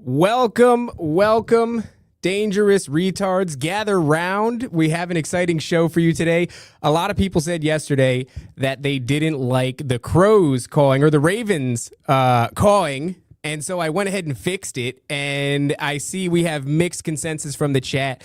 Welcome, dangerous retards. Gather round. We have an exciting show for you today. A lot of people said yesterday that they didn't like the crows cawing or the ravens cawing, and so I went ahead and fixed it, and I see we have mixed consensus from the chat,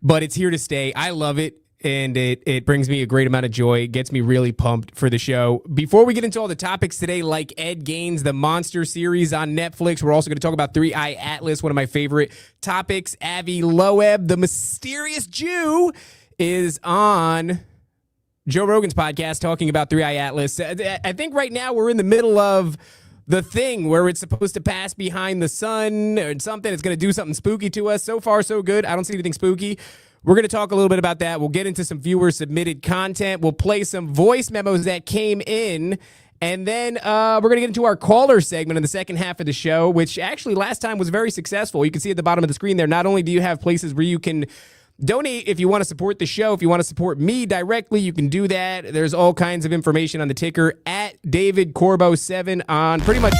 but it's here to stay. I love it. And it brings me a great amount of joy. It gets me really pumped for the show. Before we get into all the topics today, like Ed Gain's The Monster series on Netflix, we're also going to talk about Three Eye Atlas, one of my favorite topics. Avi Loeb, the mysterious Jew, is on Joe Rogan's podcast talking about Three Eye Atlas. I think right now we're in the middle of the thing where it's supposed to pass behind the sun or something. It's going to do something spooky to us. So far, so good. I don't see anything spooky. We're going to talk a little bit about that. We'll get into some viewer-submitted content. We'll play some voice memos that came in. And then we're going to get into our caller segment in the second half of the show, which actually last time was very successful. You can see at the bottom of the screen there, not only do you have places where you can donate if you want to support the show, if you want to support me directly, you can do that. There's all kinds of information on the ticker at David Corbo 7 on pretty much...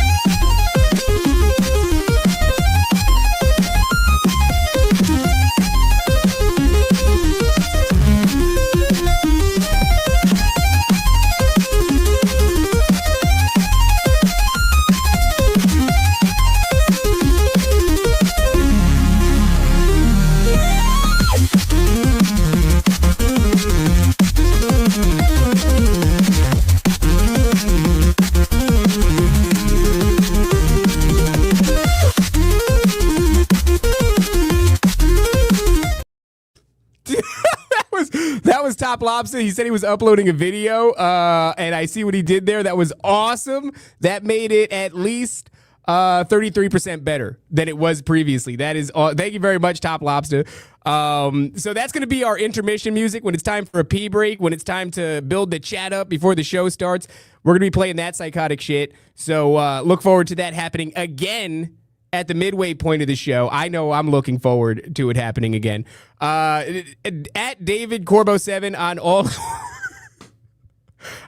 That was TopLobsta. He said he was uploading a video, and I see what he did there. That was awesome. That made it at least 33% better than it was previously. That is thank you very much, TopLobsta. So that's going to be our intermission music when it's time for a pee break, when it's time to build the chat up before the show starts. We're going to be playing that psychotic shit. So look forward to that happening again at the midway point of the show. I know I'm looking forward to it happening again. At David Corbo 7 on all...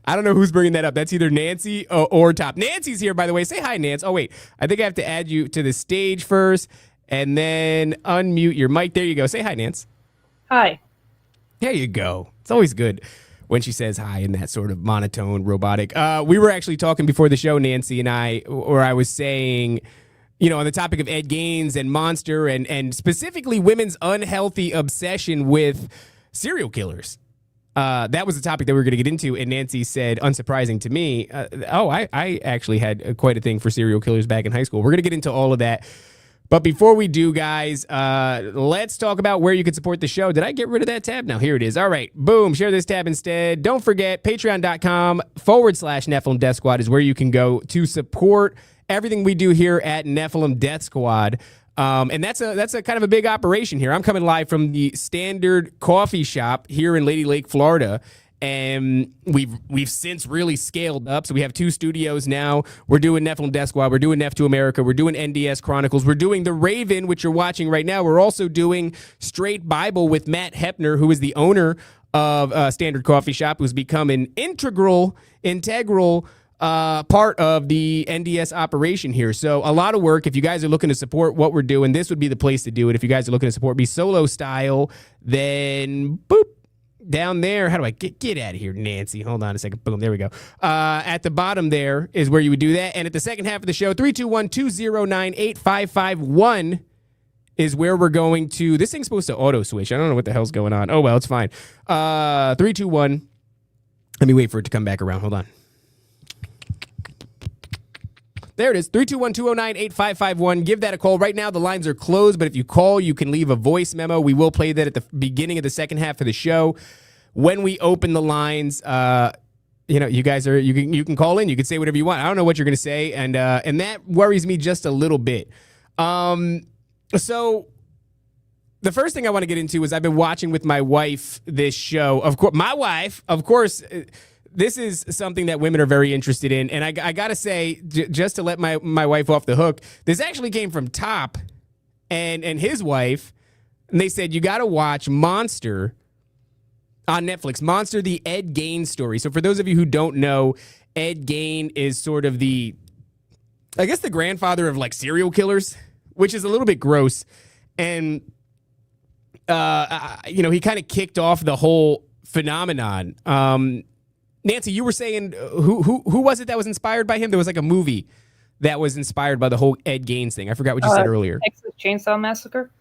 I don't know who's bringing that up. That's either Nancy or Top. Nancy's here, by the way. Say hi, Nance. Oh, wait. I think I have to add you to the stage first and then unmute your mic. There you go. Say hi, Nance. Hi. There you go. It's always good when she says hi in that sort of monotone, robotic. We were actually talking before the show, Nancy and I, where I was saying... You know, on the topic of Ed Gaines and Monster and specifically women's unhealthy obsession with serial killers. That was the topic that we were going to get into. And Nancy said, unsurprising to me, I actually had quite a thing for serial killers back in high school. We're going to get into all of that. But before we do, guys, let's talk about where you can support the show. Did I get rid of that tab? No, here it is. All right. Boom. Share this tab instead. Don't forget, patreon.com/Nephilim Death Squad is where you can go to support everything we do here at Nephilim Death Squad. And that's a kind of a big operation here. I'm coming live from the Standard Coffee Shop here in Lady Lake, Florida. And we've since really scaled up. So we have 2 studios now. We're doing Nephilim Death Squad. We're doing Nef to America. We're doing NDS Chronicles. We're doing The Raven, which you're watching right now. We're also doing Straight Bible with Matt Hepner, who is the owner of Standard Coffee Shop, who's become an integral part of the NDS operation here. So a lot of work. If you guys are looking to support what we're doing, this would be the place to do it. If you guys are looking to support me solo style, then boop, down there. How do I get out of here, Nancy? Hold on a second. Boom, there we go. At the bottom there is where you would do that. And at the second half of the show, 321-209-8551 is where we're going to. This thing's supposed to auto switch. I don't know what the hell's going on. Oh, well, it's fine. 321. Let me wait for it to come back around. Hold on. There it is, 321-209-8551. Give that a call. Right now, the lines are closed, but if you call, you can leave a voice memo. We will play that at the beginning of the second half of the show. When we open the lines, you guys are you can call in. You can say whatever you want. I don't know what you're going to say, and that worries me just a little bit. So the first thing I want to get into is I've been watching with my wife this show. Of course, my wife, of course. This is something that women are very interested in. And I got to say, just to let my wife off the hook, this actually came from Top and his wife. And they said, you got to watch Monster on Netflix. Monster, the Ed Gain story. So for those of you who don't know, Ed Gain is sort of the grandfather of like serial killers. which is a little bit gross. And, he kind of kicked off the whole phenomenon. Nancy, you were saying who was it that was inspired by him? There was like a movie that was inspired by the whole Ed Gaines thing. I forgot what you said earlier. Texas Chainsaw Massacre?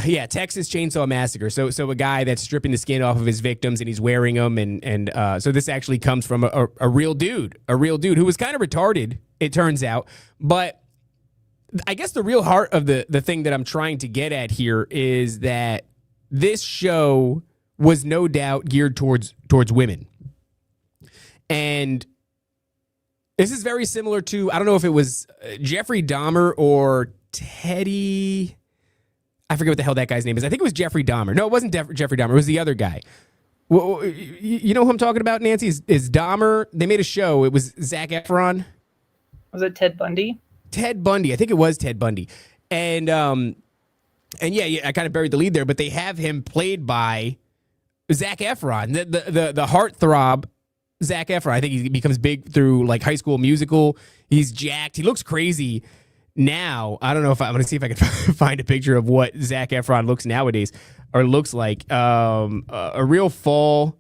Yeah, Texas Chainsaw Massacre. So a guy that's stripping the skin off of his victims and he's wearing them. And so this actually comes from a real dude who was kind of retarded, it turns out. But I guess the real heart of the thing that I'm trying to get at here is that this show was no doubt geared towards women. And this is very similar to, I don't know if it was Jeffrey Dahmer or Teddy. I forget what the hell that guy's name is. I think it was Jeffrey Dahmer. No, it wasn't Jeffrey Dahmer. It was the other guy. Well, you know who I'm talking about, Nancy? Is Dahmer. They made a show. It was Zac Efron. Was it Ted Bundy? Ted Bundy. I think it was Ted Bundy. And yeah, I kind of buried the lead there, but they have him played by Zac Efron, the heartthrob Zac Efron. I think he becomes big through like High School Musical. He's jacked. He looks crazy now. I don't know if I'm going to see if I can find a picture of what Zac Efron looks nowadays or looks like. A real fall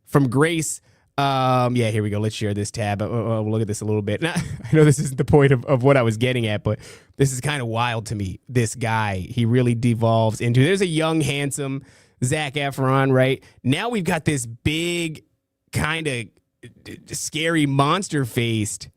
from grace. Yeah, here we go. Let's share this tab. We'll look at this a little bit. Now, I know this isn't the point of what I was getting at, but this is kind of wild to me. This guy, he really devolves into, there's a young, handsome Zac Efron, right? Now we've got this big, kind of scary, monster-faced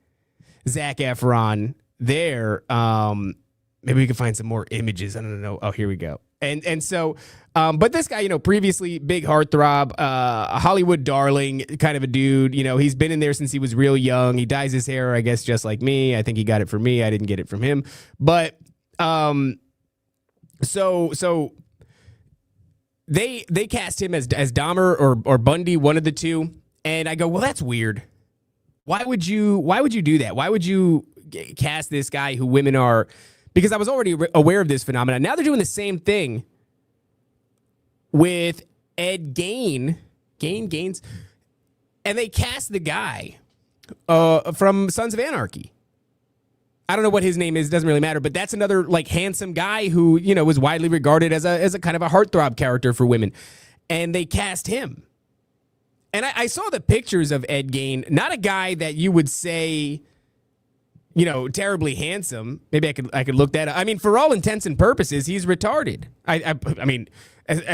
Zac Efron there. Maybe we can find some more images. I don't know. Oh, here we go. And so, but this guy, previously big heartthrob, a Hollywood darling kind of a dude. He's been in there since he was real young. He dyes his hair, I guess, just like me. I think he got it from me. I didn't get it from him. But so they cast him as Dahmer or Bundy, one of the two. And I go, well, that's weird. Why would you do that? Why would you cast this guy who women are? Because I was already aware of this phenomenon. Now they're doing the same thing with Ed Gaines, and they cast the guy from Sons of Anarchy. I don't know what his name is. Doesn't really matter. But that's another like handsome guy who was widely regarded as a kind of a heartthrob character for women, and they cast him. And I saw the pictures of Ed Gaines, not a guy that you would say, terribly handsome. Maybe I could look that up. I mean, for all intents and purposes, he's retarded. I mean,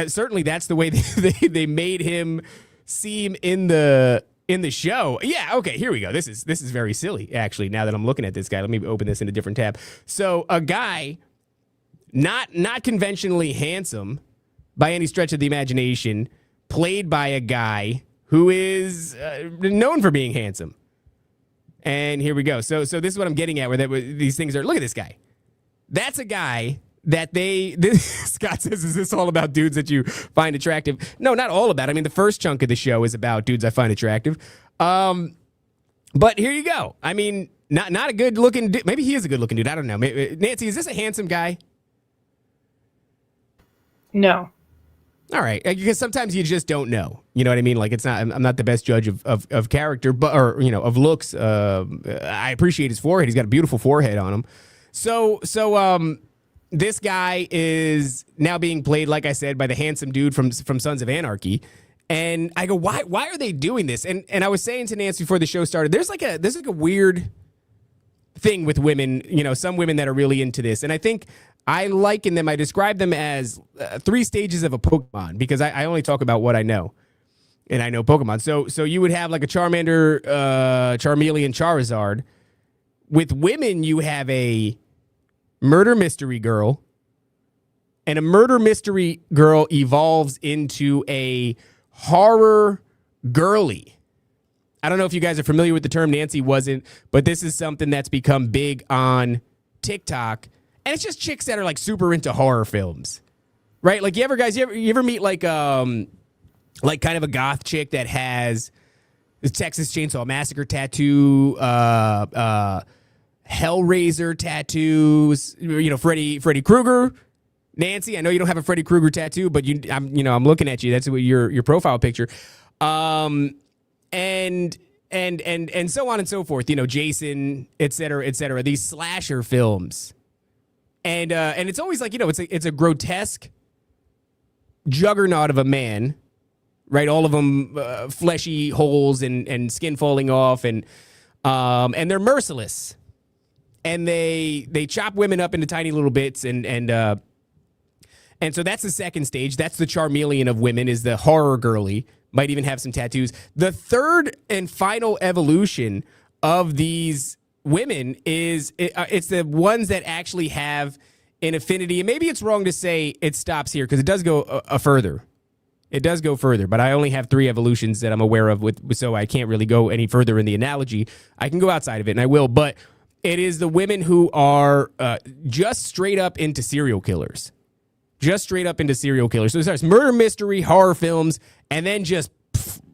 certainly that's the way they made him seem in the show. Yeah, okay, here we go. This is very silly, actually, now that I'm looking at this guy. Let me open this in a different tab. So a guy not conventionally handsome by any stretch of the imagination, played by a guy who is known for being handsome. And here we go. So this is what I'm getting at, where these things are. Look at this guy. That's a guy that Scott says, is this all about dudes that you find attractive? No, not all about. I mean, the first chunk of the show is about dudes I find attractive. But here you go. I mean, not a good looking dude. Maybe he is a good looking dude. I don't know. Nancy, is this a handsome guy? No. All right, because sometimes you just don't know. You know what I mean? Like, it's not. I'm not the best judge of character, of looks. I appreciate his forehead. He's got a beautiful forehead on him. So this guy is now being played, like I said, by the handsome dude from Sons of Anarchy. And I go, why are they doing this? And I was saying to Nancy before the show started, there's like a weird thing with women. Some women that are really into this, and I think I liken them. I describe them as 3 stages of a Pokemon, because I only talk about what I know, and I know Pokemon. So you would have like a Charmander, Charmeleon, Charizard. With women, you have a murder mystery girl, and a murder mystery girl evolves into a horror girly. I don't know if you guys are familiar with the term. Nancy wasn't, but this is something that's become big on TikTok. And it's just chicks that are like super into horror films, right? Like, you ever meet like kind of a goth chick that has the Texas Chainsaw Massacre tattoo, Hellraiser tattoos, Freddy Krueger. Nancy, I know you don't have a Freddy Krueger tattoo, but I'm looking at you. That's what your profile picture, and so on and so forth. Jason, et cetera, et cetera. These slasher films. And it's always like, it's a grotesque juggernaut of a man, right? All of them fleshy holes and skin falling off, and they're merciless. And they chop women up into tiny little bits, and so that's the second stage. That's the Charmeleon of women, is the horror girly. Might even have some tattoos. The third and final evolution of these women is it's the ones that actually have an affinity. And maybe it's wrong to say it stops here, because it does go further. It does go further, but I only have 3 evolutions that I'm aware of, so I can't really go any further in the analogy. I can go outside of it, and I will, but it is the women who are just straight up into serial killers. Just straight up into serial killers. So it starts murder mystery, horror films, and then just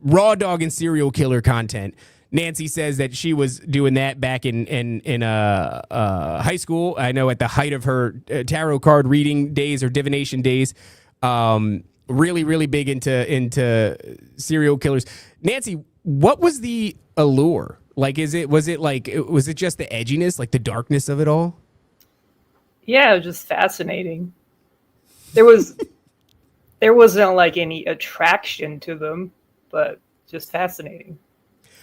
raw dog and serial killer content. Nancy says that she was doing that back in high school. I know at the height of her tarot card reading days or divination days. Really, really big into serial killers. Nancy, what was the allure? Like, was it just the edginess, like the darkness of it all? Yeah, it was just fascinating. There wasn't like any attraction to them, but just fascinating.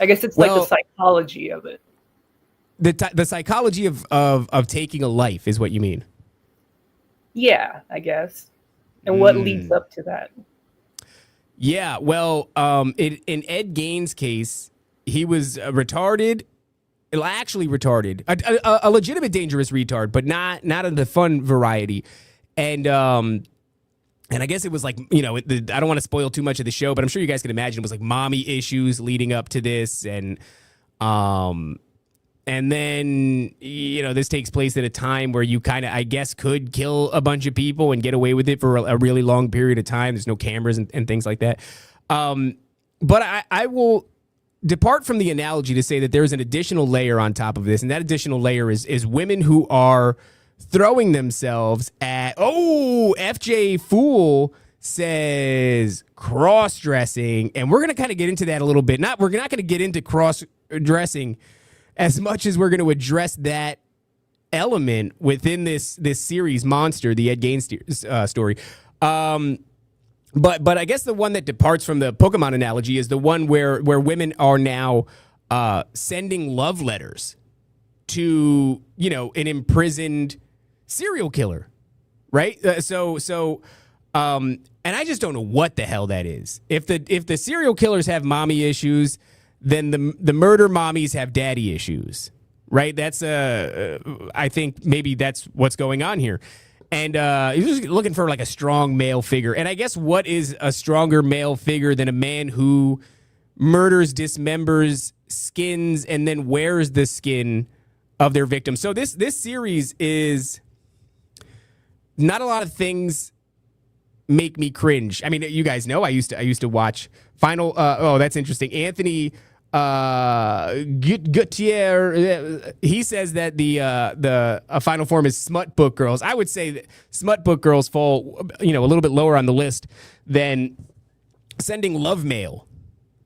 I guess it's like the psychology of it. The psychology of taking a life is what you mean? Yeah, I guess. And what leads up to that? Yeah, well, in Ed Gein's case, he was retarded, actually retarded, a legitimate dangerous retard, but not of the fun variety. And I guess it was like, I don't want to spoil too much of the show, but I'm sure you guys can imagine it was like mommy issues leading up to this. And then, this takes place at a time where you kind of, I guess, could kill a bunch of people and get away with it for a really long period of time. There's no cameras and things like that. But I will depart from the analogy to say that there's an additional layer on top of this. And that additional layer is women who are throwing themselves at, FJ Fool says cross-dressing. And we're going to kind of get into that a little bit. We're not going to get into cross-dressing as much as we're going to address that element within this series monster, the Ed Gein story. But I guess the one that departs from the Pokemon analogy is the one where women are now sending love letters to, an imprisoned serial killer, right? And I just don't know what the hell that is. If the serial killers have mommy issues, then the murder mommies have daddy issues, right? That's I think maybe that's what's going on here. And he's just looking for like a strong male figure. And I guess what is a stronger male figure than a man who murders, dismembers, skins, and then wears the skin of their victims? So this series is not a lot of things make me cringe. I mean, you guys know I used to watch Final. That's interesting. Anthony Gutierrez, he says that the final form is smut book girls. I would say that smut book girls fall, a little bit lower on the list than sending love mail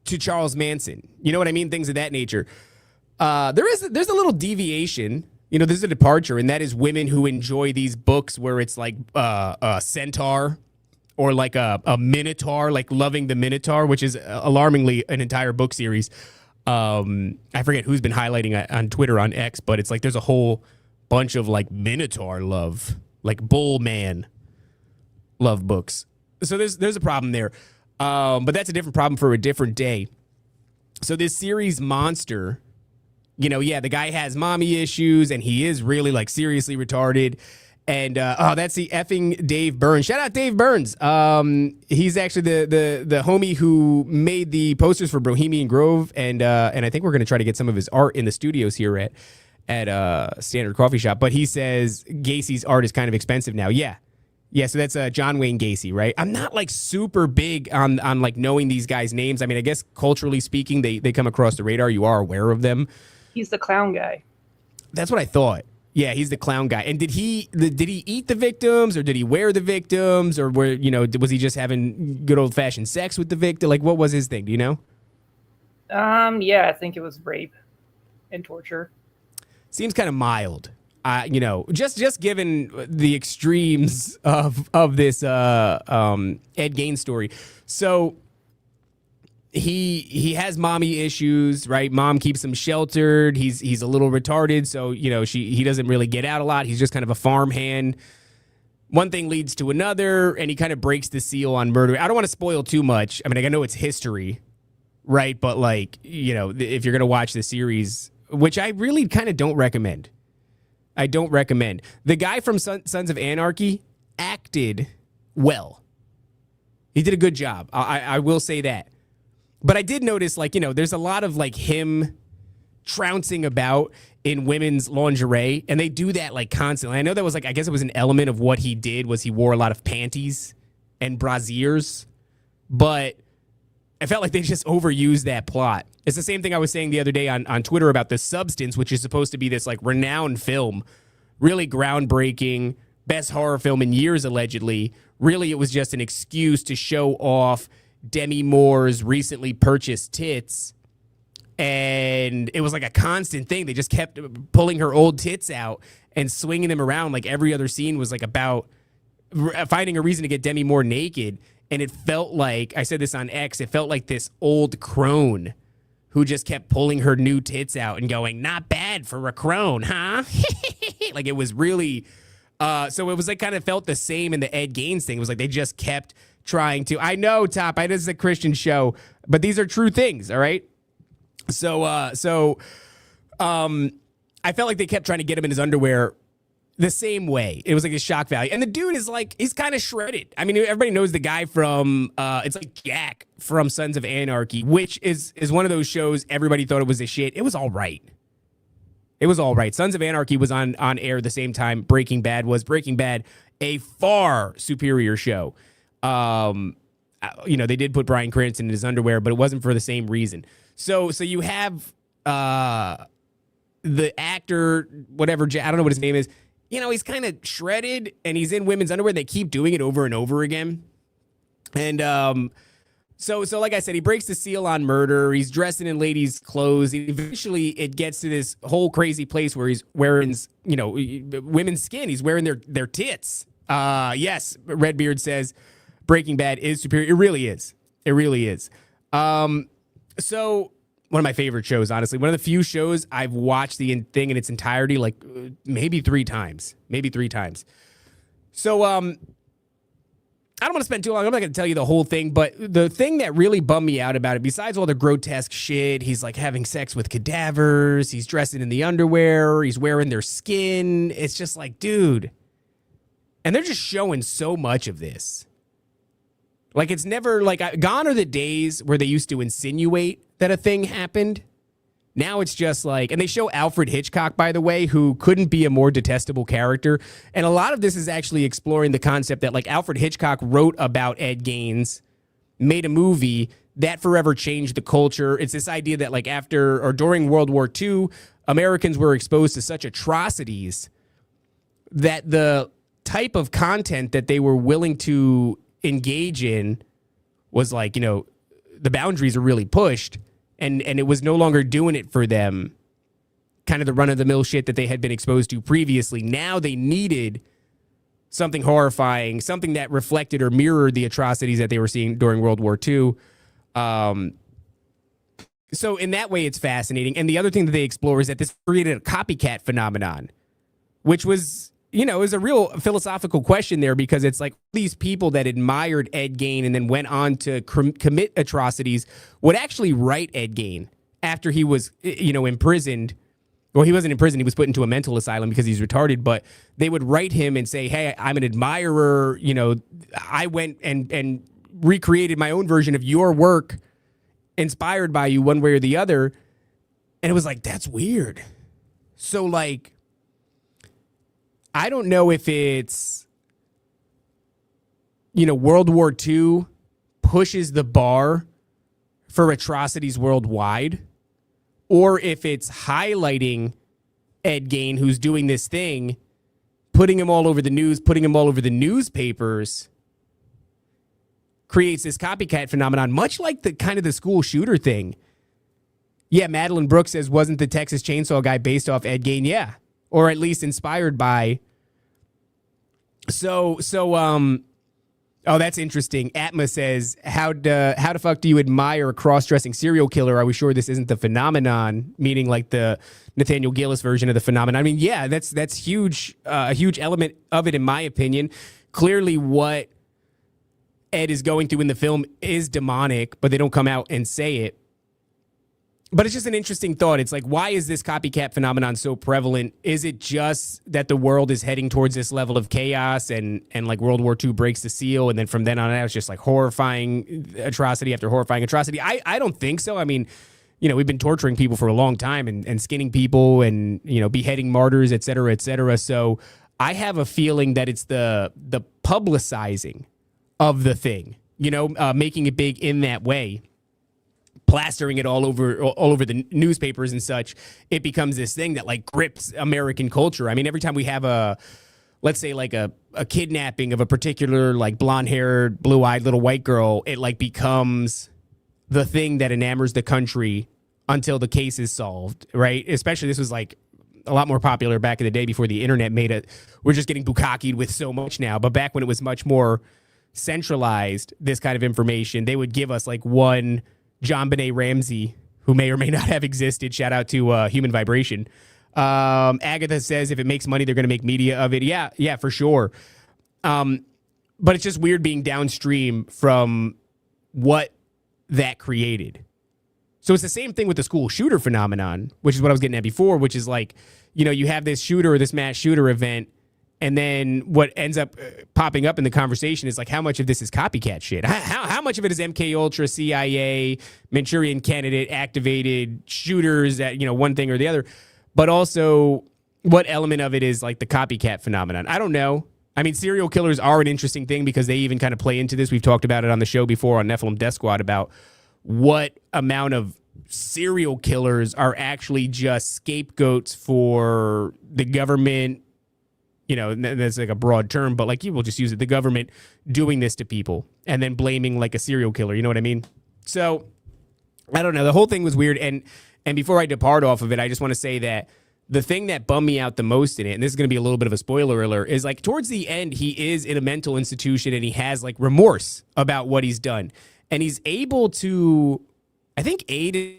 to Charles Manson. You know what I mean? Things of that nature. There's a little deviation. There's a departure, and that is women who enjoy these books where it's like a centaur or like a minotaur, like loving the minotaur, which is alarmingly an entire book series. I forget who's been highlighting on Twitter, on X, but it's like there's a whole bunch of like minotaur love, like bull man love books. So there's a problem there. But that's a different problem for a different day. So this series monster, the guy has mommy issues and he is really like seriously retarded. And that's the effing Dave Burns. Shout out Dave Burns. He's actually the homie who made the posters for Bohemian Grove, and I think we're gonna try to get some of his art in the studios here at Standard Coffee Shop. But he says Gacy's art is kind of expensive now. Yeah. So that's John Wayne Gacy, right? I'm not like super big on like knowing these guys' names. I mean, I guess culturally speaking, they come across the radar. You are aware of them. He's the clown guy. That's what I thought. Yeah, he's the clown guy. And did he eat the victims, or did he wear the victims, or was he just having good old fashioned sex with the victim? Like, what was his thing? Do you know? Yeah, I think it was rape and torture. Seems kind of mild. just given the extremes of this Ed Gein story. So he has mommy issues, right? Mom keeps him sheltered. He's a little retarded, so he doesn't really get out a lot. He's just kind of a farmhand. One thing leads to another, and he kind of breaks the seal on murder. I don't want to spoil too much. I mean, I know it's history, right? But if you're gonna watch the series, which I really kind of don't recommend. I don't recommend. The guy from Sons of Anarchy acted well. He did a good job. I will say that. But I did notice, there's a lot of, him trouncing about in women's lingerie, and they do that, constantly. I know that was, I guess it was an element of what he did was he wore a lot of panties and brasiers, but I felt like they just overused that plot. It's the same thing I was saying the other day on Twitter about The Substance, which is supposed to be this renowned film, really groundbreaking, best horror film in years, allegedly. Really, it was just an excuse to show off Demi Moore's recently purchased tits. And it was a constant thing. They just kept pulling her old tits out and swinging them around. Every other scene was about finding a reason to get Demi Moore naked. And it felt like, I said this on X, it felt like this old crone who just kept pulling her new tits out and going, not bad for a crone, huh? It was really, so it was kind of felt the same in the Ed Gein thing. It was they just kept trying to, I know, Top, I know this is a Christian show, but these are true things, all right? So I felt like they kept trying to get him in his underwear the same way. It was a shock value. And the dude is he's kind of shredded. I mean, everybody knows the guy from, it's Jack from Sons of Anarchy, which is one of those shows everybody thought it was a shit. It was all right. It was all right. Sons of Anarchy was on air the same time Breaking Bad was. Breaking Bad, a far superior show. They did put Bryan Cranston in his underwear, but it wasn't for the same reason. So you have the actor, whatever, I don't know what his name is. He's kind of shredded, and he's in women's underwear. They keep doing it over and over again. And so like I said, he breaks the seal on murder. He's dressing in ladies' clothes. Eventually, it gets to this whole crazy place where he's wearing, women's skin. He's wearing their tits. Yes, Redbeard says Breaking Bad is superior. It really is. It really is. So one of my favorite shows, honestly. One of the few shows I've watched the thing in its entirety, maybe three times. So I don't want to spend too long. I'm not going to tell you the whole thing, but the thing that really bummed me out about it, besides all the grotesque shit, he's having sex with cadavers, he's dressing in the underwear, he's wearing their skin. It's just dude. And they're just showing so much of this. It's never gone are the days where they used to insinuate that a thing happened. Now it's just and they show Alfred Hitchcock, by the way, who couldn't be a more detestable character. And a lot of this is actually exploring the concept that Alfred Hitchcock wrote about Ed Gein, made a movie that forever changed the culture. It's this idea that after or during World War II, Americans were exposed to such atrocities that the type of content that they were willing to engage in was the boundaries are really pushed, and it was no longer doing it for them, kind of the run-of-the-mill shit that they had been exposed to previously. Now they needed something horrifying, something that reflected or mirrored the atrocities that they were seeing during World War II. So in that way, it's fascinating. And the other thing that they explore is that this created a copycat phenomenon, which was is a real philosophical question there, because it's these people that admired Ed Gein and then went on to commit atrocities would actually write Ed Gein after he was, imprisoned. Well, he wasn't in prison. He was put into a mental asylum because he's retarded. But they would write him and say, hey, I'm an admirer. I went and recreated my own version of your work inspired by you one way or the other. And it was that's weird. So I don't know if it's, World War II pushes the bar for atrocities worldwide, or if it's highlighting Ed Gein, who's doing this thing, putting him all over the news, putting him all over the newspapers, creates this copycat phenomenon, much like the kind of the school shooter thing. Yeah, Madeline Brooks says, wasn't the Texas Chainsaw guy based off Ed Gein? Yeah. or at least inspired by. Oh, that's interesting. Atma says, how the fuck do you admire a cross-dressing serial killer? Are we sure this isn't the phenomenon? Meaning like the Nathaniel Gillis version of the phenomenon. I mean, yeah, that's huge, a huge element of it, in my opinion. Clearly what Ed is going through in the film is demonic, but they don't come out and say it. But it's just an interesting thought. It's like, why is this copycat phenomenon so prevalent? Is it just that the world is heading towards this level of chaos and like World War II breaks the seal, and then from then on out it's just like horrifying atrocity after horrifying atrocity? I don't think so. I mean, you know, we've been torturing people for a long time and skinning people and, you know, beheading martyrs, et cetera, et cetera. So I have a feeling that it's the publicizing of the thing, you know, making it big in that way, plastering it all over the newspapers and such. It becomes this thing that like grips American culture. I mean, every time we have let's say like a kidnapping of a particular like blonde-haired, blue-eyed little white girl, it like becomes the thing that enamors the country until the case is solved, right? Especially this was like a lot more popular back in the day before the internet made it. We're just getting bukkakied with so much now, but back when it was much more centralized, this kind of information, they would give us like one John Benet Ramsey, who may or may not have existed. Shout out to Human Vibration. Agatha says if it makes money, they're going to make media of it. Yeah, for sure. But it's just weird being downstream from what that created. So it's the same thing with the school shooter phenomenon, which is what I was getting at before, which is like, you know, you have this shooter or this mass shooter event, and then what ends up popping up in the conversation is like, how much of this is copycat shit? How much of it is MK Ultra, CIA, Manchurian Candidate, activated shooters at, you know, one thing or the other? But also, what element of it is like the copycat phenomenon? I don't know. I mean, serial killers are an interesting thing because they even kind of play into this. We've talked about it on the show before on Nephilim Death Squad about what amount of serial killers are actually just scapegoats for the government. You know, that's like a broad term, but like you will just use it. The government doing this to people and then blaming like a serial killer. You know what I mean? So I don't know. The whole thing was weird. And before I depart off of it, I just want to say that the thing that bummed me out the most in it, and this is going to be a little bit of a spoiler alert, is like towards the end, he is in a mental institution and he has like remorse about what he's done. And he's able to, I think, aid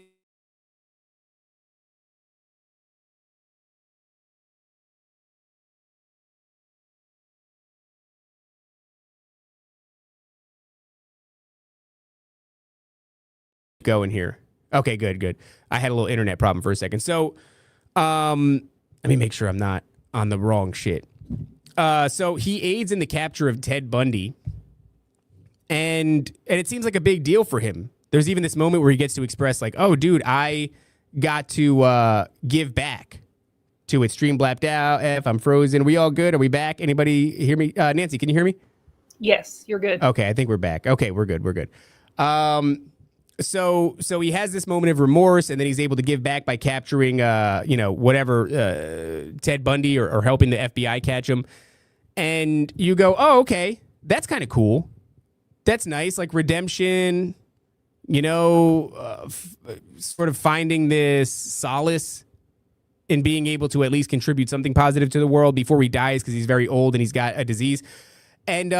going here. Okay, good. I had a little internet problem for a second. So, let me make sure I'm not on the wrong shit. So he aids in the capture of Ted Bundy, and it seems like a big deal for him. There's even this moment where he gets to express like, "Oh, dude, I got to give back to it." Stream blapped out. F, I'm frozen. Are we all good? Are we back? Anybody hear me? Nancy, can you hear me? Yes, you're good. Okay, I think we're back. Okay, we're good. So he has this moment of remorse, and then he's able to give back by capturing, Ted Bundy or helping the FBI catch him. And you go, oh, okay, that's kind of cool. That's nice, like redemption, you know, sort of finding this solace in being able to at least contribute something positive to the world before he dies because he's very old and he's got a disease. And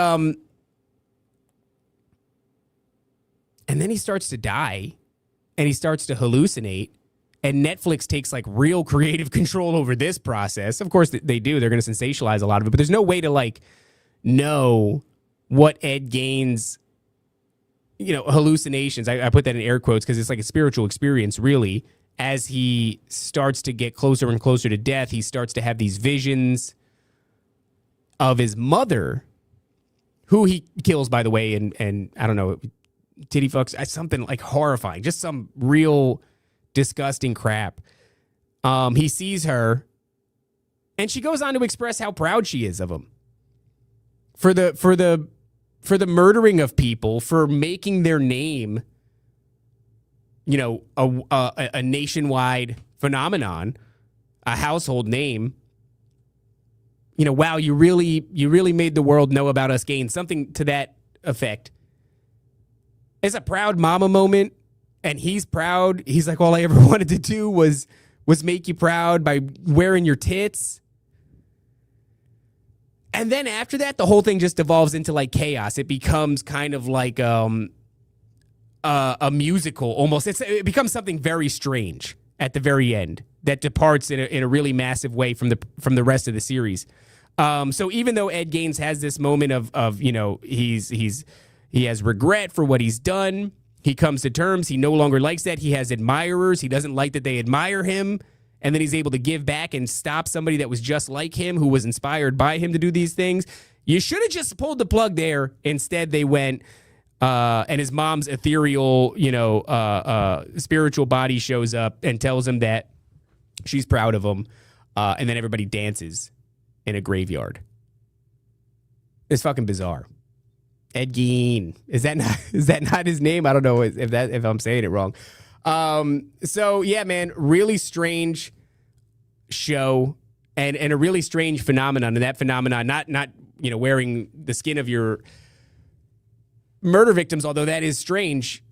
then he starts to die and he starts to hallucinate, and Netflix takes like real creative control over this process. Of course they do. They're going to sensationalize a lot of it, but there's no way to like know what Ed Gain's, you know, hallucinations. I put that in air quotes because it's like a spiritual experience really. As he starts to get closer and closer to death, he starts to have these visions of his mother, who he kills, by the way, and I don't know, titty fucks, something like horrifying, just some real disgusting crap. He sees her, and she goes on to express how proud she is of him for the murdering of people, for making their name, you know, a nationwide phenomenon, a household name. You know, wow, you really made the world know about us, Gain, something to that effect. It's a proud mama moment, and he's proud. He's like, all I ever wanted to do was make you proud by wearing your tits And then after that, the whole thing just devolves into like chaos. It becomes kind of like a musical almost. It becomes something very strange at the very end that departs in a really massive way from the rest of the series. So even though Ed Gaines has this moment of he has regret for what he's done, he comes to terms. He no longer likes that. He has admirers. He doesn't like that they admire him. And then he's able to give back and stop somebody that was just like him, who was inspired by him to do these things. You should have just pulled the plug there. Instead, they went, and his mom's ethereal, spiritual body shows up and tells him that she's proud of him. And then everybody dances in a graveyard. It's fucking bizarre. Ed Gein. Is that not his name? I don't know if I'm saying it wrong. So yeah, man, really strange show and a really strange phenomenon. And that phenomenon, not wearing the skin of your murder victims, although that is strange,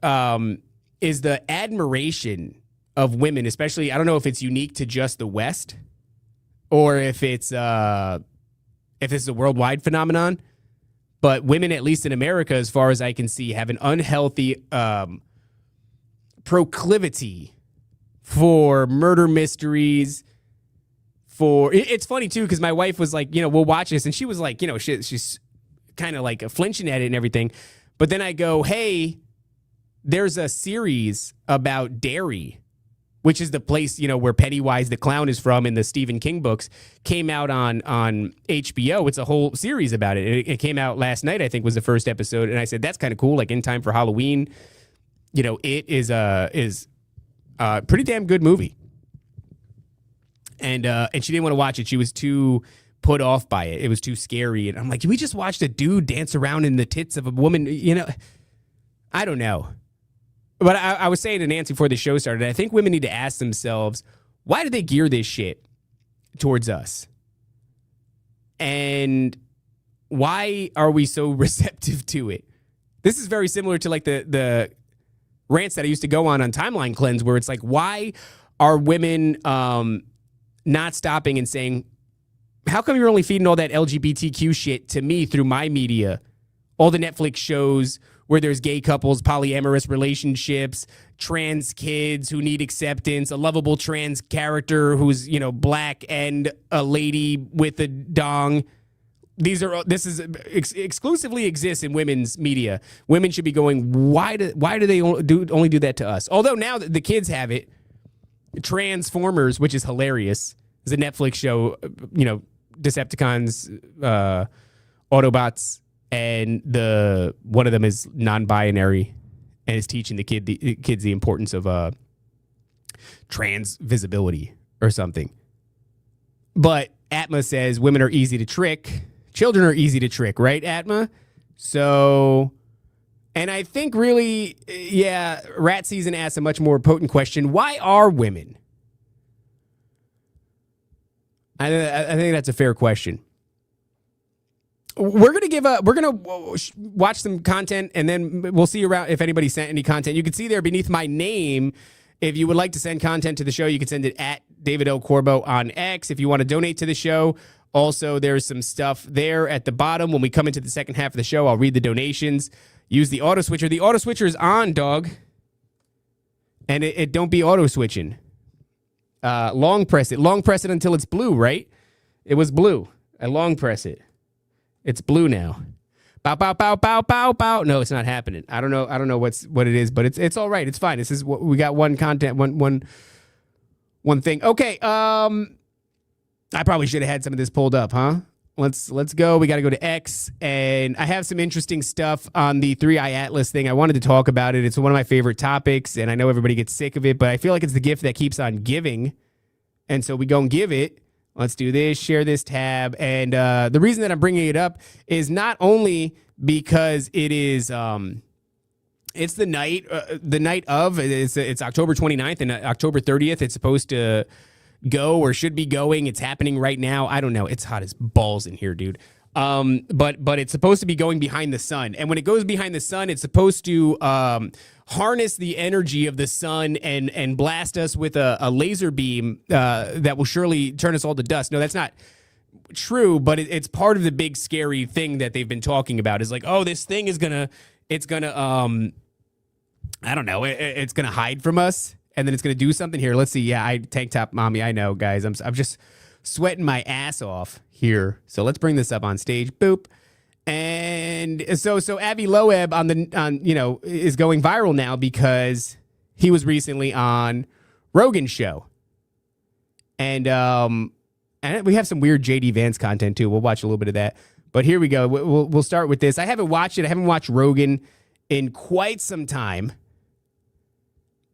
is the admiration of women, especially. I don't know if it's unique to just the West or if it's a worldwide phenomenon, but women, at least in America, as far as I can see, have an unhealthy proclivity for murder mysteries. It's funny too, because my wife was like, we'll watch this, and she was like, she's kind of like flinching at it and everything. But then I go, hey, there's a series about Derry, which is the place, where Pennywise the Clown is from in the Stephen King books, came out on HBO. It's a whole series about it. It came out last night, I think, was the first episode. And I said, that's kind of cool, like in time for Halloween. It is a pretty damn good movie. And she didn't want to watch it. She was too put off by it. It was too scary. And I'm like, we just watched a dude dance around in the tits of a woman. I don't know. But I was saying to Nancy before the show started, I think women need to ask themselves, why do they gear this shit towards us? And why are we so receptive to it? This is very similar to like the rants that I used to go on Timeline Cleanse, where it's like, why are women not stopping and saying, how come you're only feeding all that LGBTQ shit to me through my media? All the Netflix shows where there's gay couples, polyamorous relationships, trans kids who need acceptance, a lovable trans character who's, black and a lady with a dong. This exclusively exists in women's media. Women should be going, why do they only do that to us? Although now the kids have it. Transformers, which is hilarious, is a Netflix show, Decepticons, Autobots, and one of them is non-binary and is teaching the kids the importance of trans visibility or something. But Atma says women are easy to trick. Children are easy to trick, right, Atma? So, and I think really, yeah, Rat Season asks a much more potent question. Why are women? I think that's a fair question. We're gonna watch some content, and then we'll see around if anybody sent any content. You can see there beneath my name, if you would like to send content to the show, you can send it at David L. Corbo on X. If you want to donate to the show, also there's some stuff there at the bottom. When we come into the second half of the show, I'll read the donations. Use the auto switcher. The auto switcher is on, dog, and it don't be auto switching. Long press it. Long press it until it's blue, right? It was blue. I long press it. It's blue now. Bow, bow, bow, bow, bow, bow. No, it's not happening. I don't know what it is, but it's all right. It's fine. This is what we got. One thing. Okay. I probably should have had some of this pulled up, huh? Let's go. We got to go to X, and I have some interesting stuff on the 3i Atlas thing. I wanted to talk about it. It's one of my favorite topics, and I know everybody gets sick of it, but I feel like it's the gift that keeps on giving, and so we go and give it. Let's do this, share this tab. And the reason that I'm bringing it up is not only because it is it's the night of, it's October 29th and October 30th. It's supposed to go or should be going. It's happening right now. I don't know. It's hot as balls in here, dude. But it's supposed to be going behind the sun. And when it goes behind the sun, it's supposed to harness the energy of the sun and blast us with a laser beam that will surely turn us all to dust. No, that's not True, but it's part of the big scary thing that they've been talking about is like, oh, this thing is it's gonna I don't know, it's gonna hide from us, and then it's gonna do something here. Let's see. Yeah, tank top mommy. I know, guys. I'm just sweating my ass off here. So let's bring this up on stage. Boop. And so Avi Loeb is going viral now because he was recently on Rogan's show, and we have some weird JD Vance content too. We'll watch a little bit of that. But here we go. We'll start with this. I haven't watched it. I haven't watched Rogan in quite some time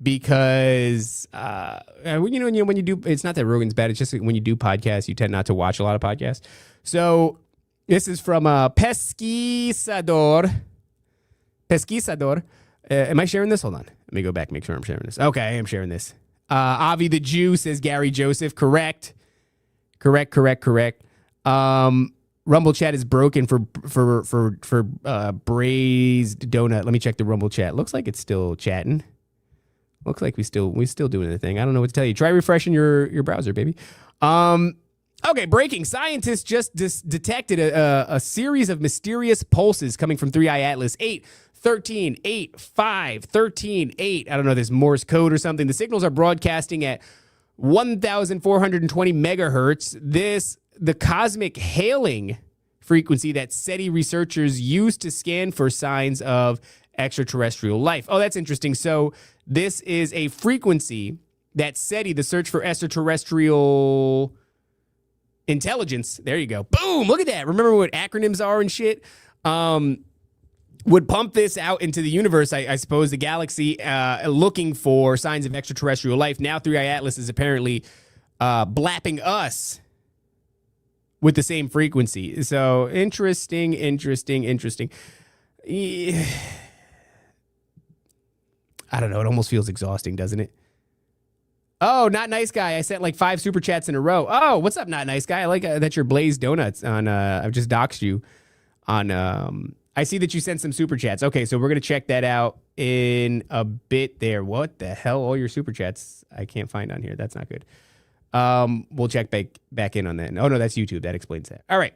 because when you do, it's not that Rogan's bad. It's just that when you do podcasts, you tend not to watch a lot of podcasts. So this is from Pesquisador. Am I sharing this? Hold on. Let me go back and make sure I'm sharing this. Okay, I am sharing this. Avi the Jew says Gary Joseph. Correct. Rumble chat is broken for braised donut. Let me check the Rumble chat. Looks like it's still chatting. Looks like we still doing the thing. I don't know what to tell you. Try refreshing your browser, baby. Okay, breaking. Scientists just detected a series of mysterious pulses coming from 3i Atlas 8, 13, 8, 5, 13, 8. I don't know, there's Morse code or something. The signals are broadcasting at 1,420 megahertz. The cosmic hailing frequency that SETI researchers use to scan for signs of extraterrestrial life. Oh, that's interesting. So this is a frequency that SETI, the search for extraterrestrial intelligence, there you go. Boom, look at that. Remember what acronyms are and shit? Would pump this out into the universe, I suppose, the galaxy, looking for signs of extraterrestrial life. Now 3i Atlas is apparently blapping us with the same frequency. So interesting. I don't know. It almost feels exhausting, doesn't it? Oh, Not Nice Guy. I sent like 5 super chats in a row. Oh, what's up, Not Nice Guy? I like that you're Blaze Donuts on, I've just doxed you on, I see that you sent some super chats. Okay, so we're going to check that out in a bit there. What the hell? All your super chats I can't find on here. That's not good. We'll check back in on that. Oh, no, that's YouTube. That explains that. All right.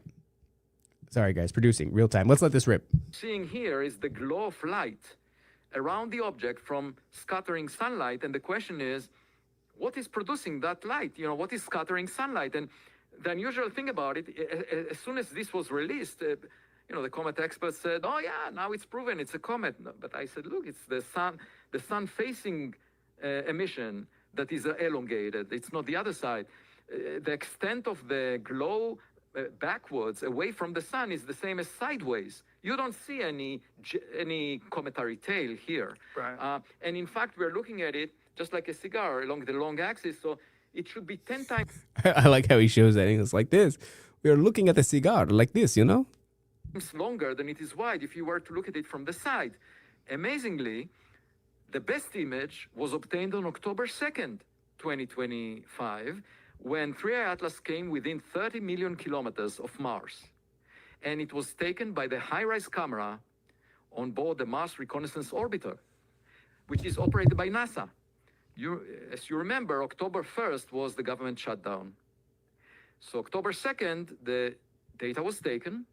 Sorry, guys. Producing real time. Let's let this rip. Seeing here is the glow of light around the object from scattering sunlight. And the question is, what is producing that light? What is scattering sunlight? And the unusual thing about it, as soon as this was released, the comet experts said, oh, yeah, now it's proven it's a comet. No, but I said, look, it's the sun-facing emission that is elongated. It's not the other side. The extent of the glow backwards, away from the sun, is the same as sideways. You don't see any cometary tail here. Right. And in fact, we're looking at it just like a cigar along the long axis. So it should be 10 times. I like how he shows that. It's like this. We are looking at a cigar like this, longer than it is wide if you were to look at it from the side. Amazingly, the best image was obtained on October 2nd, 2025, when 3i Atlas came within 30 million kilometers of Mars. And it was taken by the high-rise camera on board the Mars Reconnaissance Orbiter, which is operated by NASA. As you remember, October 1st was the government shutdown. So October 2nd, the data was taken,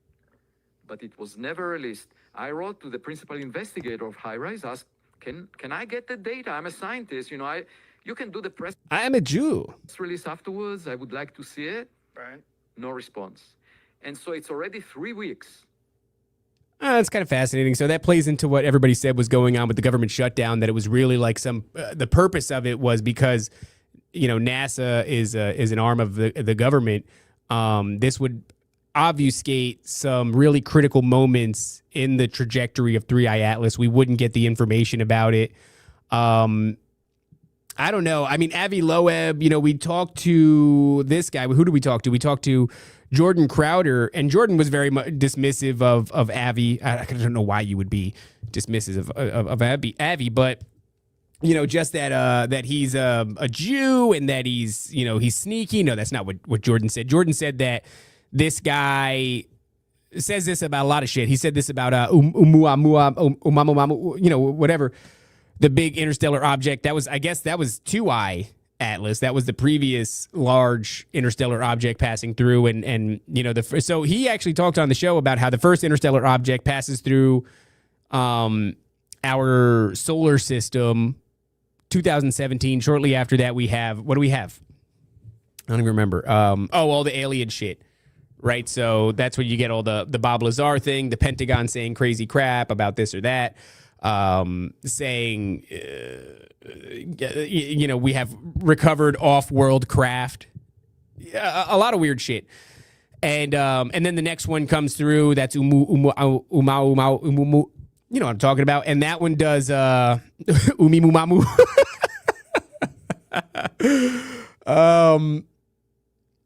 but it was never released. I wrote to the principal investigator of HiRise, asked, can I get the data? I'm a scientist, you can do the press I am a Jew. release afterwards. I would like to see it. Right. No response. And so it's already 3 weeks. It's kind of fascinating. So that plays into what everybody said was going on with the government shutdown, that it was really like the purpose of it was because, NASA is an arm of the government. This would obfuscate some really critical moments in the trajectory of 3i Atlas. We wouldn't get the information about it. I don't know. I mean, Avi Loeb, we talked to this guy. Who did we talk to? We talked to Jordan Crowder, and Jordan was very much dismissive of Avi. I don't know why you would be dismissive of Avi, but just that he's a Jew and that he's sneaky. No, that's not what Jordan said. Jordan said that this guy says this about a lot of shit. He said this about whatever, the big interstellar object. I guess that was 2i Atlas. That was the previous large interstellar object passing through, and you know, so he actually talked on the show about how the first interstellar object passes through our solar system, 2017. Shortly after that, we have, what do we have? I don't even remember. All the alien shit, right? So that's when you get all the Bob Lazar thing, the Pentagon saying crazy crap about this or that, saying, you know, we have recovered off-world craft, a lot of weird shit. And then the next one comes through. That's umu. You know what I'm talking about. And that one does umimumamu.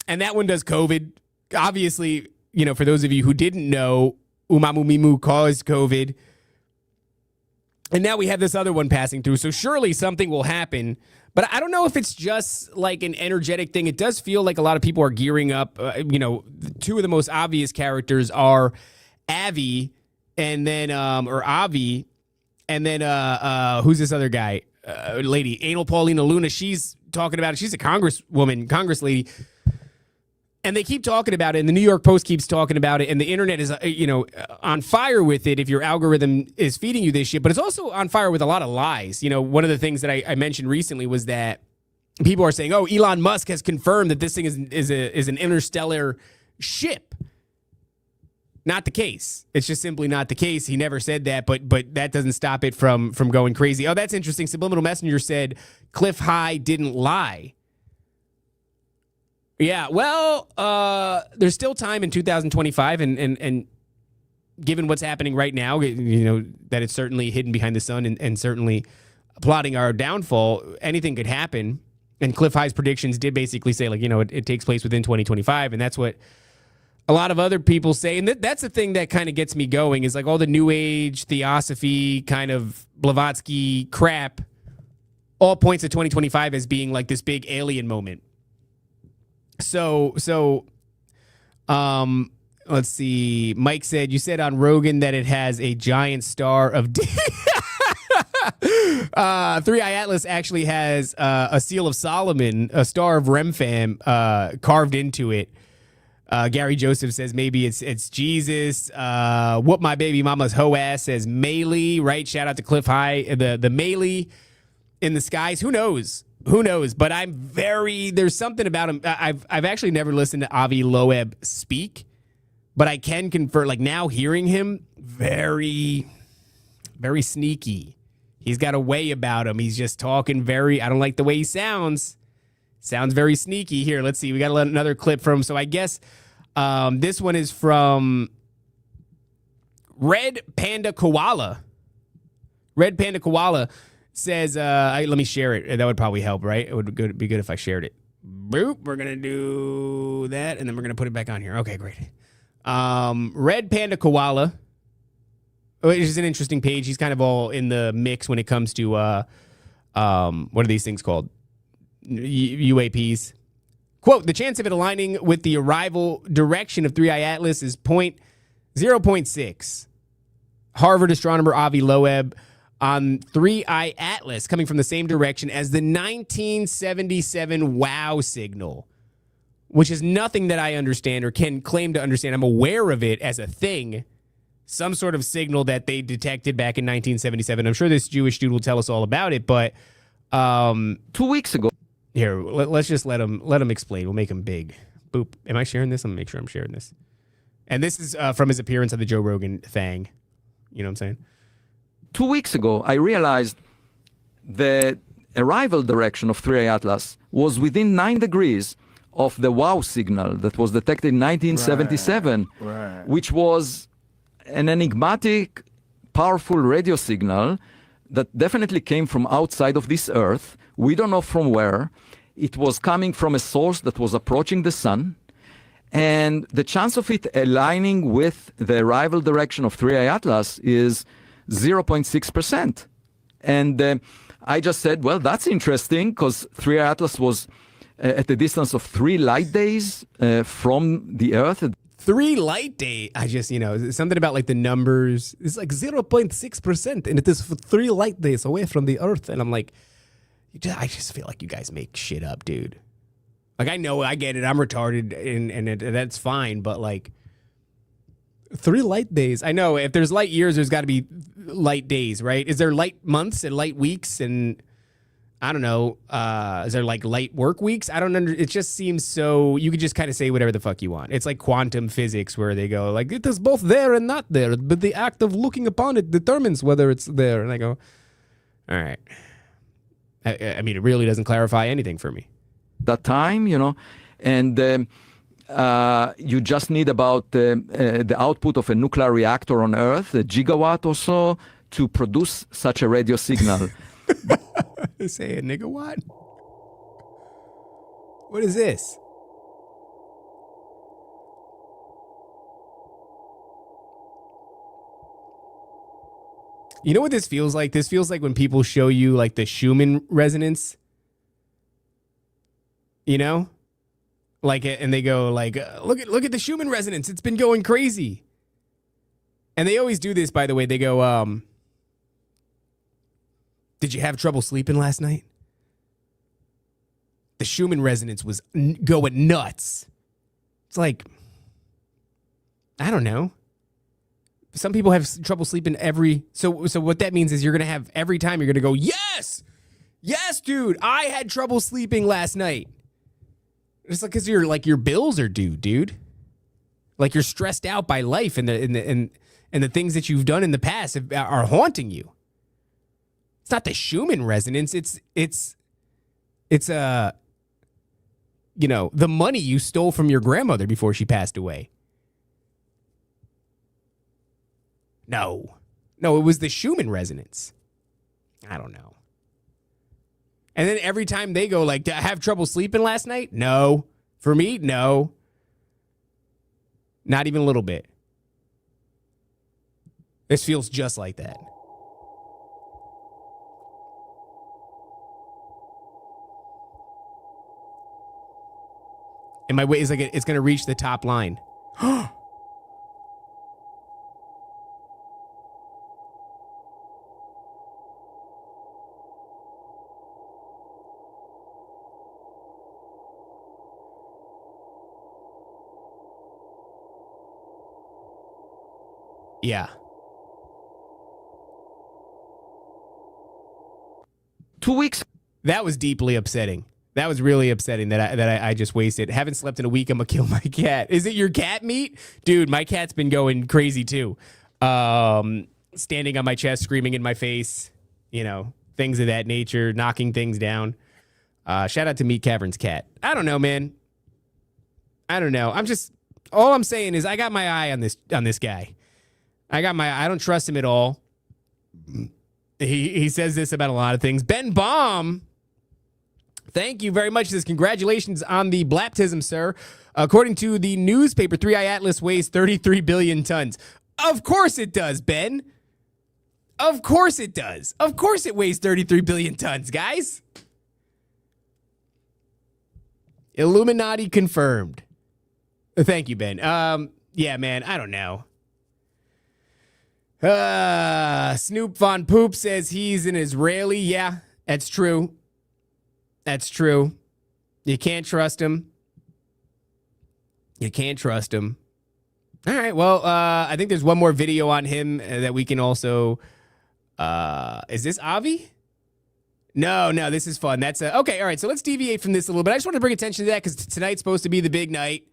And that one does COVID. Obviously, you know, for those of you who didn't know, umamumimu caused COVID. And now we have this other one passing through. So surely something will happen. But I don't know if it's just like an energetic thing. It does feel like a lot of people are gearing up. You know, two of the most obvious characters are Avi and then, or Avi. And then, who's this other guy? Lady, Anal Paulina Luna. She's talking about it. She's a Congress lady. And they keep talking about it, and the New York Post keeps talking about it, and the internet is, you know, on fire with it if your algorithm is feeding you this shit. But it's also on fire with a lot of lies. You know, one of the things that I mentioned recently was that people are saying, "Oh, Elon Musk has confirmed that this thing is an interstellar ship." Not the case. It's just simply not the case. He never said that, but that doesn't stop it from going crazy. Oh, that's interesting. Subliminal Messenger said Cliff High didn't lie. Yeah, well, there's still time in 2025, and given what's happening right now, you know, that it's certainly hidden behind the sun and certainly plotting our downfall, anything could happen. And Cliff High's predictions did basically say, like, you know, it takes place within 2025, and that's what a lot of other people say. And that's the thing that kind of gets me going, is like all the New Age, Theosophy, kind of Blavatsky crap all points to 2025 as being like this big alien moment. So, let's see. Mike said, you said on Rogan that it has a giant star of... Three Eye Atlas actually has a Seal of Solomon, a Star of Remfam carved into it. Gary Joseph says maybe it's Jesus. Whoop My Baby Mama's Hoe Ass says Melee, right? Shout out to Cliff High. The Melee in the skies. Who knows? But there's something about him. I've actually never listened to Avi Loeb speak, but I can confirm, like, now hearing him, very, very sneaky. He's got a way about him. He's just talking I don't like the way he sounds. Sounds very sneaky. Here, let's see. We got another clip from, so I guess this one is from Red Panda Koala. Red Panda Koala says, let me share it. That would probably help, right? It would be good if I shared it. Boop. We're going to do that, and then we're going to put it back on here. Okay, great. Red Panda Koala, which is an interesting page. He's kind of all in the mix when it comes to, what are these things called? UAPs. Quote, the chance of it aligning with the arrival direction of Three Eye Atlas is 0.6. Harvard astronomer Avi Loeb on Three Eye Atlas coming from the same direction as the 1977 WOW signal, which is nothing that I understand or can claim to understand. I'm aware of it as a thing, some sort of signal that they detected back in 1977. I'm sure this Jewish dude will tell us all about it, but 2 weeks ago. Here, let's just let him explain. We'll make him big. Boop. Am I sharing this? I'm going to make sure I'm sharing this. And this is from his appearance on the Joe Rogan thing. You know what I'm saying? 2 weeks ago, I realized the arrival direction of 3A Atlas was within 9 degrees of the WOW signal that was detected in 1977, which was an enigmatic, powerful radio signal that definitely came from outside of this Earth. We don't know from where. It was coming from a source that was approaching the sun. And the chance of it aligning with the arrival direction of 3A Atlas is 0.6%. And I just said, well, that's interesting, because 3A Atlas was at the distance of 3 light days from the Earth. 3 light days. I just, something about like the numbers. It's like 0.6%, and it is 3 light days away from the Earth. And I'm like, I just feel like you guys make shit up, dude. Like, I know, I get it. I'm retarded, and that's fine. But, like, 3 light days. I know if there's light years, there's got to be light days, right? Is there light months and light weeks? And I don't know. Is there, like, light work weeks? I don't it just seems so, you could just kind of say whatever the fuck you want. It's like quantum physics where they go, like, it is both there and not there. But the act of looking upon it determines whether it's there. And I go, all right. I mean, it really doesn't clarify anything for me. That time, and you just need about the output of a nuclear reactor on Earth, a gigawatt or so, to produce such a radio signal. Say a nigga what? What is this? You know what this feels like? This feels like when people show you like the Schumann resonance. You know? Like, and they go like, look at the Schumann resonance. It's been going crazy. And they always do this, by the way. They go, did you have trouble sleeping last night? The Schumann resonance was going nuts. It's like, I don't know. Some people have trouble sleeping so what that means is you're going to have every time you're going to go, yes, dude, I had trouble sleeping last night. It's like because your bills are due, dude. Like you're stressed out by life and the things that you've done in the past are haunting you. It's not the Schumann resonance. It's the money you stole from your grandmother before she passed away. No, it was the Schumann resonance. I don't know. And then every time they go like, did I have trouble sleeping last night? No. For me, no. Not even a little bit. This feels just like that. And my weight is like, it's going to reach the top line. Yeah. 2 weeks. That was deeply upsetting. That was really upsetting that I just wasted. Haven't slept in a week. I'm going to kill my cat. Is it your cat meat? Dude, my cat's been going crazy too. Standing on my chest, screaming in my face, things of that nature, knocking things down. Shout out to Meat Cavern's cat. I don't know, man. I don't know. All I'm saying is I got my eye on this guy. I don't trust him at all. He says this about a lot of things. Ben Baum, thank you very much. He says, congratulations on the baptism, sir. According to the newspaper, 3i Atlas weighs 33 billion tons. Of course it does, Ben. Of course it does. Of course it weighs 33 billion tons, guys. Illuminati confirmed. Thank you, Ben. Yeah, man, I don't know. Snoop Von Poop says he's an Israeli. Yeah, that's true. That's true. You can't trust him. You can't trust him. All right, well, I think there's one more video on him that we can also... is this Avi? No, this is fun. That's okay, all right, so let's deviate from this a little bit. I just want to bring attention to that because tonight's supposed to be the big night.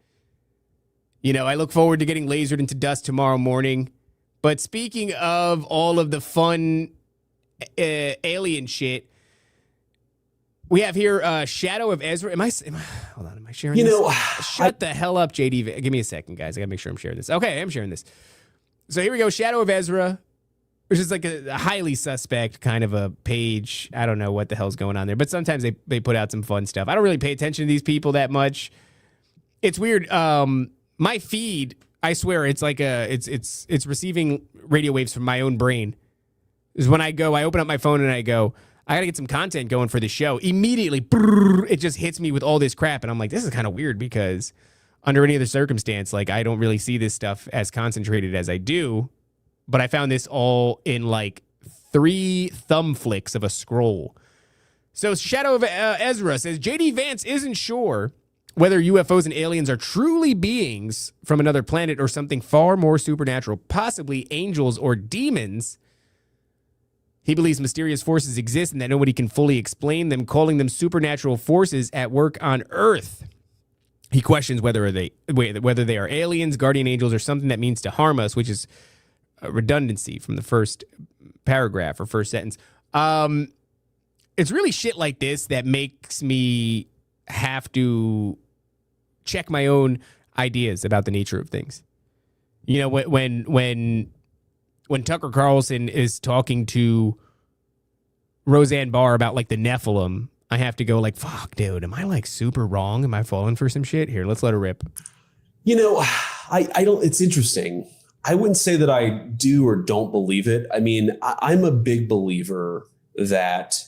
I look forward to getting lasered into dust tomorrow morning. But speaking of all of the fun alien shit, we have here Shadow of Ezra. Am I hold on, am I sharing this? Shut the hell up, JD. Give me a second, guys. I got to make sure I'm sharing this. Okay, I'm sharing this. So here we go, Shadow of Ezra, which is like a highly suspect kind of a page. I don't know what the hell's going on there, but sometimes they put out some fun stuff. I don't really pay attention to these people that much. It's weird. My feed... I swear, it's like it's receiving radio waves from my own brain. Is when I open up my phone and I go, I gotta get some content going for the show. Immediately, it just hits me with all this crap, and I'm like, this is kind of weird because under any other circumstance, like I don't really see this stuff as concentrated as I do. But I found this all in like 3 thumb flicks of a scroll. So Shadow of Ezra says, J.D. Vance isn't sure whether UFOs and aliens are truly beings from another planet or something far more supernatural, possibly angels or demons. He believes mysterious forces exist and that nobody can fully explain them, calling them supernatural forces at work on Earth. He questions whether they are aliens, guardian angels, or something that means to harm us, which is a redundancy from the first paragraph or first sentence. It's really shit like this that makes me have to check my own ideas about the nature of things. You know, when Tucker Carlson is talking to Roseanne Barr about like the Nephilim, I have to go like, fuck, dude, am I like super wrong? Am I falling for some shit? Here, let's let her rip. You know, I don't, it's interesting. I wouldn't say that I do or don't believe it. I mean, I'm a big believer that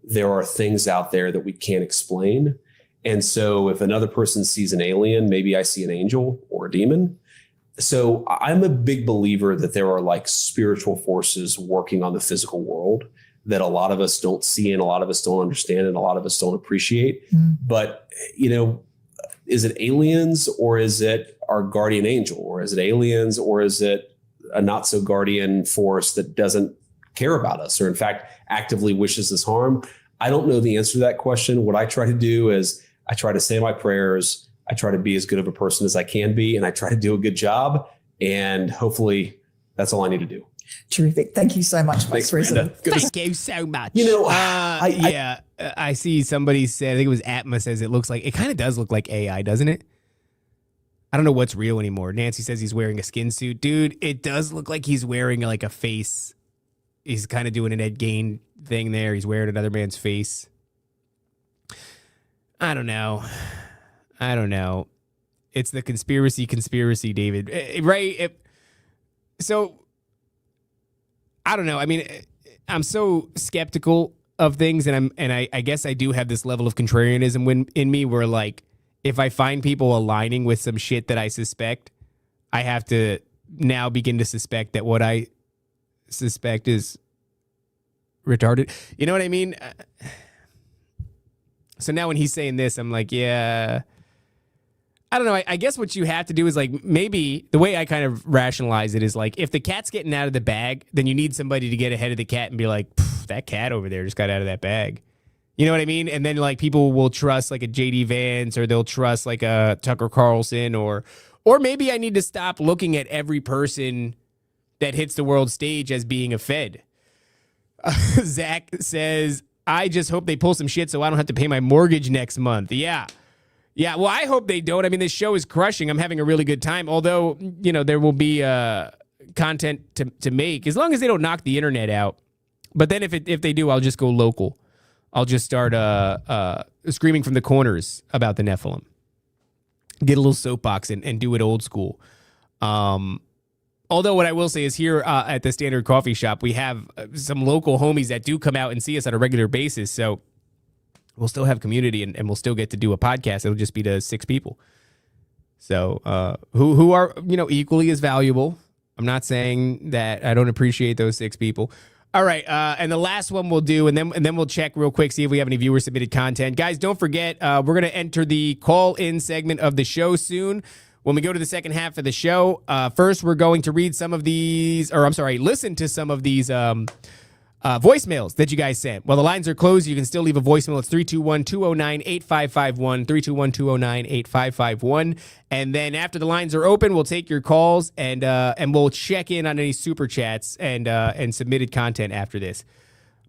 there are things out there that we can't explain. And so if another person sees an alien, maybe I see an angel or a demon. So I'm a big believer that there are like spiritual forces working on the physical world that a lot of us don't see and a lot of us don't understand and a lot of us don't appreciate. But, you know, is it aliens or is it our guardian angel, or is it aliens or is it a not so guardian force that doesn't care about us or in fact actively wishes us harm? I don't know the answer to that question. What I try to do is I try to say my prayers. I try to be as good of a person as I can be, and I try to do a good job. And hopefully that's all I need to do. Terrific. Thank you so much, Thanks, Vice President. Thank you so much. You know, I see somebody said, I think it was Atma says it looks like, it kind of does look like AI, doesn't it? I don't know what's real anymore. Nancy says he's wearing a skin suit. Dude, it does look like he's wearing like a face. He's kind of doing an Ed Gein thing there. He's wearing another man's face. I don't know. It's the conspiracy, David. Right? So, I don't know. I mean, I'm so skeptical of things, and I guess I do have this level of contrarianism in me where, like, if I find people aligning with some shit that I suspect, I have to now begin to suspect that what I suspect is retarded. You know what I mean? So now when he's saying this, I'm like, yeah, I don't know. I guess what you have to do is like, maybe the way I kind of rationalize it is like, if the cat's getting out of the bag, then you need somebody to get ahead of the cat and be like, that cat over there just got out of that bag. You know what I mean? And then like people will trust like a JD Vance, or they'll trust like a Tucker Carlson, or maybe I need to stop looking at every person that hits the world stage as being a Fed. Zach says, I just hope they pull some shit so I don't have to pay my mortgage next month. Yeah. Well, I hope they don't. I mean, this show is crushing. I'm having a really good time. Although, you know, there will be content to make as long as they don't knock the internet out. But then if they do, I'll just go local. I'll just start screaming from the corners about the Nephilim. Get a little soapbox and do it old school. Although what I will say is here at the Standard Coffee Shop, we have some local homies that do come out and see us on a regular basis. So we'll still have community and we'll still get to do a podcast. It'll just be to 6 people. So who are, you know, equally as valuable. I'm not saying that I don't appreciate those 6 people. All right, and the last one we'll do, and then we'll check real quick, see if we have any viewer-submitted content. Guys, don't forget, we're going to enter the call-in segment of the show soon. When we go to the second half of the show, first we're going to read some of these, listen to some of these voicemails that you guys sent. While the lines are closed, you can still leave a voicemail. It's 321-209-8551, 321-209-8551. And then after the lines are open, we'll take your calls and we'll check in on any super chats and submitted content after this.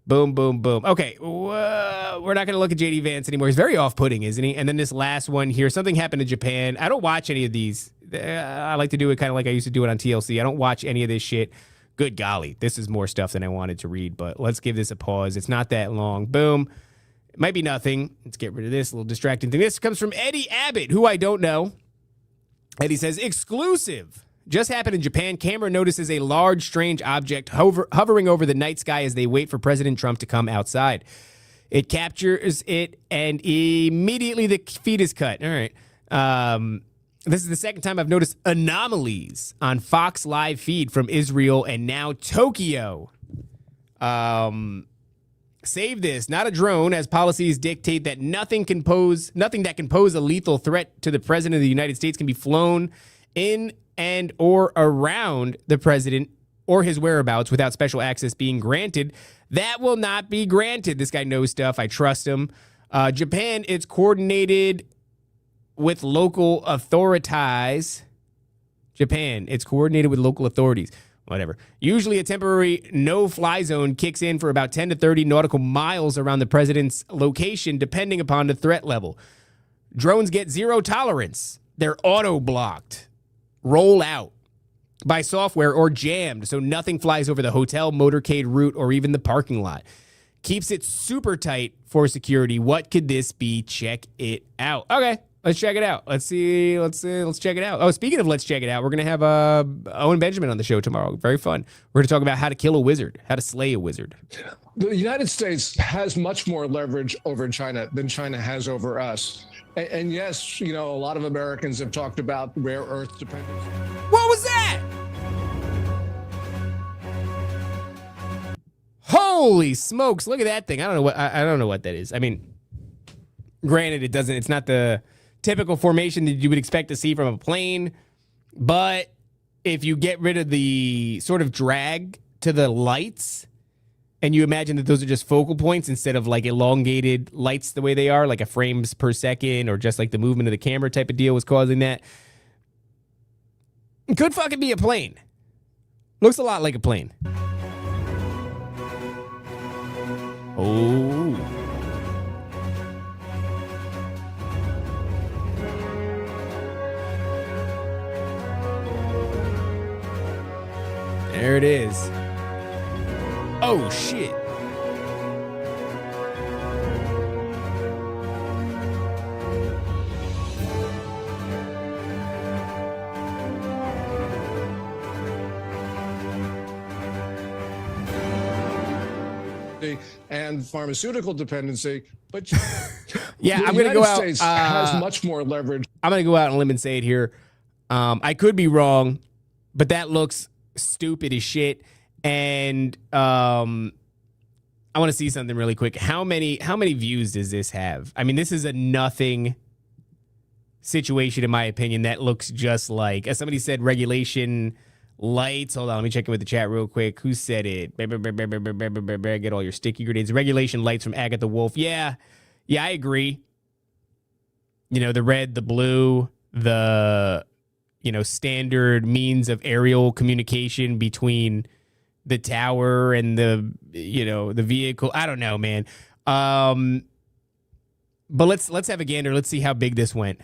Boom, boom, boom. Okay, we're not going to look at JD Vance anymore. He's very off-putting, isn't he? And then this last one here, something happened in Japan. I don't watch any of these. I like to do it kind of like I used to do it on TLC. I don't watch any of this shit. Good golly, this is more stuff than I wanted to read, but let's give this a pause. It's not that long. Boom. It might be nothing. Let's get rid of this little distracting thing. This comes from Eddie Abbott, who I don't know. Eddie says, exclusive. Just happened in Japan. Camera notices a large, strange object hovering over the night sky as they wait for President Trump to come outside. It captures it, and immediately the feed is cut. All right. This is the second time I've noticed anomalies on Fox live feed from Israel and now Tokyo. Save this, not a drone, as policies dictate that nothing that can pose a lethal threat to the president of the United States can be flown in and or around the president or his whereabouts without special access being granted. That will not be granted. This guy knows stuff. I trust him. Japan, it's coordinated with local authorities. Japan, it's coordinated with local authorities. Whatever. Usually a temporary no-fly zone kicks in for about 10 to 30 nautical miles around the president's location, depending upon the threat level. Drones get zero tolerance. They're auto-blocked, roll out by software, or jammed, so nothing flies over the hotel, motorcade route, or even the parking lot. Keeps it super tight for security. What could this be? Check it out. Okay. Let's check it out. Let's see. Let's check it out. Oh, speaking of let's check it out, we're going to have Owen Benjamin on the show tomorrow. Very fun. We're going to talk about how to kill a wizard, how to slay a wizard. The United States has much more leverage over China than China has over us. And yes, a lot of Americans have talked about rare earth dependence. What was that? Holy smokes. Look at that thing. I don't know what that is. I mean, granted, it's not the typical formation that you would expect to see from a plane, but if you get rid of the sort of drag to the lights and you imagine that those are just focal points instead of like elongated lights the way they are, like a frames per second or just like the movement of the camera type of deal was causing that, it could fucking be a plane. Looks a lot like a plane. Oh. There it is. Oh, shit. And pharmaceutical dependency, but yeah, the I'm going to go out. States has much more leverage. I'm going to go out on a limb and say it here. I could be wrong, but that looks stupid as shit. And I want to see something really quick. How many views does this have? I mean, this is a nothing situation in my opinion. That looks just like, as somebody said, regulation lights. Hold on, let me check in with the chat real quick. Who said it? Get all your sticky grenades. Regulation lights from Agatha Wolf. Yeah, I agree. The red, the blue, the standard means of aerial communication between the tower and the vehicle. I don't know, man. But let's have a gander. Let's see how big this went.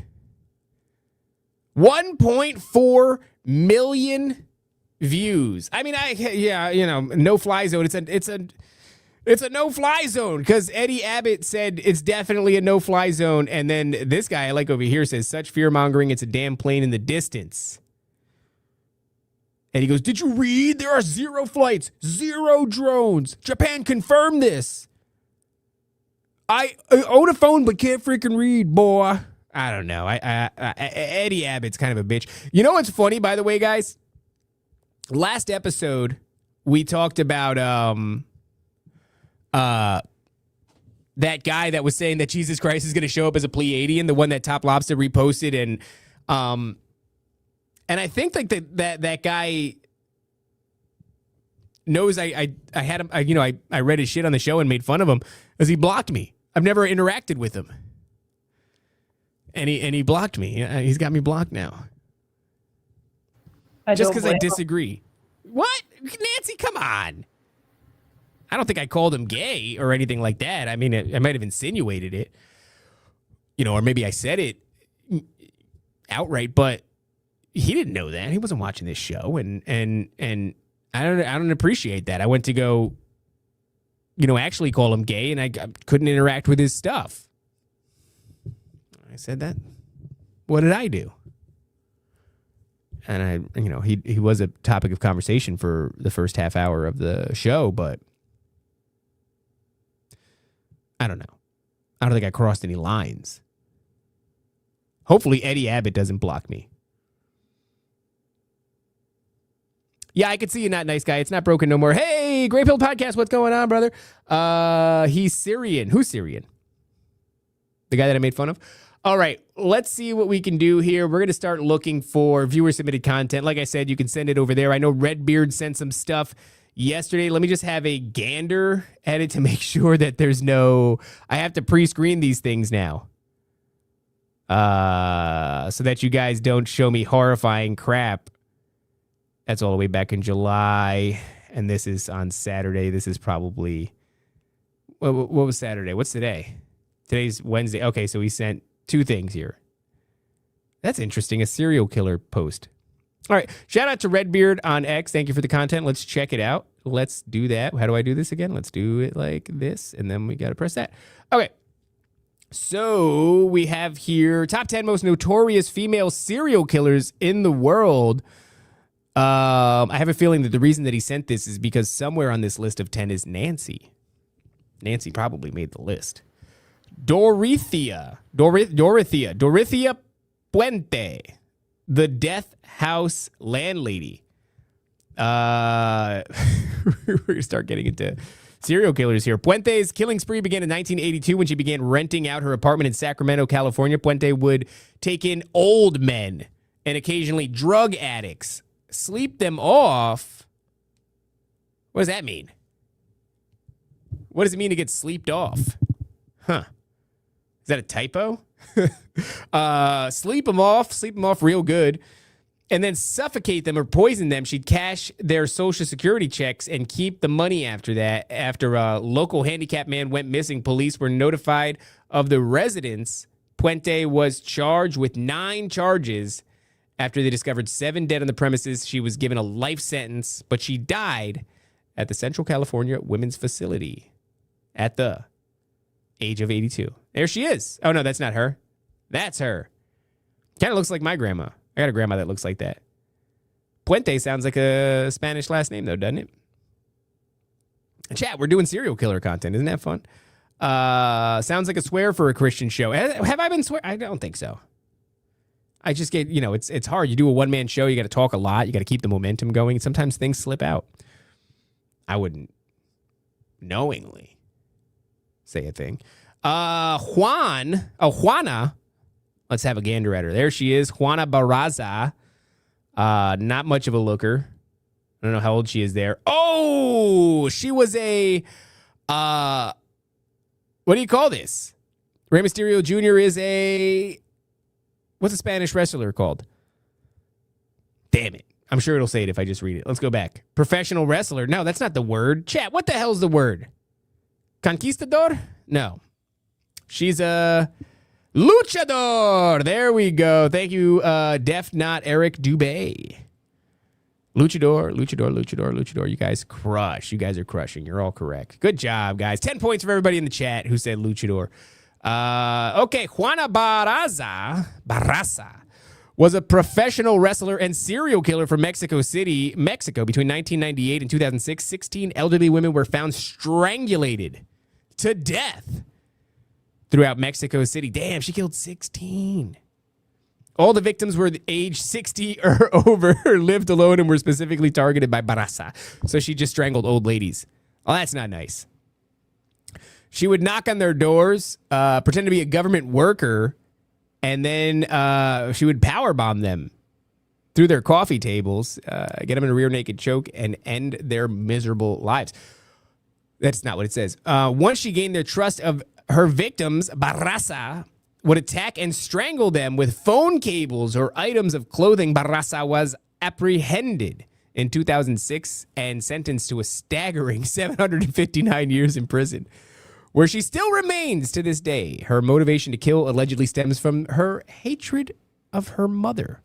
1.4 million views. I mean, no fly zone. It's a no fly zone because Eddie Abbott said it's definitely a no fly zone, and then this guy I like over here says such fear mongering. It's a damn plane in the distance. And he goes, did you read? There are 0 flights, 0 drones. Japan confirmed this. I own a phone but can't freaking read, boy. I don't know. Eddie Abbott's kind of a bitch. You know what's funny, by the way, guys? Last episode, we talked about that guy that was saying that Jesus Christ is going to show up as a Pleiadian, the one that TopLobsta reposted, and I think like that guy knows I had him. I read his shit on the show and made fun of him because he blocked me. I've never interacted with him, and he blocked me. He's got me blocked now. Just because I disagree. What? Nancy, come on. I don't think I called him gay or anything like that. I mean, I might have insinuated it, or maybe I said it outright, but he didn't know that. He wasn't watching this show, and I don't appreciate that. I went to go, actually call him gay, and I couldn't interact with his stuff. I said that. What did I do? And he was a topic of conversation for the first half hour of the show, but I don't know. I don't think I crossed any lines. Hopefully Eddie Abbott doesn't block me. Yeah, I could see you not nice guy. It's not broken no more. Hey, Grey Pill Podcast, what's going on, brother? He's Syrian. Who's Syrian? The guy that I made fun of? All right, let's see what we can do here. We're going to start looking for viewer-submitted content. Like I said, you can send it over there. I know Redbeard sent some stuff yesterday. Let me just have a gander at it to make sure that there's no... I have to pre-screen these things now. So that you guys don't show me horrifying crap. That's all the way back in July. And this is on Saturday. This is probably... What was Saturday? What's today? Today's Wednesday. Okay, so he sent 2 things here. That's interesting. A serial killer post. All right. Shout out to Redbeard on X. Thank you for the content. Let's check it out. Let's do that. How do I do this again? Let's do it like this. And then we got to press that. Okay. So we have here top 10 most notorious female serial killers in the world. I have a feeling that the reason that he sent this is because somewhere on this list of 10 is Nancy. Nancy probably made the list. Dorothea Puente, the Death House landlady. We're going to start getting into serial killers here. Puente's killing spree began in 1982 when she began renting out her apartment in Sacramento, California. Puente would take in old men and occasionally drug addicts, sleep them off. What does that mean? What does it mean to get sleeped off? Huh. Is that a typo? Sleep them off real good, and then suffocate them or poison them. She'd cash their Social Security checks and keep the money after that. After a local handicapped man went missing, police were notified of the residence. Puente was charged with 9 charges. After they discovered 7 dead on the premises, she was given a life sentence, but she died at the Central California Women's Facility at the age of 82. There she is. Oh, no, that's not her. That's her. Kind of looks like my grandma. I got a grandma that looks like that. Puente sounds like a Spanish last name, though, doesn't it? Chat, we're doing serial killer content. Isn't that fun? Sounds like a swear for a Christian show. Have I been swear? I don't think so. I just get, it's hard. You do a one-man show. You got to talk a lot. You got to keep the momentum going. Sometimes things slip out. I wouldn't knowingly say a thing. Juana. Let's have a gander at her. There she is. Juana Barraza. Not much of a looker. I don't know how old she is there. Oh, she was a, what do you call this? Rey Mysterio Jr. is a, what's a Spanish wrestler called? Damn it. I'm sure it'll say it if I just read it. Let's go back. Professional wrestler. No, that's not the word. Chat, what the hell's the word? Conquistador? No. She's a luchador. There we go. Thank you, Def Not Eric Dubé. Luchador. You guys crush. You guys are crushing. You're all correct. Good job, guys. 10 points for everybody in the chat who said luchador. Okay, Juana Barraza was a professional wrestler and serial killer from Mexico City, Mexico. Between 1998 and 2006, 16 elderly women were found strangulated to death throughout Mexico City. Damn, she killed 16. All the victims were age 60 or over, lived alone, and were specifically targeted by Barraza. So she just strangled old ladies. Oh, that's not nice. She would knock on their doors, pretend to be a government worker, and then she would powerbomb them through their coffee tables, get them in a rear naked choke, and end their miserable lives. That's not what it says. Once she gained their trust of her victims, Barraza would attack and strangle them with phone cables or items of clothing. Barraza was apprehended in 2006 and sentenced to a staggering 759 years in prison, where she still remains to this day. Her motivation to kill allegedly stems from her hatred of her mother,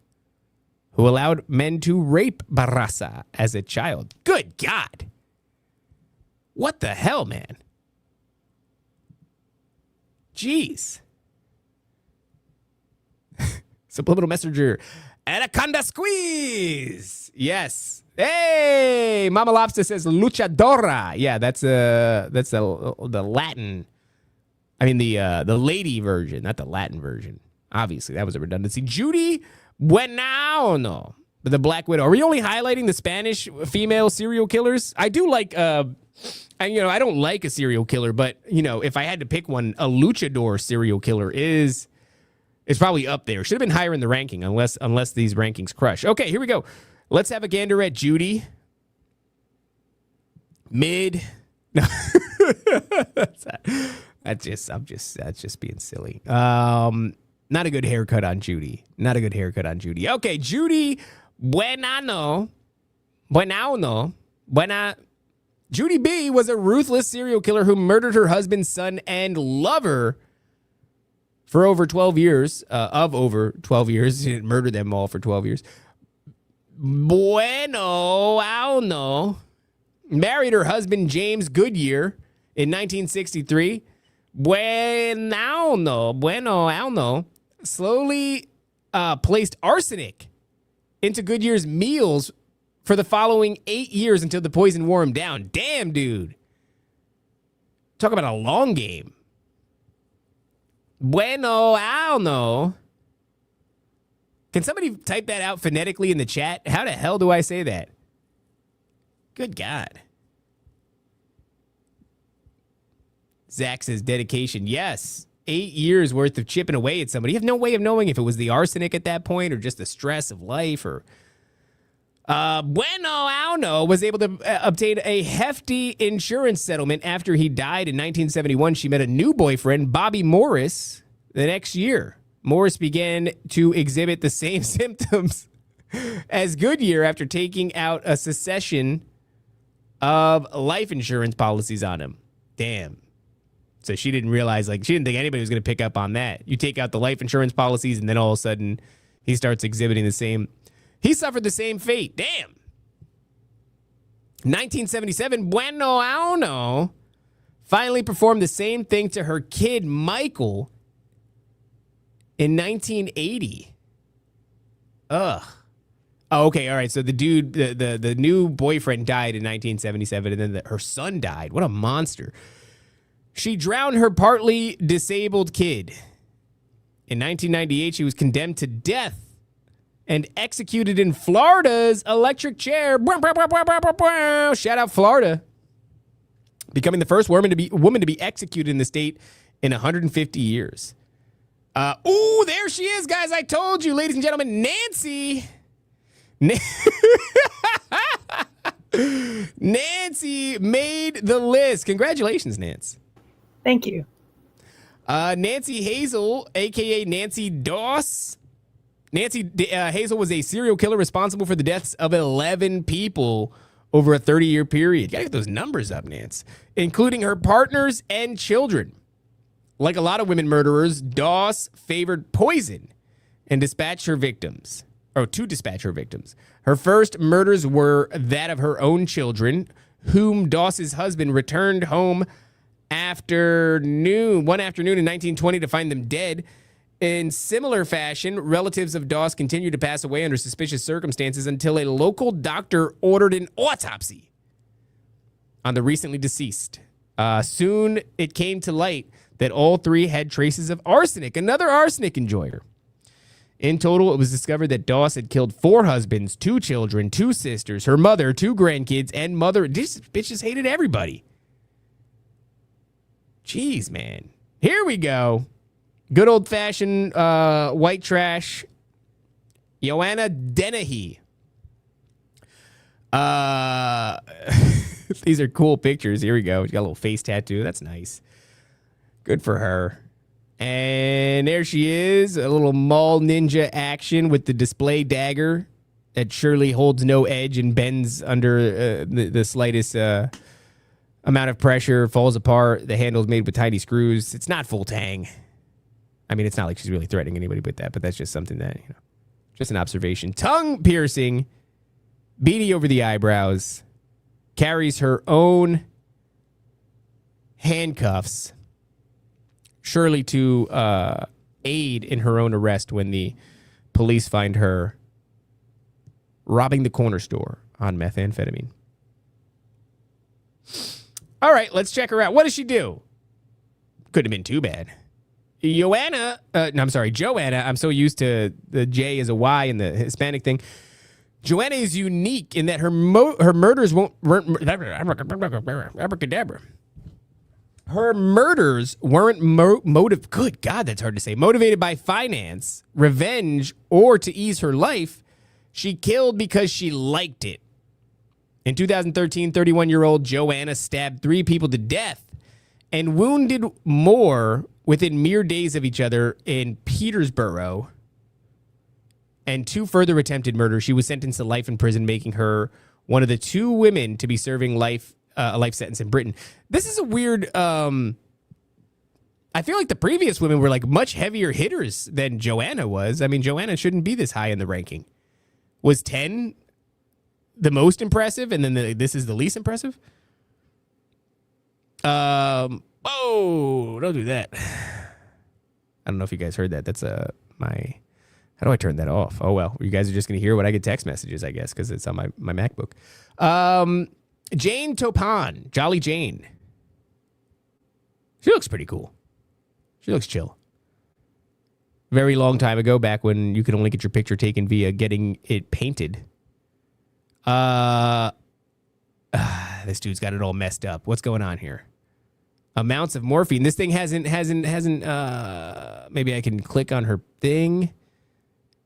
who allowed men to rape Barraza as a child. Good God. What the hell, man? Jeez. Subliminal messenger. Anaconda squeeze. Yes. Hey, Mama Lobster says luchadora. Yeah, that's the Latin. I mean the lady version, not the Latin version. Obviously, that was a redundancy. Judy Buenano. The Black Widow. Are we only highlighting the Spanish female serial killers? I do like, and I don't like a serial killer, but if I had to pick one, a luchador serial killer is probably up there. Should have been higher in the ranking, unless these rankings crush. Okay, here we go. Let's have a gander at Judy. Mid. No. That's just being silly. Not a good haircut on Judy. Okay, Judy Buena. Judy B was a ruthless serial killer who murdered her husband, son, and lover for over 12 years. Over 12 years. She didn't murder them all for 12 years. Married her husband, James Goodyear, in 1963. Slowly placed arsenic into Goodyear's meals for the following 8 years until the poison wore him down. Damn, dude. Talk about a long game. Can somebody type that out phonetically in the chat? How the hell do I say that? Good God. Zach says dedication. Yes. 8 years worth of chipping away at somebody. You have no way of knowing if it was the arsenic at that point or just the stress of life. Or was able to obtain a hefty insurance settlement after he died in 1971. She met a new boyfriend, Bobby Morris, the next year. Morris began to exhibit the same symptoms as Goodyear after taking out a succession of life insurance policies on him. Damn. So she didn't realize, she didn't think anybody was going to pick up on that. You take out the life insurance policies, and then all of a sudden, he starts exhibiting the same. He suffered the same fate. Damn. 1977, finally performed the same thing to her kid, Michael, in 1980. Ugh. Oh, okay, all right. So the dude, the new boyfriend died in 1977, and then her son died. What a monster. She drowned her partly disabled kid. In 1998, she was condemned to death and executed in Florida's electric chair. Shout out Florida. Becoming the first woman to be executed in the state in 150 years. There she is, guys. I told you, ladies and gentlemen, Nancy. Nancy made the list. Congratulations, Nance. Thank you. Nancy Hazel, a.k.a. Nancy Doss. Nancy Hazel was a serial killer responsible for the deaths of 11 people over a 30-year period. You gotta get those numbers up, Nance. Including her partners and children. Like a lot of women murderers, Doss favored poison and dispatched her victims. Or to dispatch her victims. Her first murders were that of her own children, whom Doss's husband returned home one afternoon in 1920 to find them dead. In similar fashion, relatives of Doss continued to pass away under suspicious circumstances until a local doctor ordered an autopsy on the recently deceased. Soon it came to light that all three had traces of arsenic, another arsenic enjoyer. In total, it was discovered that Doss had killed 4 husbands, 2 children, 2 sisters, her mother, 2 grandkids, and mother. These bitches hated everybody. Jeez, man. Here we go. Good old-fashioned white trash. Joanna Dennehy. These are cool pictures. Here we go. She got a little face tattoo. That's nice. Good for her. And there she is. A little mall ninja action with the display dagger that surely holds no edge and bends under the slightest amount of pressure, falls apart. The handle's made with tiny screws. It's not full tang. I mean, it's not like she's really threatening anybody with that, but that's just something that, just an observation. Tongue piercing, beady over the eyebrows, carries her own handcuffs, surely to aid in her own arrest when the police find her robbing the corner store on methamphetamine. All right, let's check her out. What does she do? Couldn't have been too bad. Joanna, I'm so used to the J as a Y in the Hispanic thing. Joanna is unique in that her murders weren't abracadabra. Her murders weren't good God, that's hard to say. Motivated by finance, revenge, or to ease her life. She killed because she liked it. In 2013, 31-year-old Joanna stabbed 3 people to death and wounded more within mere days of each other in Peterborough. And 2 further attempted murders. She was sentenced to life in prison, making her one of the 2 women to be serving a life sentence in Britain. This is a weird. I feel like the previous women were like much heavier hitters than Joanna was. I mean, Joanna shouldn't be this high in the ranking. Was 10 the most impressive, and then this is the least impressive? Oh, don't do that. I don't know if you guys heard that. That's my. How do I turn that off? Oh, well, you guys are just going to hear when I get text messages, I guess, because it's on my MacBook. Jane Topon, Jolly Jane. She looks pretty cool. She looks chill. Very long time ago, back when you could only get your picture taken via getting it painted. This dude's got it all messed up. What's going on here? Amounts of morphine. This thing hasn't, maybe I can click on her thing.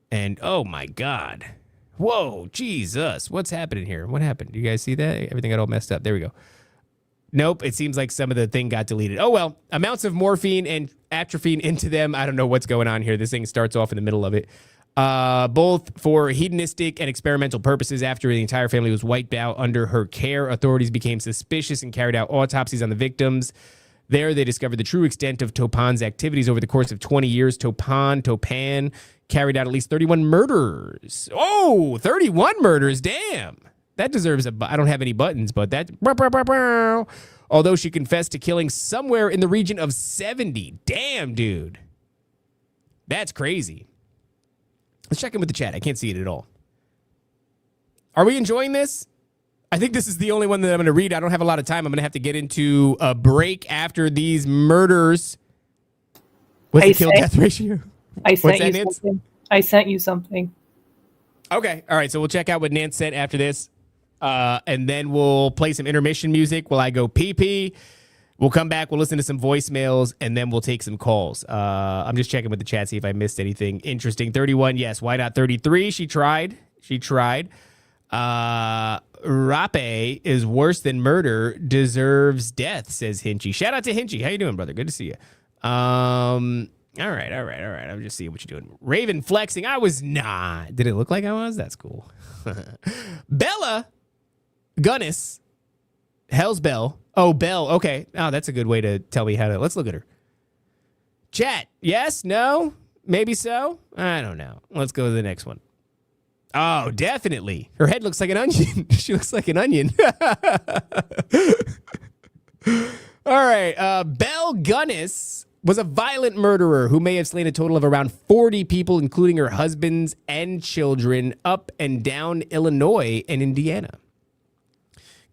And, oh, my God. Whoa, Jesus. What's happening here? What happened? Do you guys see that? Everything got all messed up. There we go. Nope, it seems like some of the thing got deleted. Oh, well, amounts of morphine and atropine into them. I don't know what's going on here. This thing starts off in the middle of it. Both for hedonistic and experimental purposes. After the entire family was wiped out under her care, authorities became suspicious and carried out autopsies on the victims. There, they discovered the true extent of Topan's activities over the course of 20 years. Topan carried out at least 31 murders. Oh, 31 murders. Damn. That deserves I don't have any buttons, but that. Although she confessed to killing somewhere in the region of 70. Damn, dude. That's crazy. Let's check in with the chat. I can't see it at all. Are we enjoying this? I think this is the only one that I'm going to read. I don't have a lot of time. I'm going to have to get into a break after these murders. What's the kill death ratio? I sent you something. Okay. All right. So we'll check out what Nance sent after this. And then we'll play some intermission music while I go pee-pee. We'll come back. We'll listen to some voicemails, and then we'll take some calls. I'm just checking with the chat, see if I missed anything interesting. 31, yes. Why not 33? She tried. Rape is worse than murder, deserves death, says Hinchy. Shout out to Hinchy. How you doing, brother? Good to see you. All right. I'm just seeing what you're doing. Raven flexing. I was not. Did it look like I was? That's cool. Bella Gunnis. Hell's Bell. Oh, Bell. Okay. Oh, that's a good way to tell me how to. Let's look at her. Chat. Yes? No? Maybe so? I don't know. Let's go to the next one. Oh, definitely. Her head looks like an onion. She looks like an onion. All right. Belle Gunnis was a violent murderer who may have slain a total of around 40 people, including her husbands and children, up and down Illinois and Indiana.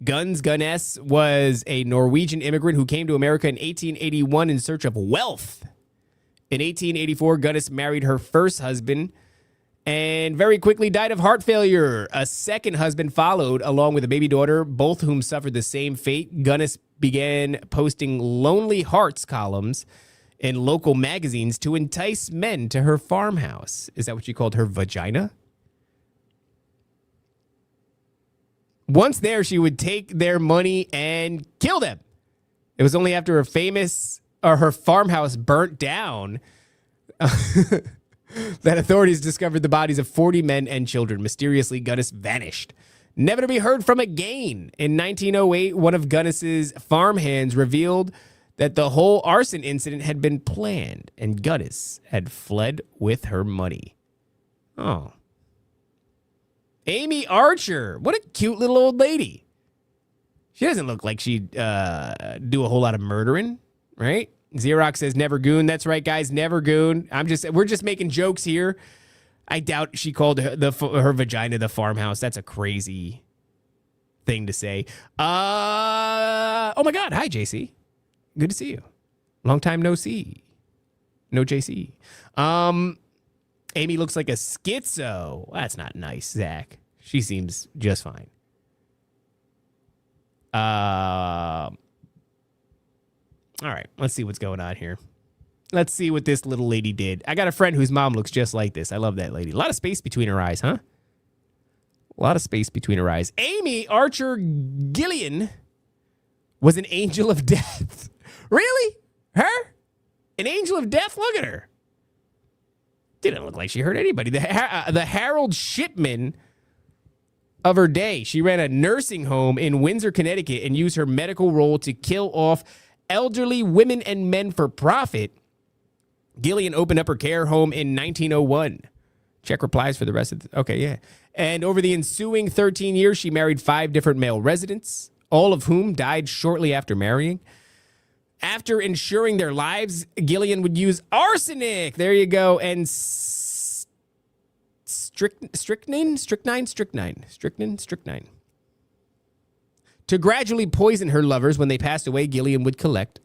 Gunnes was a Norwegian immigrant who came to America in 1881 in search of wealth. In 1884, Gunnes married her first husband and very quickly died of heart failure. A second husband followed, along with a baby daughter, both whom suffered the same fate. Gunnes began posting Lonely Hearts columns in local magazines to entice men to her farmhouse. Is that what you called her vagina? Once there, she would take their money and kill them. It was only after her farmhouse burnt down that authorities discovered the bodies of 40 men and children. Mysteriously, Gunnis vanished, never to be heard from again. In 1908, one of Gunnis's farmhands revealed that the whole arson incident had been planned, and Gunnis had fled with her money. Oh. Amy Archer. What a cute little old lady. She doesn't look like she'd do a whole lot of murdering, right? Xerox says never goon. That's right, guys. Never goon. We're just making jokes here. I doubt she called her vagina the farmhouse. That's a crazy thing to say. Oh my God. Hi, JC. Good to see you. Long time no see. No JC. Amy looks like a schizo. That's not nice, Zach. She seems just fine. All right, let's see what's going on here. Let's see what this little lady did. I got a friend whose mom looks just like this. I love that lady. A lot of space between her eyes, huh? A lot of space between her eyes. Amy Archer Gillian was an angel of death. Really? Her? An angel of death? Look at her. Didn't look like she hurt anybody. The Harold Shipman of her day. She ran a nursing home in Windsor, Connecticut, and used her medical role to kill off elderly women and men for profit. Gillian opened up her care home in 1901. Check replies for the rest of the... Okay, yeah. And over the ensuing 13 years, she married 5 different male residents, all of whom died shortly after marrying. After ensuring their lives, Gillian would use arsenic, there you go, and strychnine, to gradually poison her lovers. When they passed away, Gillian would collect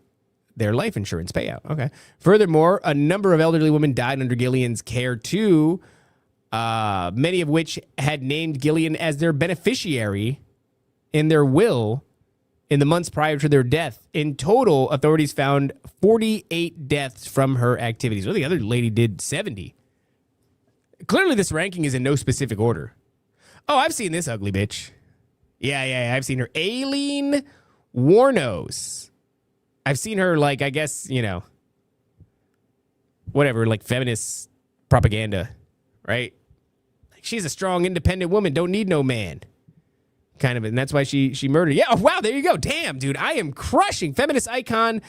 their life insurance payout. Okay. Furthermore, a number of elderly women died under Gillian's care too, many of which had named Gillian as their beneficiary in their will in the months prior to their death. In total, authorities found 48 deaths from her activities. Well, the other lady did 70. Clearly, this ranking is in no specific order. Oh, I've seen this ugly bitch. Yeah, I've seen her. Aileen Warnos. I've seen her, like, I guess, you know, whatever, like feminist propaganda, right? Like, she's a strong, independent woman, don't need no man. Kind of, and that's why she murdered. Yeah, oh, wow, there you go. Damn, dude, I am crushing. Feminist icon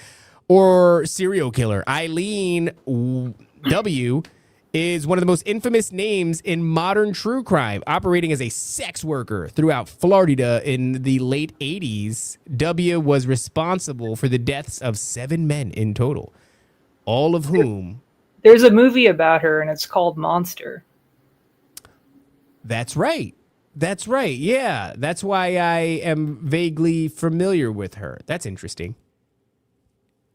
or serial killer. Eileen W. is one of the most infamous names in modern true crime, operating as a sex worker throughout Florida in the late 80s. W was responsible for the deaths of 7 men in total, all of whom... There's a movie about her, and it's called Monster. That's right. That's right. Yeah, that's why I am vaguely familiar with her. That's interesting.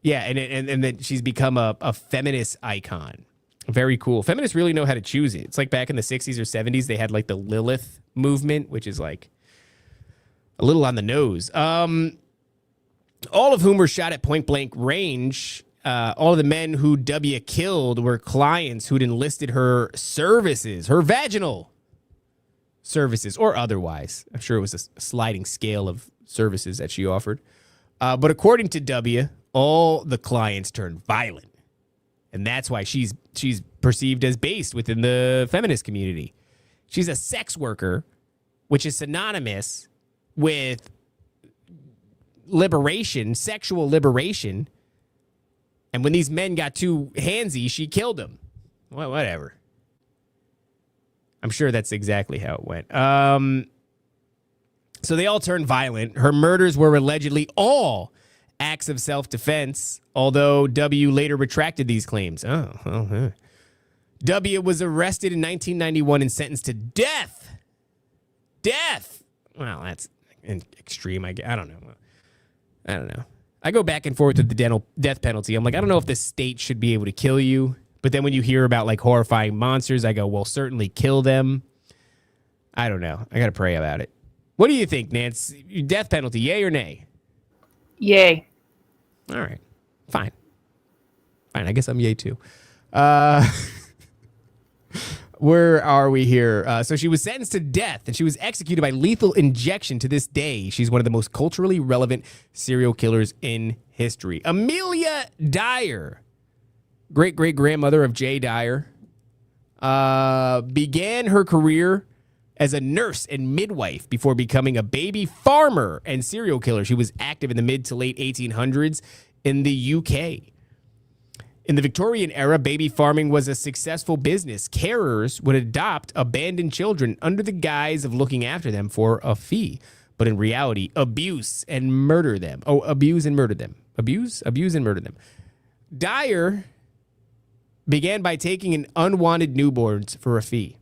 Yeah, and that she's become a feminist icon. Very cool. Feminists really know how to choose it. It's like back in the 60s or 70s, they had like the Lilith movement, which is like a little on the nose. All of whom were shot at point blank range. All of the men who W killed were clients who'd enlisted her services, her vaginal services, or otherwise. I'm sure it was a sliding scale of services that she offered. But according to W, all the clients turned violent. And that's why she's perceived as based within the feminist community. She's a sex worker, which is synonymous with liberation, sexual liberation. And when these men got too handsy, she killed them. Well, whatever. I'm sure that's exactly how it went. So they all turned violent. Her murders were allegedly all acts of self-defense, although W later retracted these claims. W was arrested in 1991 and sentenced to death. Death! Well, that's extreme. I don't know. I go back and forth with the death penalty. I'm like, I don't know if the state should be able to kill you. But then when you hear about like horrifying monsters, I go, well, certainly kill them. I don't know. I got to pray about it. What do you think, Nance? Death penalty, yay or nay? Yay. All right. Fine. I guess I'm yay too. Where are we here? So she was sentenced to death and she was executed by lethal injection. To this day, she's one of the most culturally relevant serial killers in history. Amelia Dyer, great-great-grandmother of Jay Dyer, began her career as a nurse and midwife before becoming a baby farmer and serial killer. She was active in the mid to late 1800s in the UK. In the Victorian era, baby farming was a successful business. Carers would adopt abandoned children under the guise of looking after them for a fee, but in reality, abuse and murder them. Abuse and murder them. Abuse and murder them. Dyer began by taking in unwanted newborns for a fee.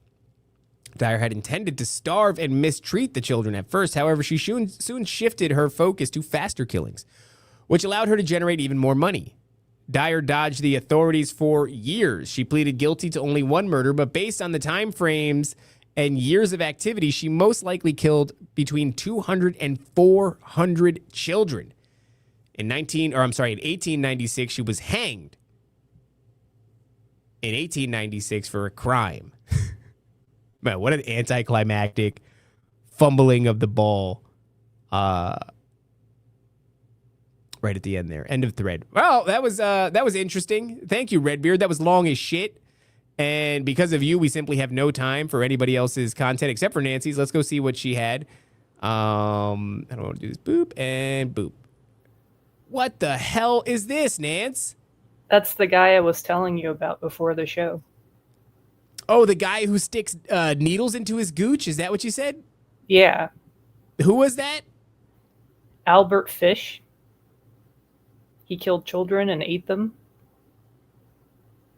Dyer had intended to starve and mistreat the children at first. However, she soon shifted her focus to faster killings, which allowed her to generate even more money. Dyer dodged the authorities for years. She pleaded guilty to only 1 murder, but based on the time frames and years of activity, she most likely killed between 200 and 400 children. In 1896, she was hanged. In 1896 for a crime. Man, what an anticlimactic fumbling of the ball. Right at the end there. End of thread. Well, that was interesting. Thank you, Redbeard. That was long as shit. And because of you, we simply have no time for anybody else's content except for Nancy's. Let's go see what she had. I don't want to do this. Boop and boop. What the hell is this, Nance? That's the guy I was telling you about before the show. Oh, the guy who sticks needles into his gooch? Is that what you said? Yeah. Who was that? Albert Fish. He killed children and ate them.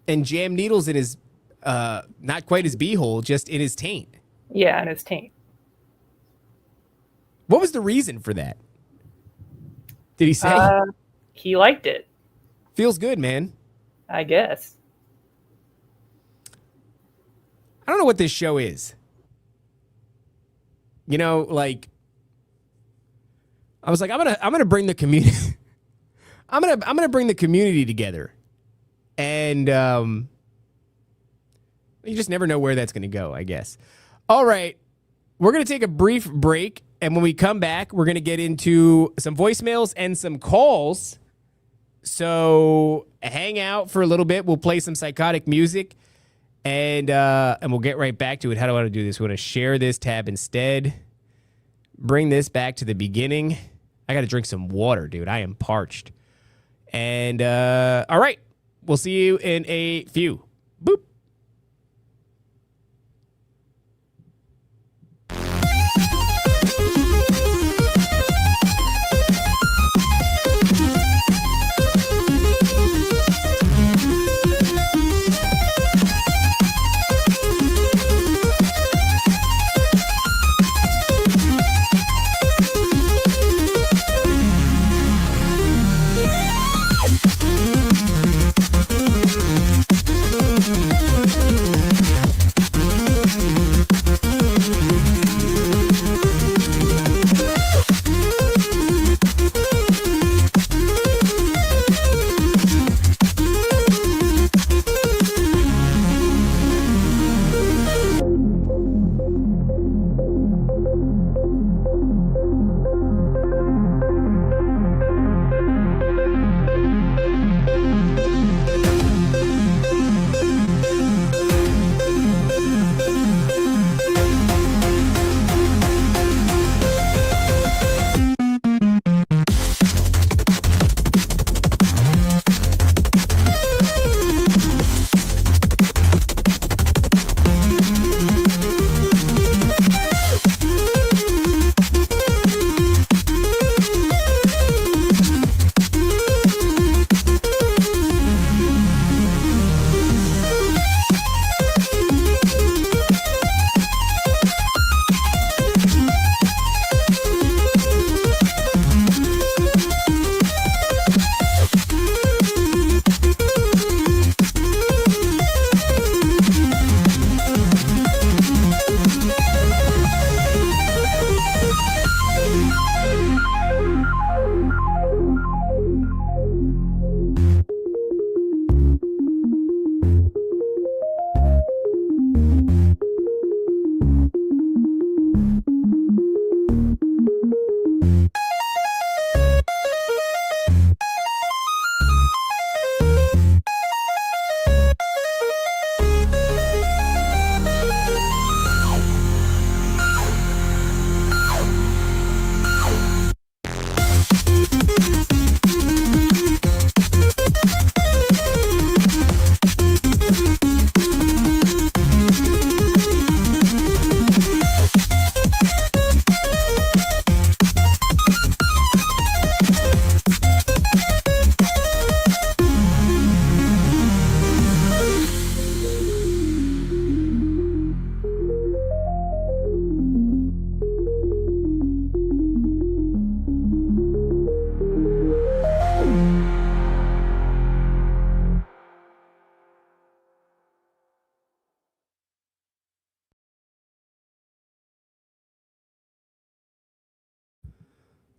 And jammed needles in his, not quite his beehole, just in his taint. Yeah, and his taint. What was the reason for that? Did he say? He liked it, Feels good, man. I guess. I don't know what this show is. You know, like, I was like, I'm gonna bring the community. I'm gonna bring the community together, and you just never know where that's gonna go, I guess. All right, we're gonna take a brief break, and when we come back, we're gonna get into some voicemails and some calls. So hang out for a little bit. We'll play some psychotic music, and we'll get right back to it. How do I want to do this? We want to share this tab instead. Bring this back to the beginning. I got to drink some water, dude. I am parched. And all right, we'll see you in a few. Boop.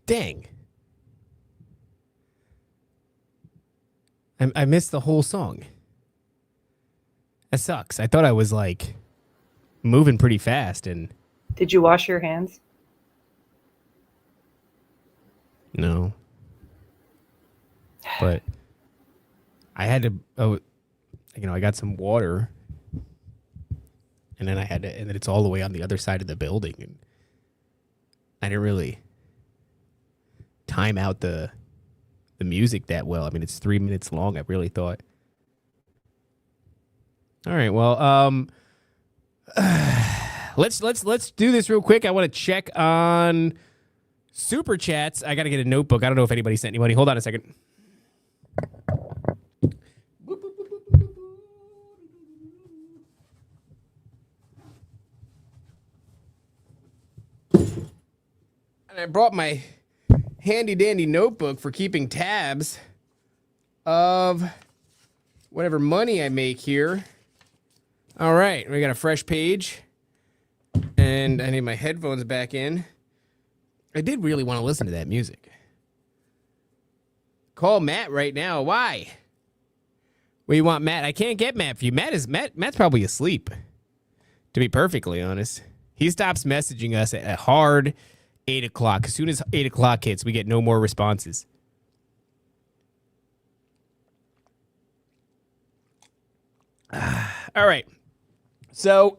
Dang. I missed the whole song. That sucks. I thought I was like moving pretty fast and Did you wash your hands? no. But I had to I got some water and then and then it's all the way on the other side of the building and I didn't really time out the music that well. I mean, it's 3 minutes long. I really thought. All right, well, let's do this real quick. I want to check on super chats. I got to get a notebook. I don't know if anybody sent any money. Hold on a second. And I brought my handy dandy notebook for keeping tabs of whatever money I make here. All right, we got a fresh page and I need my headphones back in. I did really want to listen to that music. Call Matt right now. Why? Well, you want Matt? I can't get Matt for you. Matt's probably asleep, to be perfectly honest. He stops messaging us at a hard 8 o'clock. As soon as 8 o'clock hits, we get no more responses. All right. So,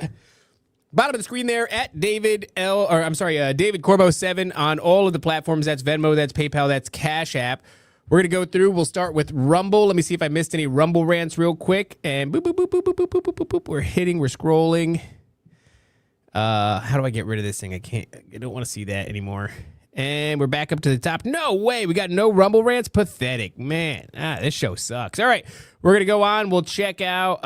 bottom of the screen there at David Corbo 7 on all of the platforms. That's Venmo, that's PayPal, that's Cash App. We're going to go through. We'll start with Rumble. Let me see if I missed any Rumble rants real quick. And boop, boop, boop, boop, boop, boop, boop, boop, boop. We're scrolling. How do I get rid of this thing? I don't want to see that anymore. And we're back up to the top. No way. We got no Rumble rants. Pathetic. Man, this show sucks. All right. We're going to go on. We'll check out,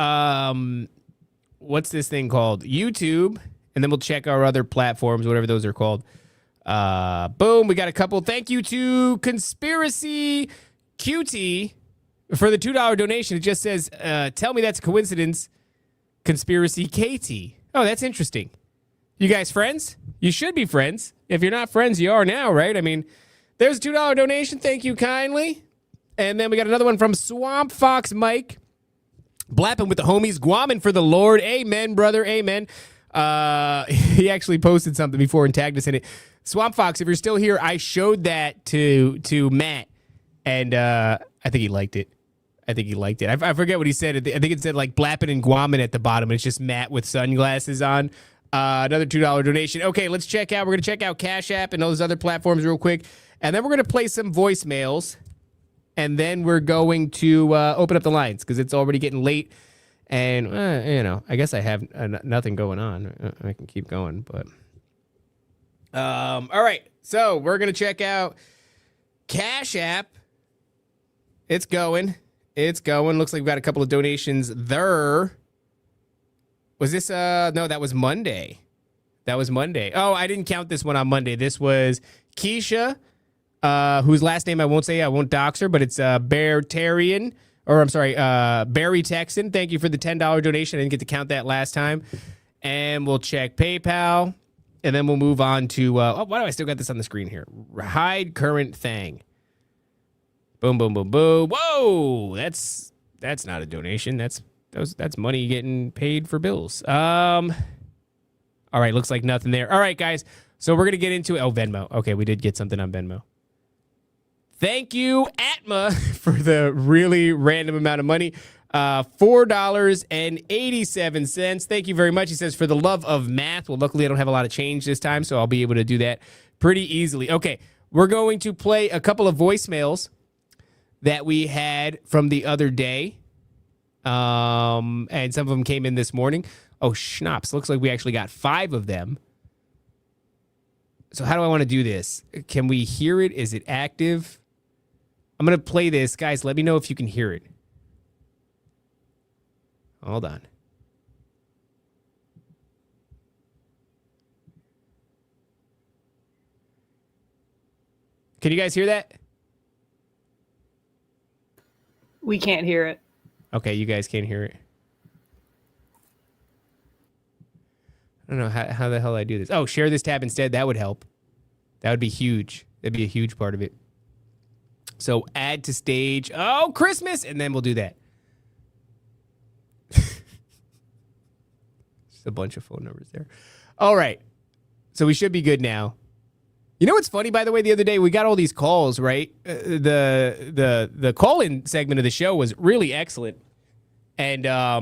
what's this thing called? YouTube. And then we'll check our other platforms, whatever those are called. Boom. We got a couple. Thank you to Conspiracy QT for the $2 donation. It just says, tell me that's a coincidence. Conspiracy KT. Oh, that's interesting. You guys friends? You should be friends. If you're not friends, you are now, right? I mean, there's a $2 donation. Thank you kindly. And then we got another one from Swamp Fox Mike. Blapping with the homies. Guamin for the Lord. Amen, brother. Amen. He actually posted something before and tagged us in it. Swamp Fox, if you're still here, I showed that to Matt. And I think he liked it. I forget what he said. I think it said like Blappin' and Guamin at the bottom. It's just Matt with sunglasses on. Another $2 donation. Okay, let's check out. We're going to check out Cash App and those other platforms real quick. And then we're going to play some voicemails. And then we're going to open up the lines because it's already getting late. And, I guess I have nothing going on. I can keep going, but. All right. So we're going to check out Cash App. It's going. Looks like we've got a couple of donations there. Was this, no, that was Monday. Oh, I didn't count this one on Monday. This was Keisha, whose last name I won't say. I won't dox her, but it's Barry Texan. Thank you for the $10 donation. I didn't get to count that last time. And we'll check PayPal. And then we'll move on to, why do I still got this on the screen here? Hide current thing. Boom, boom, boom, boom. Whoa, that's not a donation. That's money getting paid for bills. All right, looks like nothing there. All right, guys. So we're gonna get into Venmo. Okay, we did get something on Venmo. Thank you, Atma, for the really random amount of money. $4.87. Thank you very much. He says, for the love of math. Well, luckily I don't have a lot of change this time, so I'll be able to do that pretty easily. Okay, we're going to play a couple of voicemails that we had from the other day. And some of them came in this morning. Oh, schnapps. Looks like we actually got 5 of them. So how do I want to do this? Can we hear it? Is it active? I'm going to play this. Guys, let me know if you can hear it. Hold on. Can you guys hear that? We can't hear it. Okay, you guys can't hear it. I don't know how the hell I do this. Oh, share this tab instead. That would help. That would be huge. That'd be a huge part of it. So add to stage. Oh, Christmas. And then we'll do that. Just a bunch of phone numbers there. All right. So we should be good now. You know what's funny, by the way, the other day we got all these calls, right? The call-in segment of the show was really excellent. And a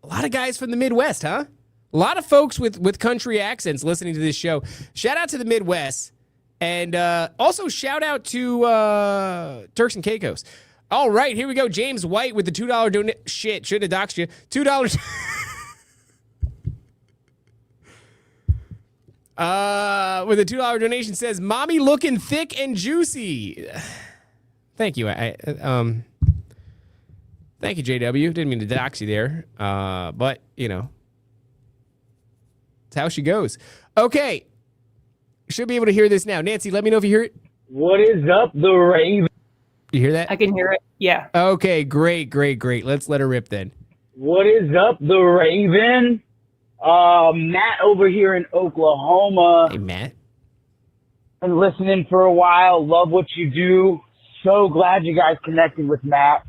lot of guys from the Midwest, huh? A lot of folks with country accents listening to this show. Shout out to the Midwest. And also shout out to Turks and Caicos. All right, here we go. James White with the $2 donation. Shit, should have doxed you. $2. With a $2 donation says, "Mommy looking thick and juicy." Thank you. Thank you, JW. Didn't mean to dox you there, but you know, it's how she goes. Okay, should be able to hear this now. Nancy, let me know if you hear it. What is up, the Raven? You hear that? I can hear it. Yeah. Okay, great. Let's let her rip then. What is up, the Raven? Matt over here in Oklahoma. Hey, Matt. Been listening for a while. Love what you do. So glad you guys connected with Matt.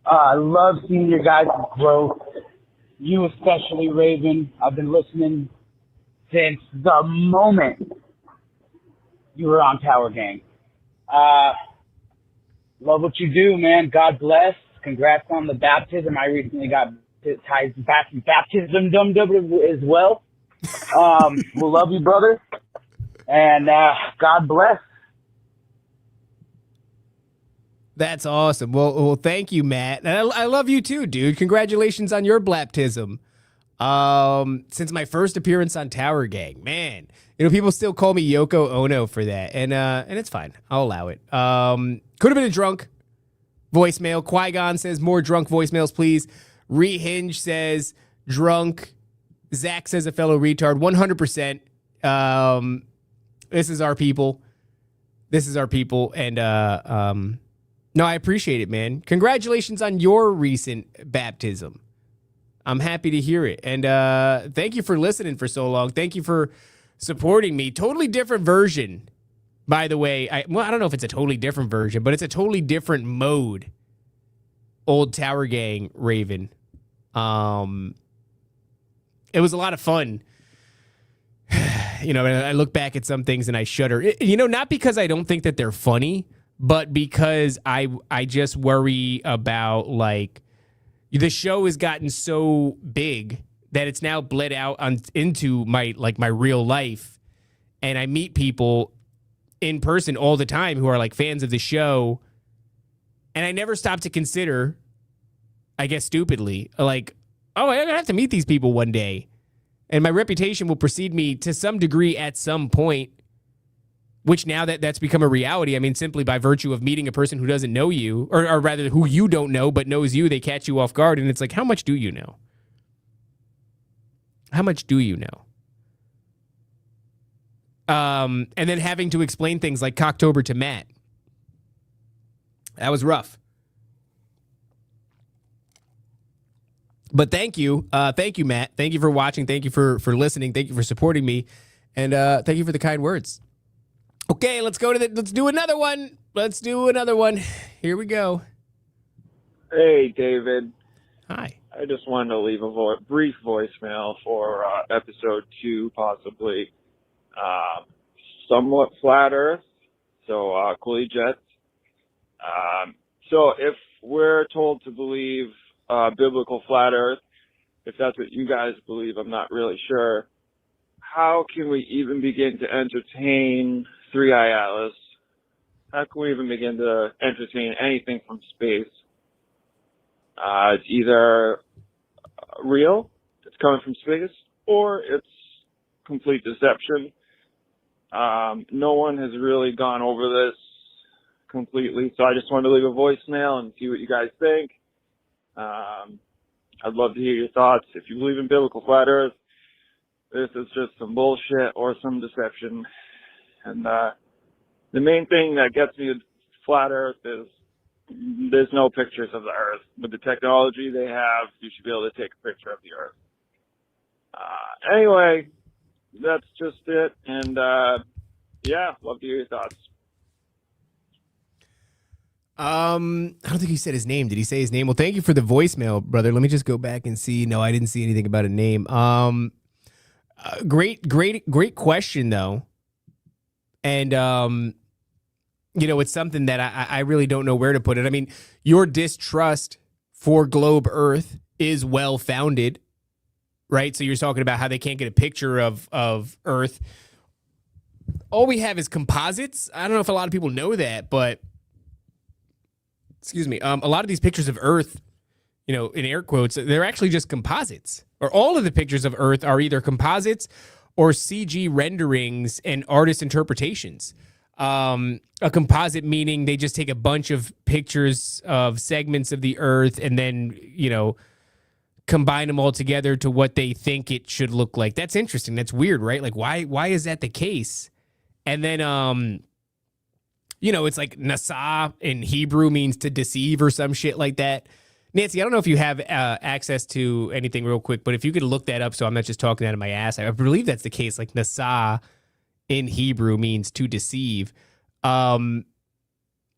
I love seeing your guys' growth. You especially, Raven. I've been listening since the moment you were on Tower Gang. Love what you do, man. God bless. Congrats on the baptism. I recently got baptism as well. We'll love you, brother. And God bless. That's awesome. Well, thank you, Matt. And I love you too, dude. Congratulations on your baptism. Since my first appearance on Tower Gang, man, you know, people still call me Yoko Ono for that, and it's fine. I'll allow it. Could have been a drunk voicemail. Qui-Gon says more drunk voicemails, please. Rehinge says drunk. Zach says a fellow retard. 100%. This is our people. And no, I appreciate it, man. Congratulations on your recent baptism. I'm happy to hear it. And thank you for listening for so long. Thank you for supporting me. Totally different version, by the way. I don't know if it's a totally different version, but it's a totally different mode. Old Tower Gang Raven. It was a lot of fun. You know, I look back at some things and I shudder. You know, not because I don't think that they're funny, but because I just worry about, like, the show has gotten so big that it's now bled out into my real life. And I meet people in person all the time who are like fans of the show. And I never stop to consider, I guess stupidly, like, oh, I'm going to have to meet these people one day. And my reputation will precede me to some degree at some point, which now that's become a reality. I mean, simply by virtue of meeting a person who doesn't know you, or rather who you don't know but knows you, they catch you off guard. And it's like, how much do you know? How much do you know? And then having to explain things like Cocktober to Matt. That was rough. But thank you. Thank you, Matt. Thank you for watching. Thank you for listening. Thank you for supporting me. And thank you for the kind words. Okay, let's do another one. Let's do another one. Here we go. Hey, David. Hi. I just wanted to leave a brief voicemail for episode 2, possibly. Somewhat flat Earth, so Cooley Jets. So if we're told to believe biblical flat Earth, if that's what you guys believe, I'm not really sure. How can we even begin to entertain Three-Eye Atlas? How can we even begin to entertain anything from space? It's either real, it's coming from space, or it's complete deception. No one has really gone over this completely, so I just wanted to leave a voicemail and see what you guys think. I'd love to hear your thoughts. If you believe in biblical flat Earth, this is just some bullshit or some deception. And the main thing that gets me with flat Earth is there's no pictures of the Earth. With the technology they have, you should be able to take a picture of the Earth. Anyway, that's just it. And Yeah, love to hear your thoughts. I don't think he said his name. Did he say his name? Well, thank you for the voicemail, brother. Let me just go back and see. No, I didn't see anything about a name. Great question though. And it's something that I really don't know where to put it. I mean, your distrust for Globe Earth is well founded, right? So you're talking about how they can't get a picture of Earth. All we have is composites. I don't know if a lot of people know that, but excuse me, a lot of these pictures of Earth, in air quotes, they're actually just composites. Or all of the pictures of Earth are either composites or CG renderings and artist interpretations. A composite meaning they just take a bunch of pictures of segments of the Earth and then, combine them all together to what they think it should look like. That's interesting. That's weird, right? Like, why is that the case? And then, it's like Nasa in Hebrew means to deceive or some shit like that. Nancy, I don't know if you have access to anything real quick, but if you could look that up so I'm not just talking out of my ass. I believe that's the case. Like Nasa in Hebrew means to deceive. And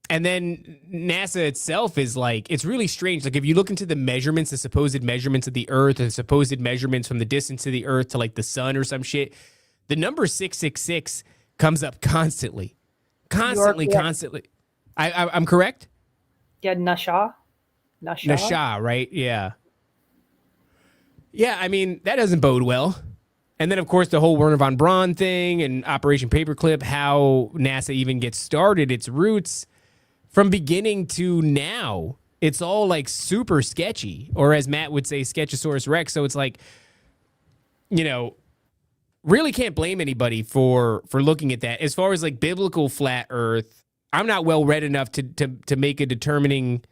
then NASA itself is like, it's really strange. Like if you look into the measurements, the supposed measurements of the Earth, the supposed measurements from the distance of the Earth to like the sun or some shit, the number 666 comes up constantly. Constantly. I'm correct? Yeah, Nasha. Nasha, right? Yeah. Yeah, I mean, that doesn't bode well. And then, of course, the whole Werner von Braun thing and Operation Paperclip, how NASA even gets started, its roots from beginning to now, it's all like super sketchy, or as Matt would say, Sketchosaurus Rex. So it's like, really can't blame anybody for looking at that. As far as like biblical flat Earth, I'm not well read enough to make a determining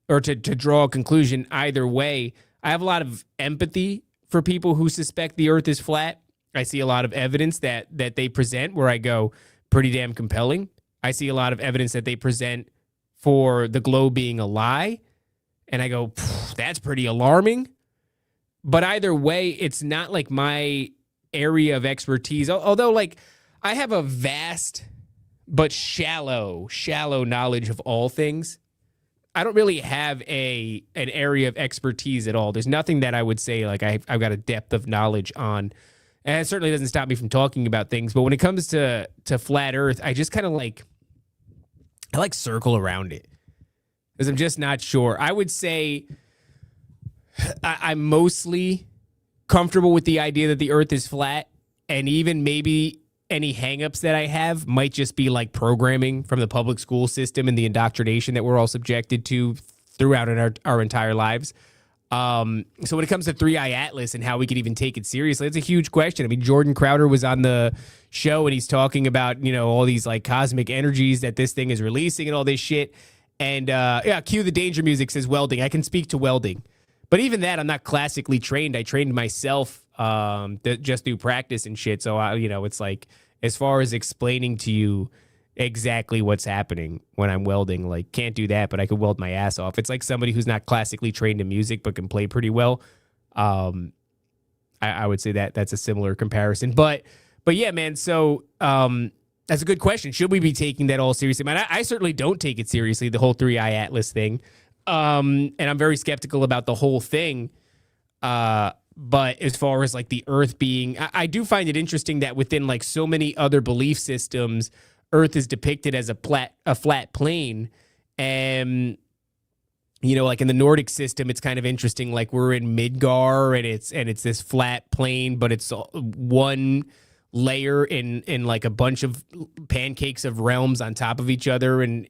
or to draw a conclusion either way. I have a lot of empathy for people who suspect the Earth is flat. I see a lot of evidence that they present where I go, pretty damn compelling. I see a lot of evidence that they present for the globe being a lie, and I go, that's pretty alarming. But either way, it's not like my area of expertise. Although, like, I have a vast but shallow knowledge of all things. I don't really have an area of expertise at all. There's nothing that I would say like I've got a depth of knowledge on. And it certainly doesn't stop me from talking about things. But when it comes to flat Earth, I just kind of I circle around it because I'm just not sure. I would say I'm mostly comfortable with the idea that the Earth is flat, and even maybe any hangups that I have might just be like programming from the public school system and the indoctrination that we're all subjected to throughout our entire lives. So when it comes to 3i Atlas and how we could even take it seriously, it's a huge question. I mean, Jordan Crowder was on the show and he's talking about, all these like cosmic energies that this thing is releasing and all this shit. And cue the danger music, says welding. I can speak to welding. But even that, I'm not classically trained. I trained myself just through practice and shit. So, it's like, as far as explaining to you exactly what's happening when I'm welding, like, can't do that, but I could weld my ass off. It's like somebody who's not classically trained in music but can play pretty well. I would say that's a similar comparison. But yeah, man, so that's a good question. Should we be taking that all seriously? Man, I certainly don't take it seriously, the whole 3i Atlas thing. And I'm very skeptical about the whole thing. But as far as like the Earth being, I do find it interesting that within like so many other belief systems, Earth is depicted as a flat plane. And, like in the Nordic system, it's kind of interesting. Like we're in Midgar and it's this flat plane, but it's one layer in like a bunch of pancakes of realms on top of each other. And,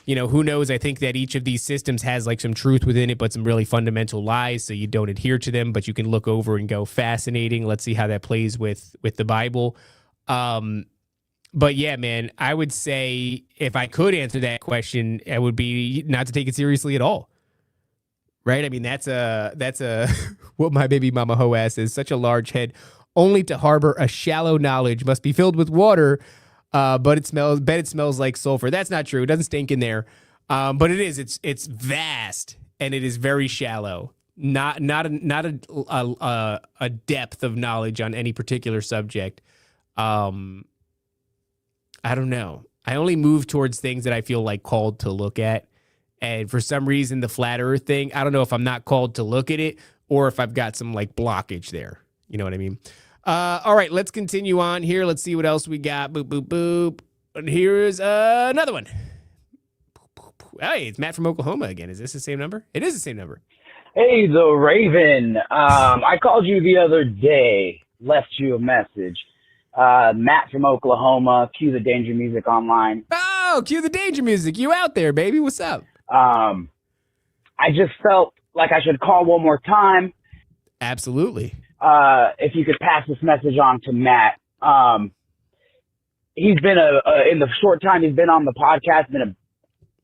who knows? I think that each of these systems has like some truth within it, but some really fundamental lies. So you don't adhere to them, but you can look over and go, fascinating. Let's see how that plays with the Bible. But yeah, man, I would say if I could answer that question, it would be not to take it seriously at all. Right? I mean, that's a what my baby mama hoe ass is, such a large head, only to harbor a shallow knowledge, must be filled with water. But it smells like sulfur. That's not true. It doesn't stink in there. But it is. It's vast and it is very shallow. Not a depth of knowledge on any particular subject. I don't know. I only move towards things that I feel like called to look at. And for some reason, the flat earth thing, I don't know if I'm not called to look at it or if I've got some like blockage there. You know what I mean? All right, let's continue on here. Let's see what else we got. Boop, boop, boop. And here's another one. Hey, it's Matt from Oklahoma again. Is this the same number? It is the same number. Hey, the Raven. I called you the other day, left you a message. Matt from Oklahoma, cue the danger music online. Oh, cue the danger music. You out there, baby. What's up? I just felt like I should call one more time. Absolutely. If you could pass this message on to Matt. He's been in the short time he's been on the podcast, been a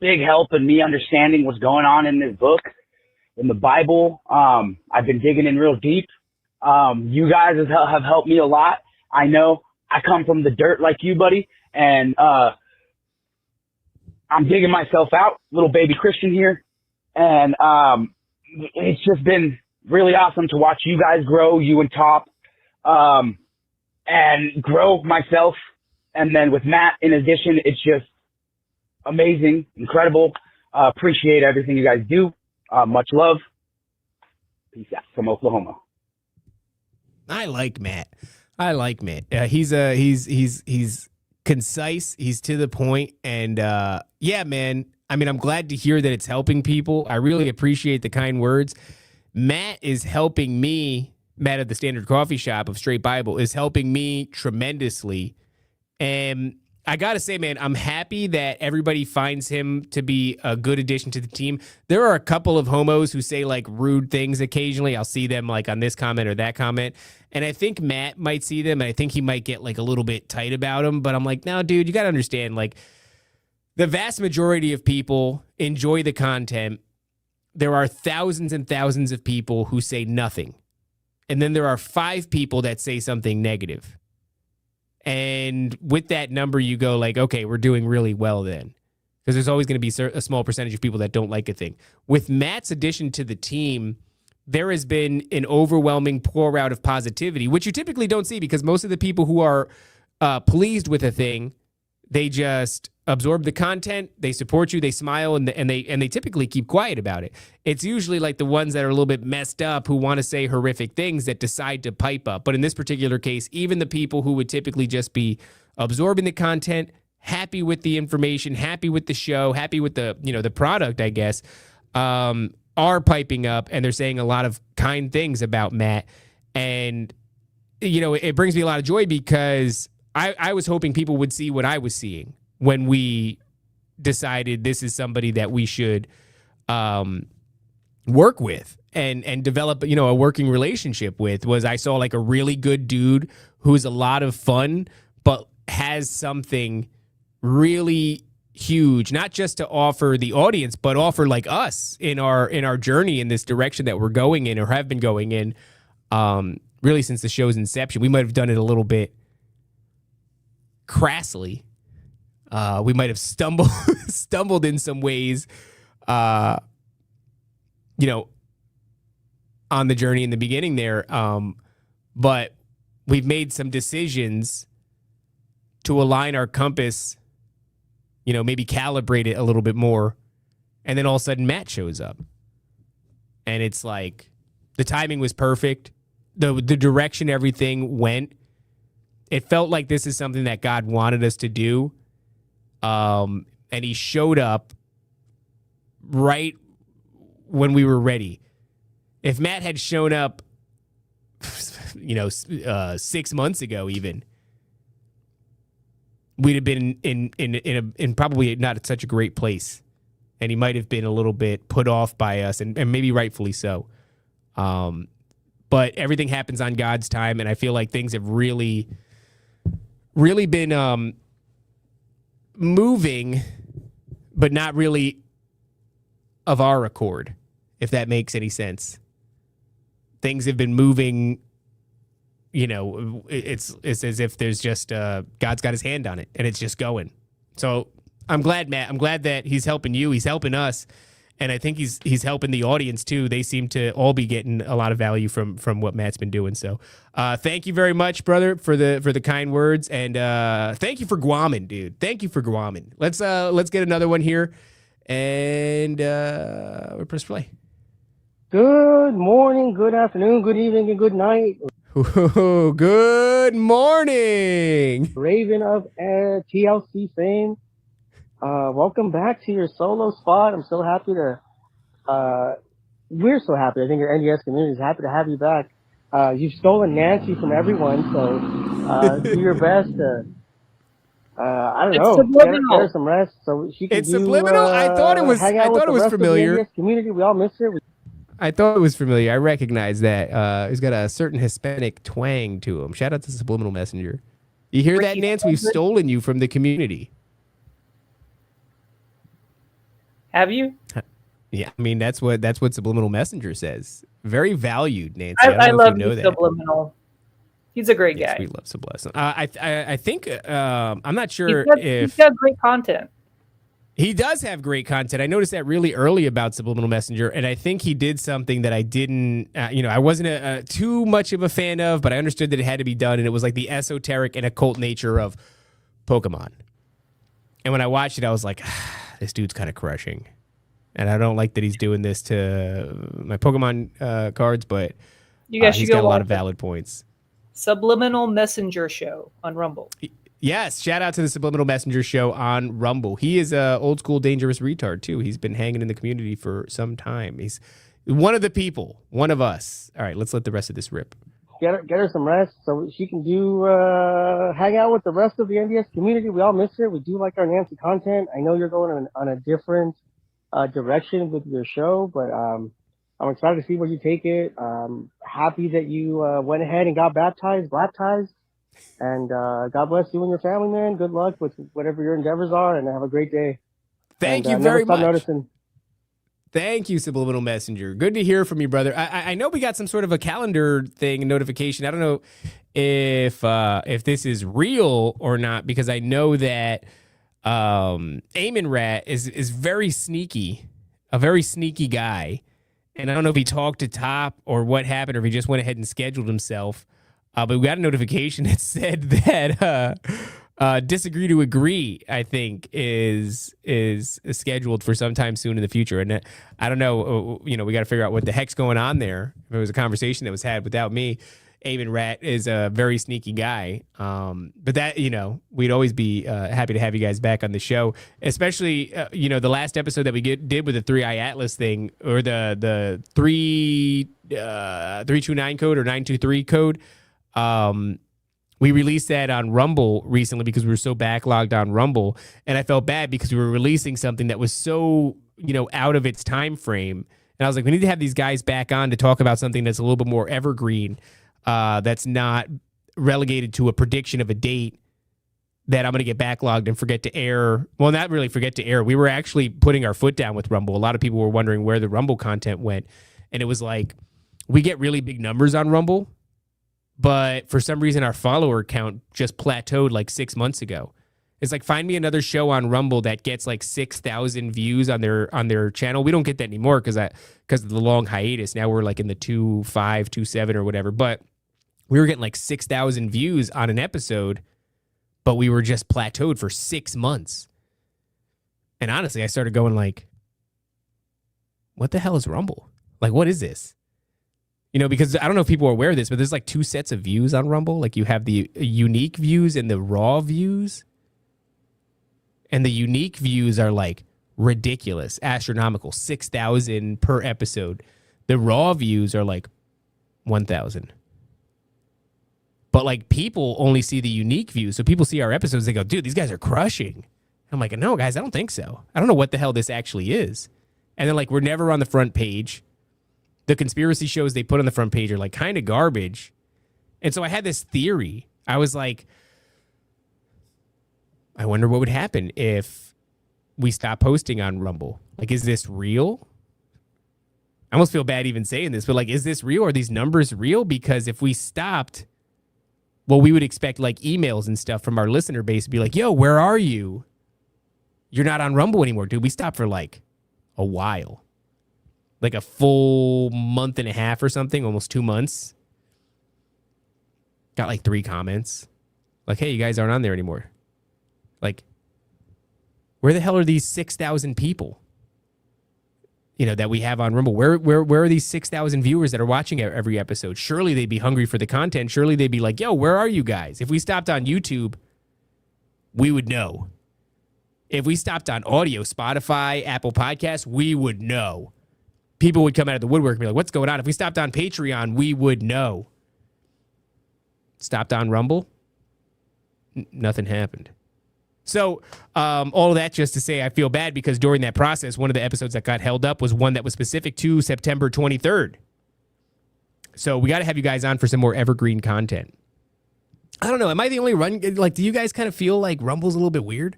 big help in me understanding what's going on in this book, in the Bible. I've been digging in real deep. You guys have helped me a lot. I know I come from the dirt like you, buddy, and I'm digging myself out, little baby Christian here. And it's just been really awesome to watch you guys grow, you and Top, and grow myself. And then with Matt, in addition, it's just amazing, incredible. Appreciate everything you guys do. Much love. Peace out from Oklahoma. I like Matt. He's concise. He's to the point. And yeah, man, I mean, I'm glad to hear that it's helping people. I really appreciate the kind words. Matt is helping me. Matt at the Standard Coffee Shop of Straight Bible is helping me tremendously. And I got to say, man, I'm happy that everybody finds him to be a good addition to the team. There are a couple of homos who say like rude things occasionally. I'll see them like on this comment or that comment. And I think Matt might see them and I think he might get like a little bit tight about them. But I'm like, no, dude, you got to understand, like the vast majority of people enjoy the content. There are thousands and thousands of people who say nothing. And then there are 5 people that say something negative. And with that number, you go like, okay, we're doing really well then. Because there's always going to be a small percentage of people that don't like a thing. With Matt's addition to the team, there has been an overwhelming pour out of positivity, which you typically don't see because most of the people who are pleased with a thing, they just absorb the content, they support you, they smile, and they typically keep quiet about it. It's usually like the ones that are a little bit messed up who want to say horrific things that decide to pipe up. But in this particular case, even the people who would typically just be absorbing the content, happy with the information, happy with the show, happy with the product, I guess, are piping up and they're saying a lot of kind things about Matt. And it brings me a lot of joy because I was hoping people would see what I was seeing when we decided this is somebody that we should work with and develop, a working relationship with. Was I saw like a really good dude who's a lot of fun, but has something really huge, not just to offer the audience, but offer like us in our journey in this direction that we're going in or have been going in really since the show's inception. We might have done it a little bit crassly. We might have stumbled in some ways, on the journey in the beginning there. But we've made some decisions to align our compass, maybe calibrate it a little bit more. And then all of a sudden Matt shows up and it's like the timing was perfect. The direction everything went. It felt like this is something that God wanted us to do. And he showed up right when we were ready. If Matt had shown up, 6 months ago, even, we'd have been in probably not such a great place. And he might have been a little bit put off by us and maybe rightfully so. But everything happens on God's time. And I feel like things have really been, moving, but not really of our accord, if that makes any sense. Things have been moving, it's as if there's just God's got his hand on it and it's just going. So I'm glad, Matt. I'm glad that he's helping you. He's helping us. And I think he's helping the audience too. They seem to all be getting a lot of value from what Matt's been doing. So thank you very much, brother, for the kind words. And thank you for Guamin, dude. Thank you for Guamin. Let's get another one here. And we'll press play. Good morning, good afternoon, good evening, and good night. Ooh, good morning. Raven of TLC fame. Welcome back to your solo spot. I'm so happy to, we're so happy. I think your NDS community is happy to have you back. You've stolen Nancy from everyone, so do your best to, I don't know, get her some rest so she can subliminal. I thought it was. hang out I thought with it was the rest familiar. Of the NDS community, we all miss her. I thought it was familiar. I recognize that. He's got a certain Hispanic twang to him. Shout out to Subliminal Messenger. You hear that, Nance? We've stolen you from the community. Have you? Yeah, I mean that's what Subliminal Messenger says. Very valued, Nancy. I don't know love if you know that. Subliminal. He's a great guy. We love Subliminal. I think I'm not sure if he's got great content. He does have great content. I noticed that really early about Subliminal Messenger, and I think he did something that I didn't, I wasn't too much of a fan of, but I understood that it had to be done, and it was like the esoteric and occult nature of Pokemon. And when I watched it, I was like, this dude's kind of crushing. And I don't like that he's doing this to my Pokemon cards, but you guys he's should go got a lot watch of valid points. Subliminal Messenger show on Rumble. Yes, shout out to the Subliminal Messenger show on Rumble. He is a old school dangerous retard too. He's been hanging in the community for some time. He's one of the people, one of us. All right, let's let the rest of this rip. Get her some rest so she can do hang out with the rest of the NDS community. We all miss her. We do like our Nancy content. I know you're going on a different direction with your show, but I'm excited to see where you take it. Happy that you went ahead and got baptized. And God bless you and your family, man. Good luck with whatever your endeavors are, and have a great day. Thank you very much. Thank you, Subliminal Messenger. Good to hear from you, brother. I know we got some sort of a calendar thing, notification. I don't know if this is real or not, because I know that Eamon Rat is very sneaky, a very sneaky guy. And I don't know if he talked to Top or what happened, or if he just went ahead and scheduled himself. But we got a notification that said that Disagree to Agree, I think, is scheduled for sometime soon in the future. And I don't know, we got to figure out what the heck's going on there. If it was a conversation that was had without me. Eamon Rat is a very sneaky guy. But that, we'd always be happy to have you guys back on the show, especially, the last episode that we did with the 3i Atlas thing, or the 329 code or 923 code. We released that on Rumble recently because we were so backlogged on Rumble, and I felt bad because we were releasing something that was so, out of its time frame. And I was like, we need to have these guys back on to talk about something that's a little bit more evergreen, that's not relegated to a prediction of a date that I'm going to get backlogged and forget to air. Well, not really forget to air. We were actually putting our foot down with Rumble. A lot of people were wondering where the Rumble content went. And it was like, we get really big numbers on Rumble, but for some reason, our follower count just plateaued like 6 months ago. It's like, find me another show on Rumble that gets like 6,000 views on their channel. We don't get that anymore because of the long hiatus. Now we're like in the 2.5, 2.7 or whatever. But we were getting like 6,000 views on an episode, but we were just plateaued for 6 months. And honestly, I started going like, what the hell is Rumble? Like, what is this? Because I don't know if people are aware of this, but there's like 2 sets of views on Rumble. Like, you have the unique views and the raw views. And the unique views are like ridiculous, astronomical, 6,000 per episode. The raw views are like 1,000. But like, people only see the unique views. So people see our episodes, they go, dude, these guys are crushing. I'm like, no, guys, I don't think so. I don't know what the hell this actually is. And then like, we're never on the front page. The conspiracy shows they put on the front page are like kind of garbage. And so I had this theory. I was like, I wonder what would happen if we stop posting on Rumble. Like, is this real? I almost feel bad even saying this, but like, is this real? Are these numbers real? Because if we stopped, well, we would expect like emails and stuff from our listener base to be like, yo, where are you? You're not on Rumble anymore, dude. We stopped for like a while. like a full month and a half or something, almost 2 months. Got like 3 comments. Like, hey, you guys aren't on there anymore. Like, where the hell are these 6,000 people? You know, that we have on Rumble. Where are these 6,000 viewers that are watching every episode? Surely they'd be hungry for the content. Surely they'd be like, yo, where are you guys? If we stopped on YouTube, we would know. If we stopped on audio, Spotify, Apple Podcasts, we would know. People would come out of the woodwork and be like, what's going on? If we stopped on Patreon, we would know. Stopped on Rumble, nothing happened. So all of that just to say I feel bad because during that process, one of the episodes that got held up was one that was specific to September 23rd. So we got to have you guys on for some more evergreen content. I don't know. Am I the only one? Like, do you guys kind of feel like Rumble's a little bit weird?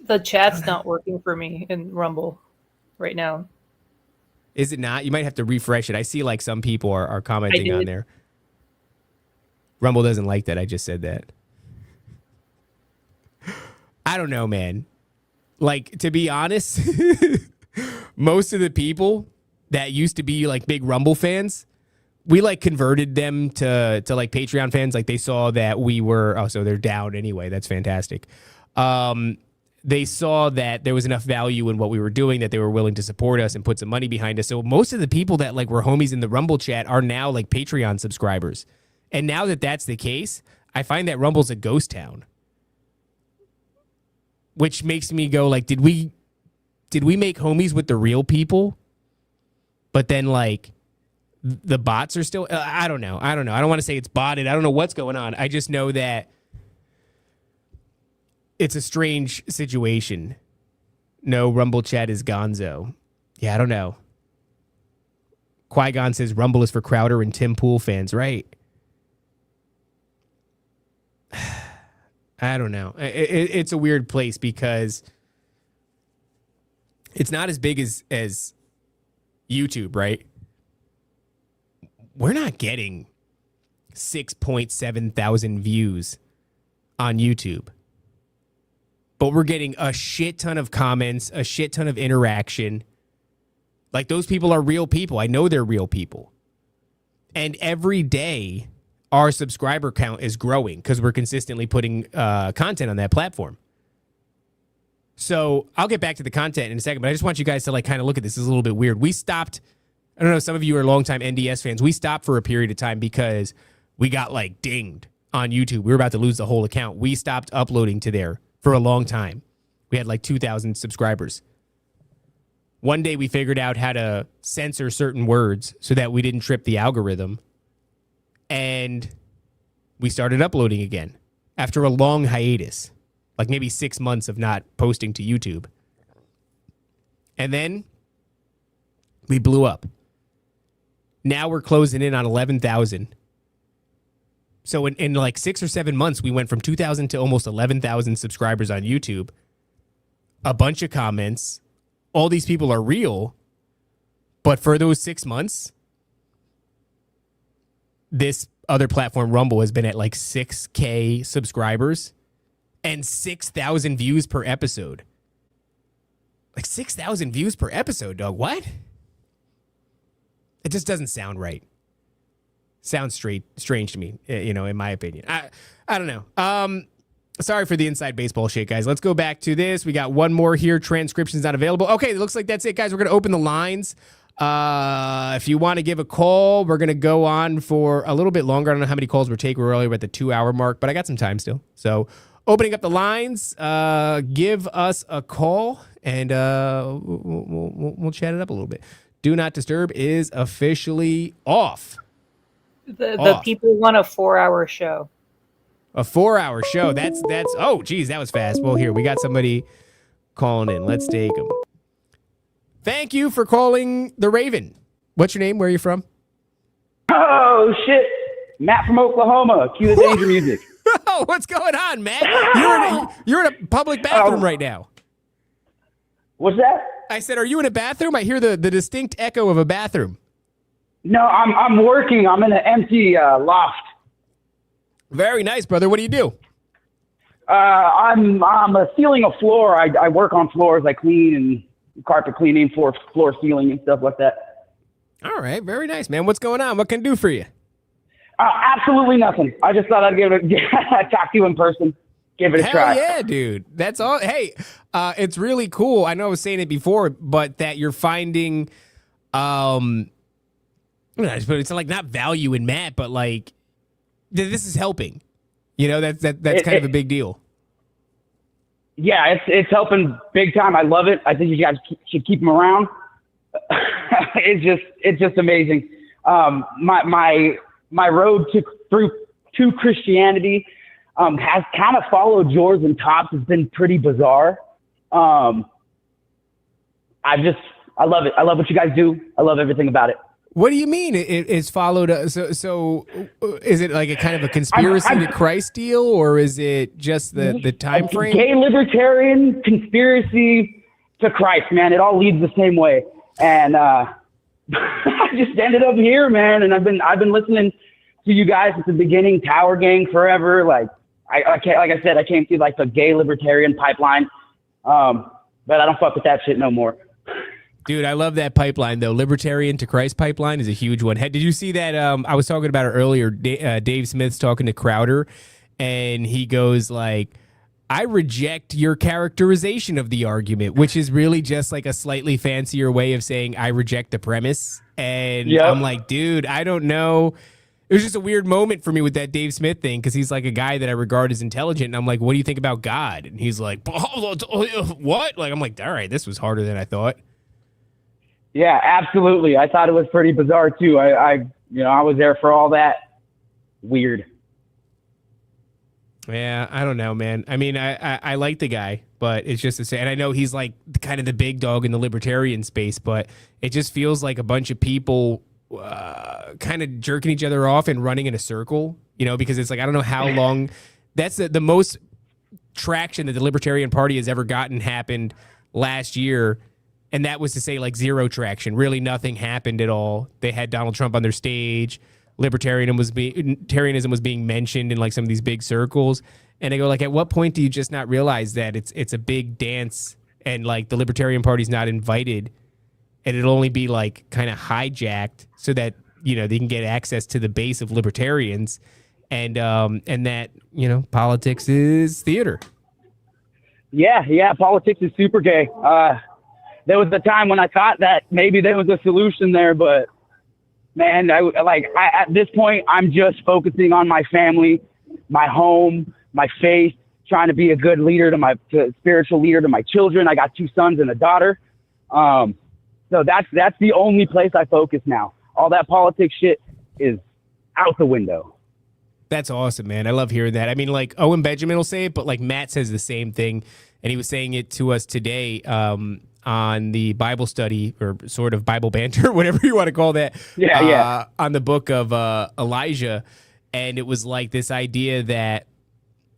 The chat's not working for me in Rumble right now. Is it not? You might have to refresh it. I see like some people are commenting on there. Rumble doesn't like that. I just said that. I don't know, man. Like, to be honest, most of the people that used to be like big Rumble fans, we like converted them to like Patreon fans. Like they saw that we were, oh, so they're down anyway. That's fantastic. They saw that there was enough value in what we were doing that they were willing to support us and put some money behind us. So most of the people that like were homies in the Rumble chat are now like Patreon subscribers. And now that that's the case, I find that Rumble's a ghost town. Which makes me go like, did we make homies with the real people? But then like the bots are still, I don't know. I don't want to say it's botted. I don't know what's going on. I just know that it's a strange situation. No, Rumble chat is gonzo. Yeah, I don't know. Qui-Gon says Rumble is for Crowder and Tim Pool fans, right? I don't know. It's a weird place because it's not as big as YouTube, right? We're not getting 6.7 thousand views on YouTube. But we're getting a shit ton of comments, a shit ton of interaction. Like those people are real people. I know they're real people. And every day our subscriber count is growing because we're consistently putting content on that platform. So I'll get back to the content in a second, but I just want you guys to like kind of look at this. This is a little bit weird. We stopped. I don't know. Some of you are longtime NDS fans. We stopped for a period of time because we got like dinged on YouTube. We were about to lose the whole account. We stopped uploading to there for a long time. We had like 2,000 subscribers. One day we figured out how to censor certain words so that we didn't trip the algorithm. And we started uploading again after a long hiatus, like maybe 6 months of not posting to YouTube. And then we blew up. Now we're closing in on 11,000. So in like 6 or 7 months, we went from 2,000 to almost 11,000 subscribers on YouTube. A bunch of comments. All these people are real. But for those 6 months, this other platform, Rumble, has been at like 6K subscribers and 6,000 views per episode. Like 6,000 views per episode, dog. What? It just doesn't sound right. Sounds strange to me, you know, in my opinion. I don't know. Sorry for the inside baseball shit, guys. Let's go back to this. We got one more here. Transcription's not available. Okay, it looks like that's it, guys. We're going to open the lines. If you want to give a call, we're going to go on for a little bit longer. I don't know how many calls we're taking. We're earlier at the 2-hour mark, but I got some time still. So opening up the lines, give us a call, and we'll chat it up a little bit. Do Not Disturb is officially off. The people want a 4-hour show. A 4-hour show. That's oh geez, that was fast. Well, here we got somebody calling in. Let's take them. Thank you for calling the Raven. What's your name? Where are you from? Oh shit, Matt from Oklahoma. Cue the danger music. Oh, what's going on, Matt? You're in a public bathroom right now. What's that? I said, are you in a bathroom? I hear the distinct echo of a bathroom. No, I'm working. I'm in an empty loft. Very nice, brother. What do you do? I'm sealing a floor. I work on floors. I clean and carpet cleaning, floor sealing, and stuff like that. All right, very nice, man. What's going on? What can I do for you? Absolutely nothing. I just thought I'd talk to you in person, give it a try. Hell yeah, dude. That's all. Hey, it's really cool. I know I was saying it before, but that you're finding, it's like not value in Matt, but like this is helping. You know, that's kind of a big deal. Yeah, it's helping big time. I love it. I think you guys should keep him around. It's just amazing. My road to Christianity has kind of followed yours and Top's. It's been pretty bizarre. I love it. I love what you guys do. I love everything about it. What do you mean it's followed? So is it like a kind of a conspiracy to Christ deal, or is it just the time frame? Gay libertarian conspiracy to Christ, man. It all leads the same way. And I just ended up here, man. And I've been listening to you guys at the beginning, Tower Gang forever. Like I can't, like I said, I came through like the gay libertarian pipeline. But I don't fuck with that shit no more. Dude, I love that pipeline, though. Libertarian to Christ pipeline is a huge one. Did you see that? I was talking about it earlier. Dave Smith's talking to Crowder, and he goes like, I reject your characterization of the argument, which is really just like a slightly fancier way of saying I reject the premise. And I'm like, dude, I don't know. It was just a weird moment for me with that Dave Smith thing, because he's like a guy that I regard as intelligent. And I'm like, what do you think about God? And he's like, what? Like, I'm like, all right, this was harder than I thought. Yeah, absolutely. I thought it was pretty bizarre too. I was there for all that. Weird. Yeah, I don't know, man. I mean, I like the guy, but it's just the same. And I know he's like kind of the big dog in the libertarian space, but it just feels like a bunch of people kind of jerking each other off and running in a circle, you know, because it's like, I don't know how long. That's the most traction that the Libertarian Party has ever gotten happened last year. And that was to say like zero traction. Really nothing happened at all. They had Donald Trump on their stage. Libertarianism was being mentioned in like some of these big circles. And I go like, at what point do you just not realize that it's a big dance and like the Libertarian Party's not invited, and it'll only be like kind of hijacked so that, you know, they can get access to the base of libertarians, and that, you know, politics is theater. Yeah. Politics is super gay. There was a time when I thought that maybe there was a solution there, but man, at this point, I'm just focusing on my family, my home, my faith, trying to be a good leader to spiritual leader to my children. I got 2 sons and a daughter. So that's the only place I focus now. All that politics shit is out the window. That's awesome, man. I love hearing that. I mean, like Owen Benjamin will say it, but like Matt says the same thing, and he was saying it to us today. On the Bible study, or sort of Bible banter, whatever you want to call that. Yeah. On the book of Elijah. And it was like this idea that,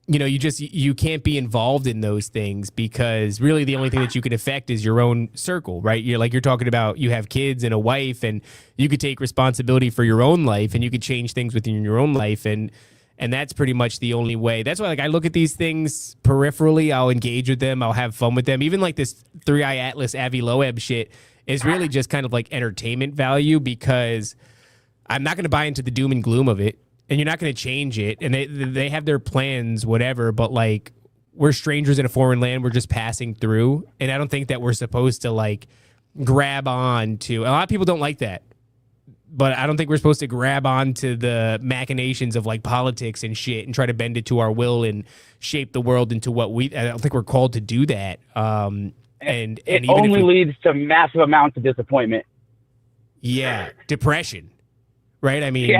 you know, you can't be involved in those things, because really the only thing that you can affect is your own circle, right? You're talking about, you have kids and a wife, and you could take responsibility for your own life, and you could change things within your own life. And that's pretty much the only way. That's why, like, I look at these things peripherally. I'll engage with them. I'll have fun with them. Even like this 3i Atlas Avi Loeb shit is really just kind of like entertainment value, because I'm not going to buy into the doom and gloom of it, and you're not going to change it. And they have their plans, whatever. But like, we're strangers in a foreign land. We're just passing through. And I don't think that we're supposed to like grab on to. A lot of people don't like that. But I don't think we're supposed to grab on to the machinations of like politics and shit and try to bend it to our will and shape the world into what I don't think we're called to do that. And it only leads to massive amounts of disappointment. Yeah. Depression. Right? I mean,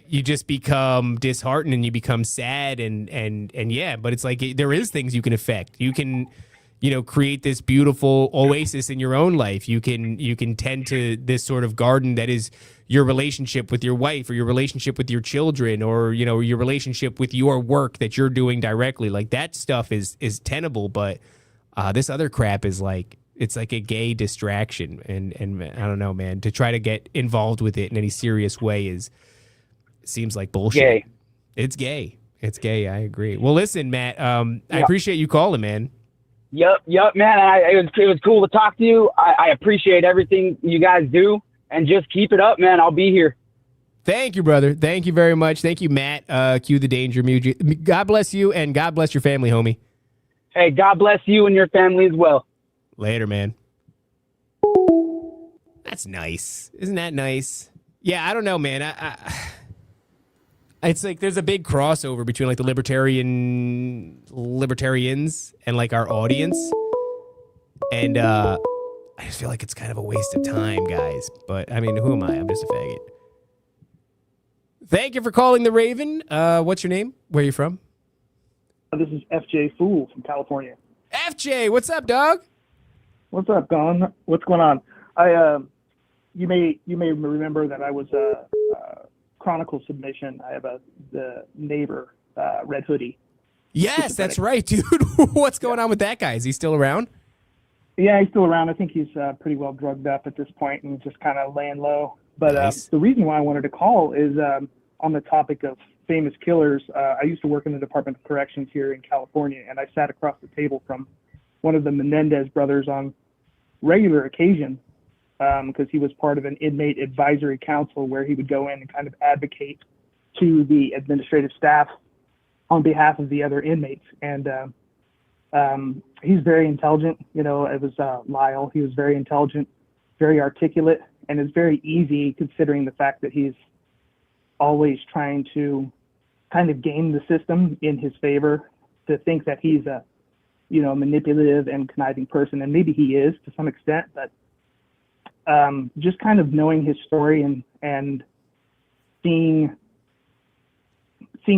you just become disheartened and you become sad and yeah, but it's like there is things you can affect. You can, you know, create this beautiful oasis in your own life. You can tend to this sort of garden that is your relationship with your wife, or your relationship with your children, or, you know, your relationship with your work that you're doing directly. Like, that stuff is tenable, but this other crap is like, it's like a gay distraction. And I don't know, man, to try to get involved with it in any serious way seems like bullshit. Gay. It's gay. It's gay. I agree. Well, listen, Matt, I appreciate you calling, man. Yep, man. It was cool to talk to you. I appreciate everything you guys do, and just keep it up, man. I'll be here. Thank you, brother. Thank you very much. Thank you, Matt. Cue the danger music. God bless you, and God bless your family, homie. Hey, God bless you and your family as well. Later, man. That's nice. Isn't that nice? Yeah, I don't know, man. It's like there's a big crossover between like the libertarians and like our audience. And I just feel like it's kind of a waste of time, guys. But I mean, who am I? I'm just a faggot. Thank you for calling the Raven. What's your name? Where are you from? This is FJ Fool from California. FJ, what's up, dog? What's up, Gon? What's going on? You may remember that I was a Chronicle submission. I have the neighbor, Red Hoodie. Yes, that's right, dude. What's going on with that guy? Is he still around? Yeah, he's still around. I think he's pretty well drugged up at this point and just kind of laying low. But Nice. the reason why I wanted to call is on the topic of famous killers. I used to work in the Department of Corrections here in California, and I sat across the table from one of the Menendez brothers on regular occasion because he was part of an inmate advisory council where he would go in and kind of advocate to the administrative staff on behalf of the other inmates. And he's very intelligent. You know, it was Lyle. He was very intelligent, very articulate, and it's very easy considering the fact that he's always trying to kind of game the system in his favor, to think that he's a, you know, manipulative and conniving person. And maybe he is to some extent, but just kind of knowing his story and seeing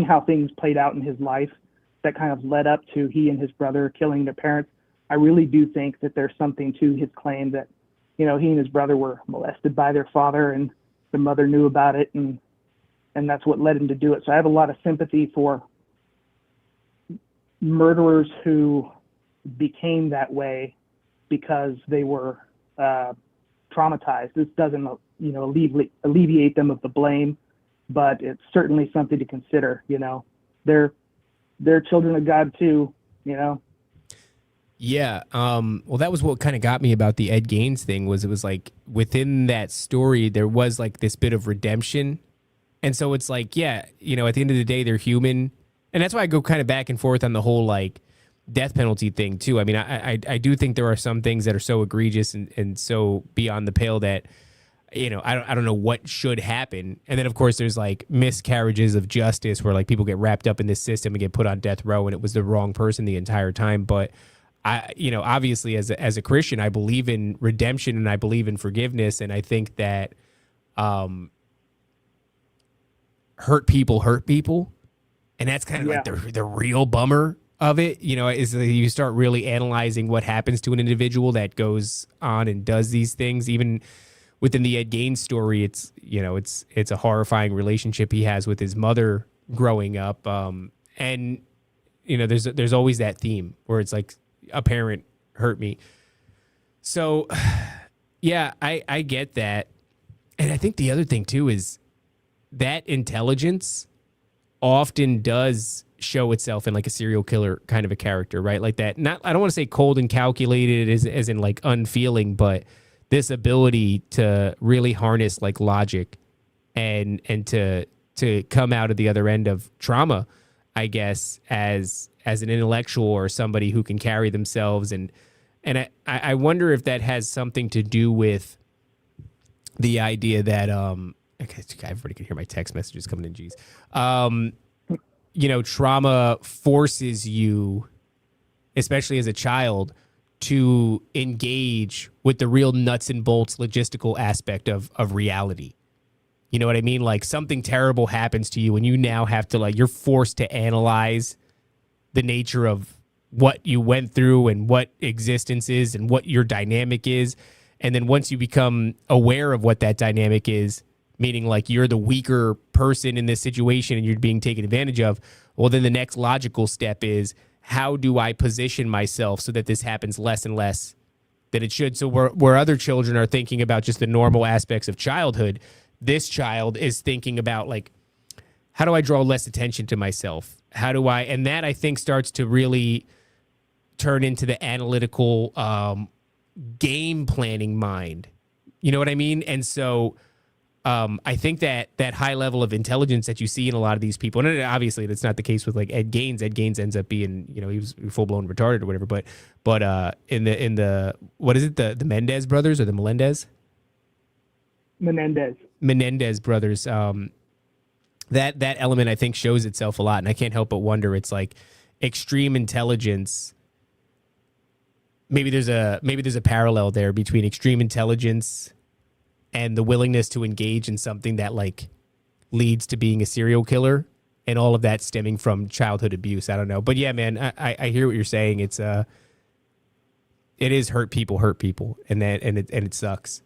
how things played out in his life that kind of led up to he and his brother killing their parents, I really do think that there's something to his claim that, you know, he and his brother were molested by their father and the mother knew about it, and that's what led him to do it. So I have a lot of sympathy for murderers who became that way because they were traumatized. This doesn't, you know, alleviate them of the blame, but it's certainly something to consider. You know, they're children of God too, you know. Yeah. Well, that was what kind of got me about the Ed Gaines thing. Was it was like within that story there was like this bit of redemption, and so it's like, yeah, you know, at the end of the day they're human, and that's why I go kind of back and forth on the whole like death penalty thing too. I mean, I do think there are some things that are so egregious and so beyond the pale that, you know, I don't know what should happen. And then of course there's like miscarriages of justice where like people get wrapped up in this system and get put on death row and it was the wrong person the entire time. But I, you know, obviously as a Christian, I believe in redemption and I believe in forgiveness. And I think that hurt people. And that's kind of like the real bummer of it, you know, is that you start really analyzing what happens to an individual that goes on and does these things. Even within the Ed Gaines story, it's, you know, it's a horrifying relationship he has with his mother growing up. And, you know, there's always that theme where it's like a parent hurt me. So, yeah, I get that. And I think the other thing too is that intelligence often does show itself in like a serial killer kind of a character, right? Like that, not, I don't want to say cold and calculated as in like unfeeling, but this ability to really harness like logic and to come out of the other end of trauma, I guess, as an intellectual or somebody who can carry themselves. And I wonder if that has something to do with the idea that, okay, everybody can hear my text messages coming in, geez. You know, trauma forces you, especially as a child, to engage with the real nuts and bolts logistical aspect of reality. You know what I mean? Like something terrible happens to you and you now have to like, you're forced to analyze the nature of what you went through and what existence is and what your dynamic is. And then once you become aware of what that dynamic is, meaning like you're the weaker person in this situation and you're being taken advantage of, well, then the next logical step is, how do I position myself so that this happens less and less than it should? So where other children are thinking about just the normal aspects of childhood, this child is thinking about like, how do I draw less attention to myself? How do I, and that I think starts to really turn into the analytical game planning mind. You know what I mean? And so I think that high level of intelligence that you see in a lot of these people, and obviously that's not the case with like Ed Gaines. Ed Gaines ends up being, he was full blown retarded or whatever. But in the what is it, the Mendez brothers or the Menendez brothers, that element I think shows itself a lot, and I can't help but wonder, it's like extreme intelligence. Maybe there's a parallel there between extreme intelligence and the willingness to engage in something that like leads to being a serial killer, and all of that stemming from childhood abuse. I don't know. But yeah, man, I hear what you're saying. It is hurt people, and it sucks.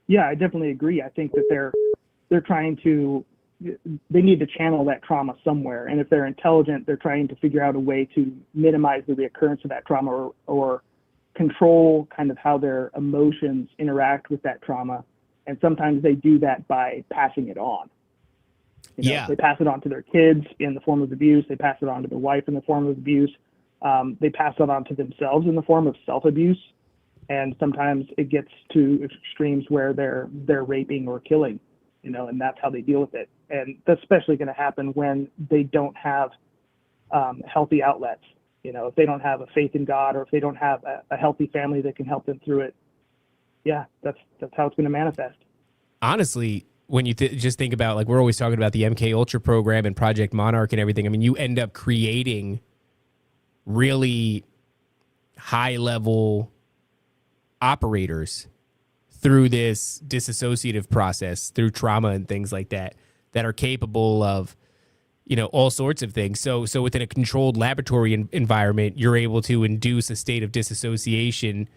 Yeah, I definitely agree. I think that they're trying to, they need to channel that trauma somewhere. And if they're intelligent, they're trying to figure out a way to minimize the reoccurrence of that trauma, or control kind of how their emotions interact with that trauma. And sometimes they do that by passing it on. They pass it on to their kids in the form of abuse. They pass it on to their wife in the form of abuse. They pass it on to themselves in the form of self-abuse. And sometimes it gets to extremes where they're raping or killing, and that's how they deal with it. And that's especially going to happen when they don't have healthy outlets. If they don't have a faith in God, or if they don't have a healthy family that can help them through it. Yeah, that's how it's going to manifest. Honestly, when you just think about, like, we're always talking about the MK Ultra program and Project Monarch and everything. I mean, you end up creating really high level operators through this disassociative process, through trauma and things like that are capable of, all sorts of things. So within a controlled laboratory environment, you're able to induce a state of disassociation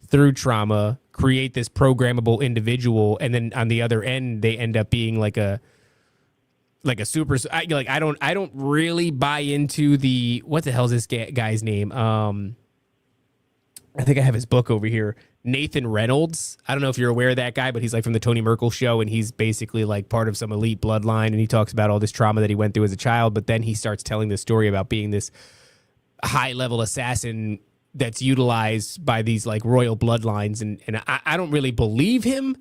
through trauma, create this programmable individual, and then on the other end, they end up being like a super. I don't really buy into the, what the hell is this guy's name? I think I have his book over here. Nathan Reynolds. I don't know if you're aware of that guy, but he's like from the Tony Merkel show, and he's basically like part of some elite bloodline, and he talks about all this trauma that he went through as a child, but then he starts telling this story about being this high-level assassin that's utilized by these like royal bloodlines, and I don't really believe him,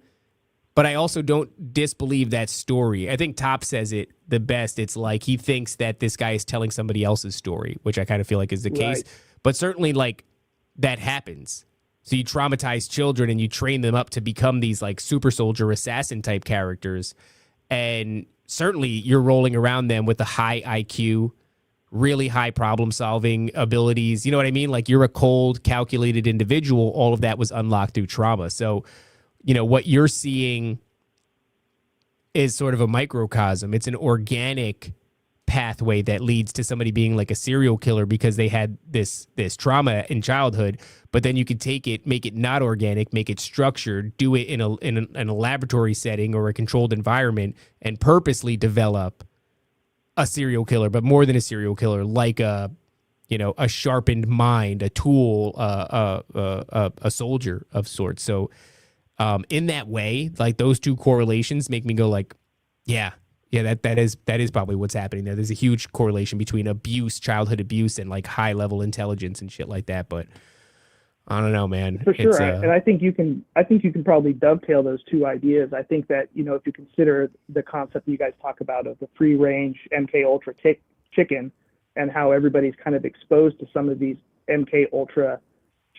but I also don't disbelieve that story. I think Top says it the best. It's like he thinks that this guy is telling somebody else's story, which I kind of feel like is the case, but certainly like that happens. So you traumatize children and you train them up to become these like super soldier assassin type characters. And certainly you're rolling around them with a high IQ, really high problem solving abilities. You know what I mean? Like, you're a cold, calculated individual. All of that was unlocked through trauma. So, what you're seeing is sort of a microcosm. It's an organic pathway that leads to somebody being like a serial killer because they had this trauma in childhood. But then you could take it, make it not organic, make it structured, do it in a laboratory setting or a controlled environment, and purposely develop a serial killer, but more than a serial killer, like a sharpened mind, a tool, a soldier of sorts. So in that way, like, those two correlations make me go like, yeah, that is probably what's happening there. There's a huge correlation between abuse, childhood abuse, and like high level intelligence and shit like that. But I don't know, man. For sure, and I think you can probably dovetail those two ideas. I think that, if you consider the concept that you guys talk about of the free range MK Ultra chicken, and how everybody's kind of exposed to some of these MK Ultra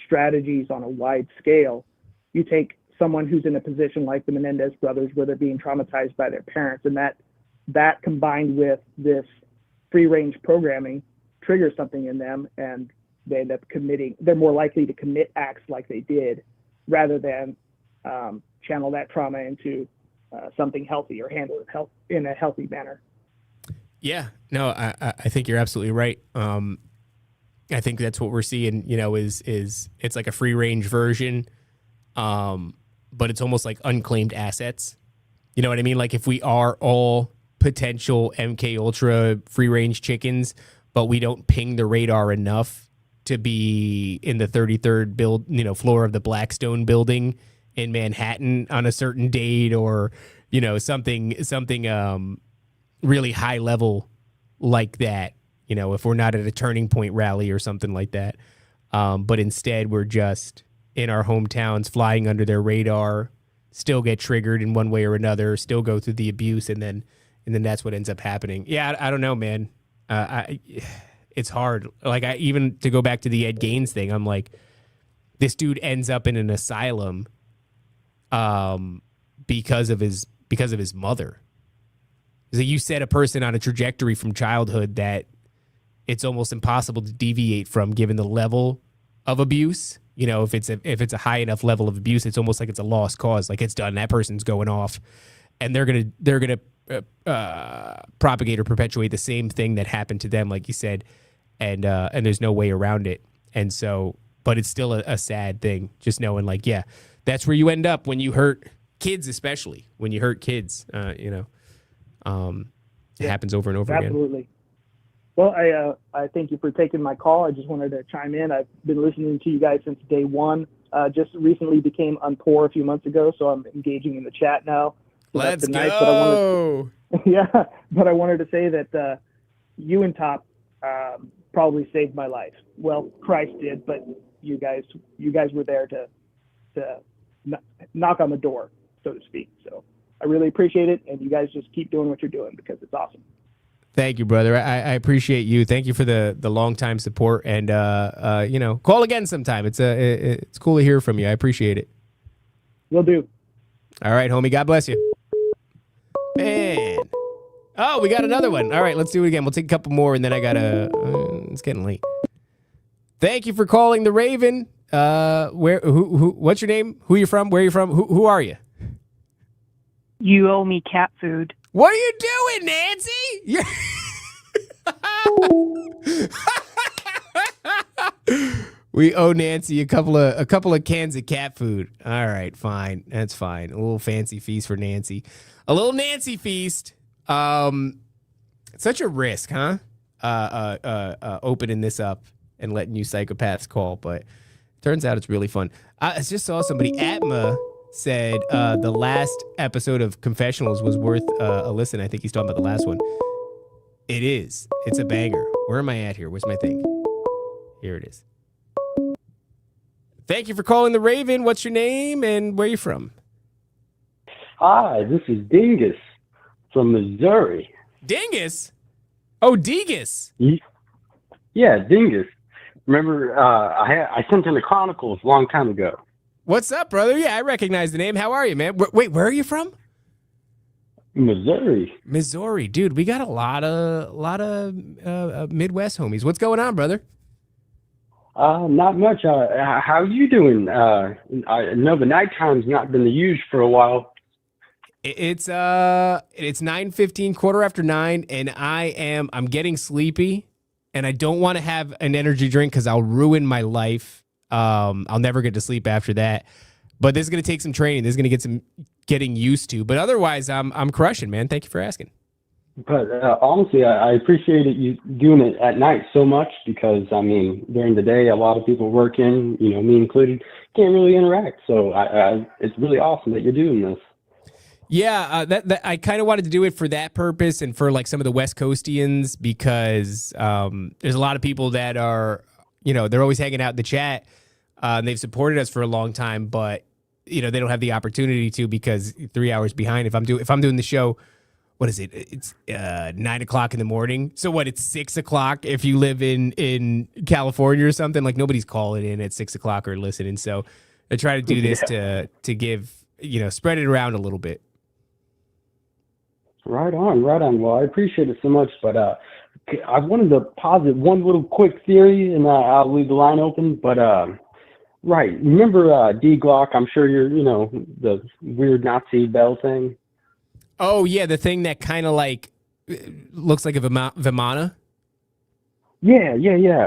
strategies on a wide scale, you take someone who's in a position like the Menendez brothers, where they're being traumatized by their parents, and that combined with this free range programming triggers something in them, and they end up they're more likely to commit acts like they did, rather than channel that trauma into something healthy or handle it in a healthy manner. Yeah, no, I think you're absolutely right. I think that's what we're seeing, is it's like a free range version, but it's almost like unclaimed assets. You know what I mean? Like, if we are all potential MK Ultra free range chickens, but we don't ping the radar enough to be in the 33rd floor of the Blackstone building in Manhattan on a certain date, or, something really high level like that, you know, if we're not at a Turning Point rally or something like that. But instead, we're just in our hometowns, flying under their radar, still get triggered in one way or another, still go through the abuse, and then that's what ends up happening. Yeah, I don't know, man. It's hard. Like, even to go back to the Ed Gaines thing, I'm like, this dude ends up in an asylum, because of his mother. So you set a person on a trajectory from childhood that it's almost impossible to deviate from, given the level of abuse. You know, if it's a high enough level of abuse, it's almost like it's a lost cause. Like, it's done. That person's going off, and they're gonna propagate or perpetuate the same thing that happened to them, like you said, and there's no way around it. And so, but it's still a sad thing, just knowing, like, yeah, that's where you end up when you hurt kids, especially when you hurt kids. It happens over and over again. Absolutely. Well, I thank you for taking my call. I just wanted to chime in. I've been listening to you guys since day one. Just recently became unpoor a few months ago, so I'm engaging in the chat now. So Let's go. Nice, but I wanted to say that you and Top probably saved my life. Well, Christ did, but you guys were there to knock on the door, so to speak. So I really appreciate it, and you guys just keep doing what you're doing because it's awesome. Thank you, brother. I appreciate you. Thank you for the long time support, and call again sometime. It's cool to hear from you. I appreciate it. Will do. All right, homie. God bless you. Man. Oh, we got another one. All right, let's do it again. We'll take a couple more, and then I gotta. It's getting late. Thank you for calling the Raven. What's your name? Who you from? Where you from? Who are you? You owe me cat food. What are you doing, Nancy? We owe Nancy a couple of cans of cat food. All right, fine. That's fine. A little fancy feast for Nancy. A little Nancy feast. Such a risk, huh? Opening this up and letting you psychopaths call, but turns out it's really fun. I just saw somebody, Atma, said the last episode of Confessionals was worth a listen. I think he's talking about the last one. It is. It's a banger. Where am I at here? Where's my thing? Here it is. Thank you for calling the Raven. What's your name and where are you from? Hi, this is Dingus from Missouri. Dingus? Oh, Dingus. Yeah, Dingus. Remember, I sent in the Chronicles a long time ago. What's up, brother? Yeah, I recognize the name. How are you, man? Wait, where are you from? Missouri. Missouri, dude. We got a lot of Midwest homies. What's going on, brother? Not much. How are you doing? I know the nighttime's not been the usual for a while. It's 9:15, 9:15, and I'm getting sleepy, and I don't want to have an energy drink because I'll ruin my life. I'll never get to sleep after that. But this is going to take some training. This is going to get some getting used to. But otherwise, I'm crushing, man. Thank you for asking. But honestly, I appreciate you doing it at night so much because, I mean, during the day, a lot of people working, me included, can't really interact. So it's really awesome that you're doing this. Yeah, that I kind of wanted to do it for that purpose and for like some of the West Coastians because there's a lot of people that are, they're always hanging out in the chat. They've supported us for a long time, but they don't have the opportunity to because 3 hours behind. If I'm doing the show, what is it? It's 9 o'clock in the morning. So what? It's 6 o'clock if you live in California or something. Like nobody's calling in at 6 o'clock or listening. So I try to do this to give spread it around a little bit. Right on. Well, I appreciate it so much, but I wanted to posit one little quick theory, and I'll leave the line open. But right, remember D Glock? I'm sure you're, the weird Nazi bell thing. Oh yeah, the thing that kind of like looks like a Vimana. Yeah.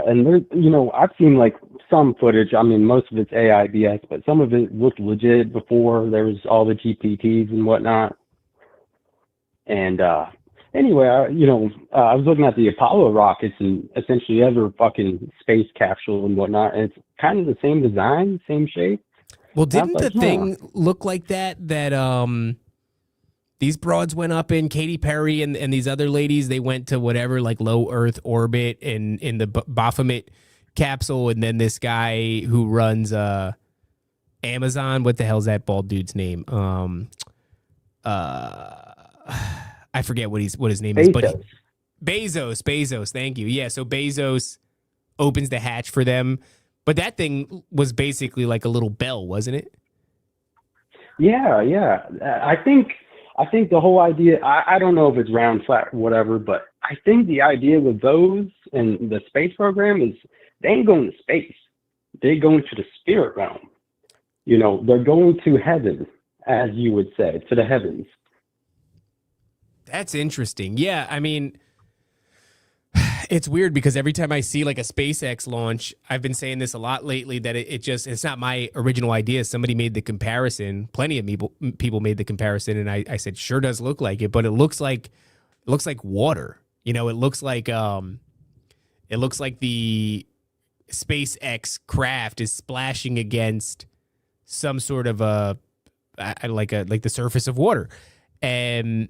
And there, I've seen like some footage. I mean, most of it's AI BS, but some of it looked legit before there was all the GPTs and whatnot. And anyway, I was looking at the Apollo rockets and essentially every fucking space capsule and whatnot, and it's kind of the same design, same shape. Well, didn't the thing look like that these broads went up in Katy Perry and these other ladies, they went to whatever, like low Earth orbit in the Baphomet capsule. And then this guy who runs Amazon, what the hell's that bald dude's name? I forget what his name is, but Bezos. Thank you. Yeah. So Bezos opens the hatch for them, but that thing was basically like a little bell, wasn't it? Yeah. I think the whole idea, I don't know if it's round, flat, whatever, but I think the idea with those and the space program is they ain't going to space. They're going to the spirit realm. You know, they're going to heaven, as you would say, to the heavens. That's interesting. Yeah, I mean, it's weird because every time I see like a SpaceX launch, I've been saying this a lot lately, that it's not my original idea. Somebody made the comparison. Plenty of people made the comparison, and I said, sure does look like it, but it looks like water. You know, it looks like the SpaceX craft is splashing against some sort of like the surface of water. And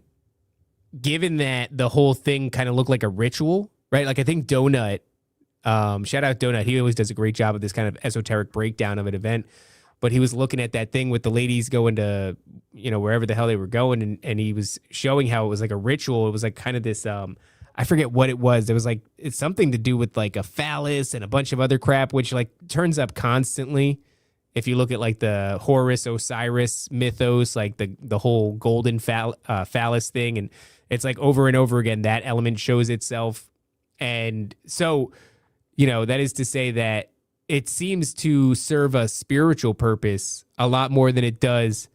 given that the whole thing kind of looked like a ritual, right? Like I think Donut, shout out Donut, he always does a great job of this kind of esoteric breakdown of an event. But he was looking at that thing with the ladies going to, you know, wherever the hell they were going, and he was showing how it was like a ritual. It was like kind of this, I forget what it was. It was like, it's something to do with like a phallus and a bunch of other crap, which like turns up constantly. If you look at like the Horus Osiris mythos, like the whole golden phallus thing, and it's like over and over again, that element shows itself. And so, you know, that is to say that it seems to serve a spiritual purpose a lot more than it does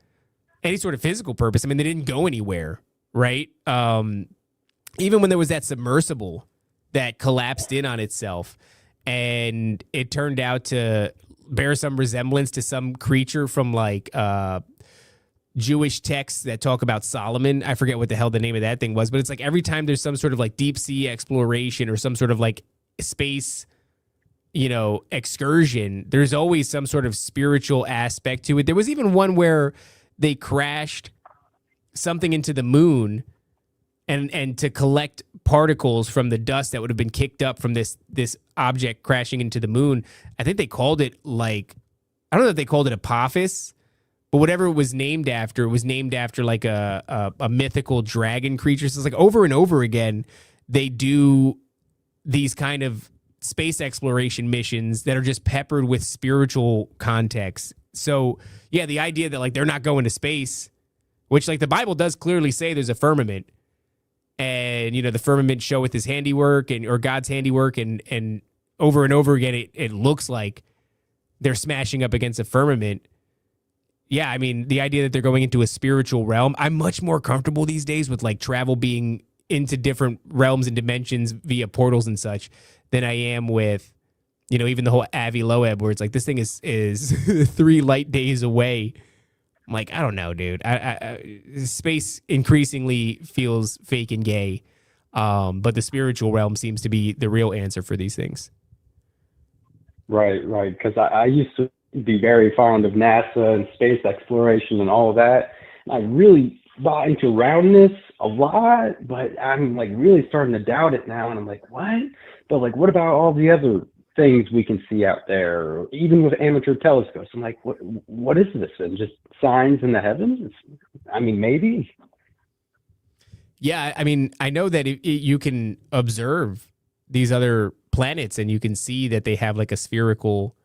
any sort of physical purpose. I mean, they didn't go anywhere, right? Even when there was that submersible that collapsed in on itself, and it turned out to bear some resemblance to some creature from like Jewish texts that talk about Solomon. I forget what the hell the name of that thing was, but it's like every time there's some sort of like deep sea exploration or some sort of like space, you know, excursion, there's always some sort of spiritual aspect to it. There was even one where they crashed something into the moon and to collect particles from the dust that would have been kicked up from this object crashing into the moon. I think they called it like, I don't know if they called it Apophis, but whatever it was named after, it was named after like a mythical dragon creature. So it's like over and over again, they do these kind of space exploration missions that are just peppered with spiritual context. So yeah, the idea that like they're not going to space, which like the Bible does clearly say there's a firmament, and you know the firmament showeth his handiwork or God's handiwork, and over and over again it looks like they're smashing up against a firmament. Yeah, I mean the idea that they're going into a spiritual realm, I'm much more comfortable these days with like travel being into different realms and dimensions via portals and such than I am with, you know, even the whole Avi Loeb, where it's like this thing is 3 light days away. I'm like, I don't know, dude. Space increasingly feels fake and gay, but the spiritual realm seems to be the real answer for these things. Right. Because I used to be very fond of NASA and space exploration and all of that. And I really bought into roundness a lot, but I'm like really starting to doubt it now. And I'm like, what? But like, what about all the other things we can see out there, or even with amateur telescopes? I'm like, what is this? And just signs in the heavens? I mean, maybe. Yeah, I mean, I know that you can observe these other planets and you can see that they have like a spherical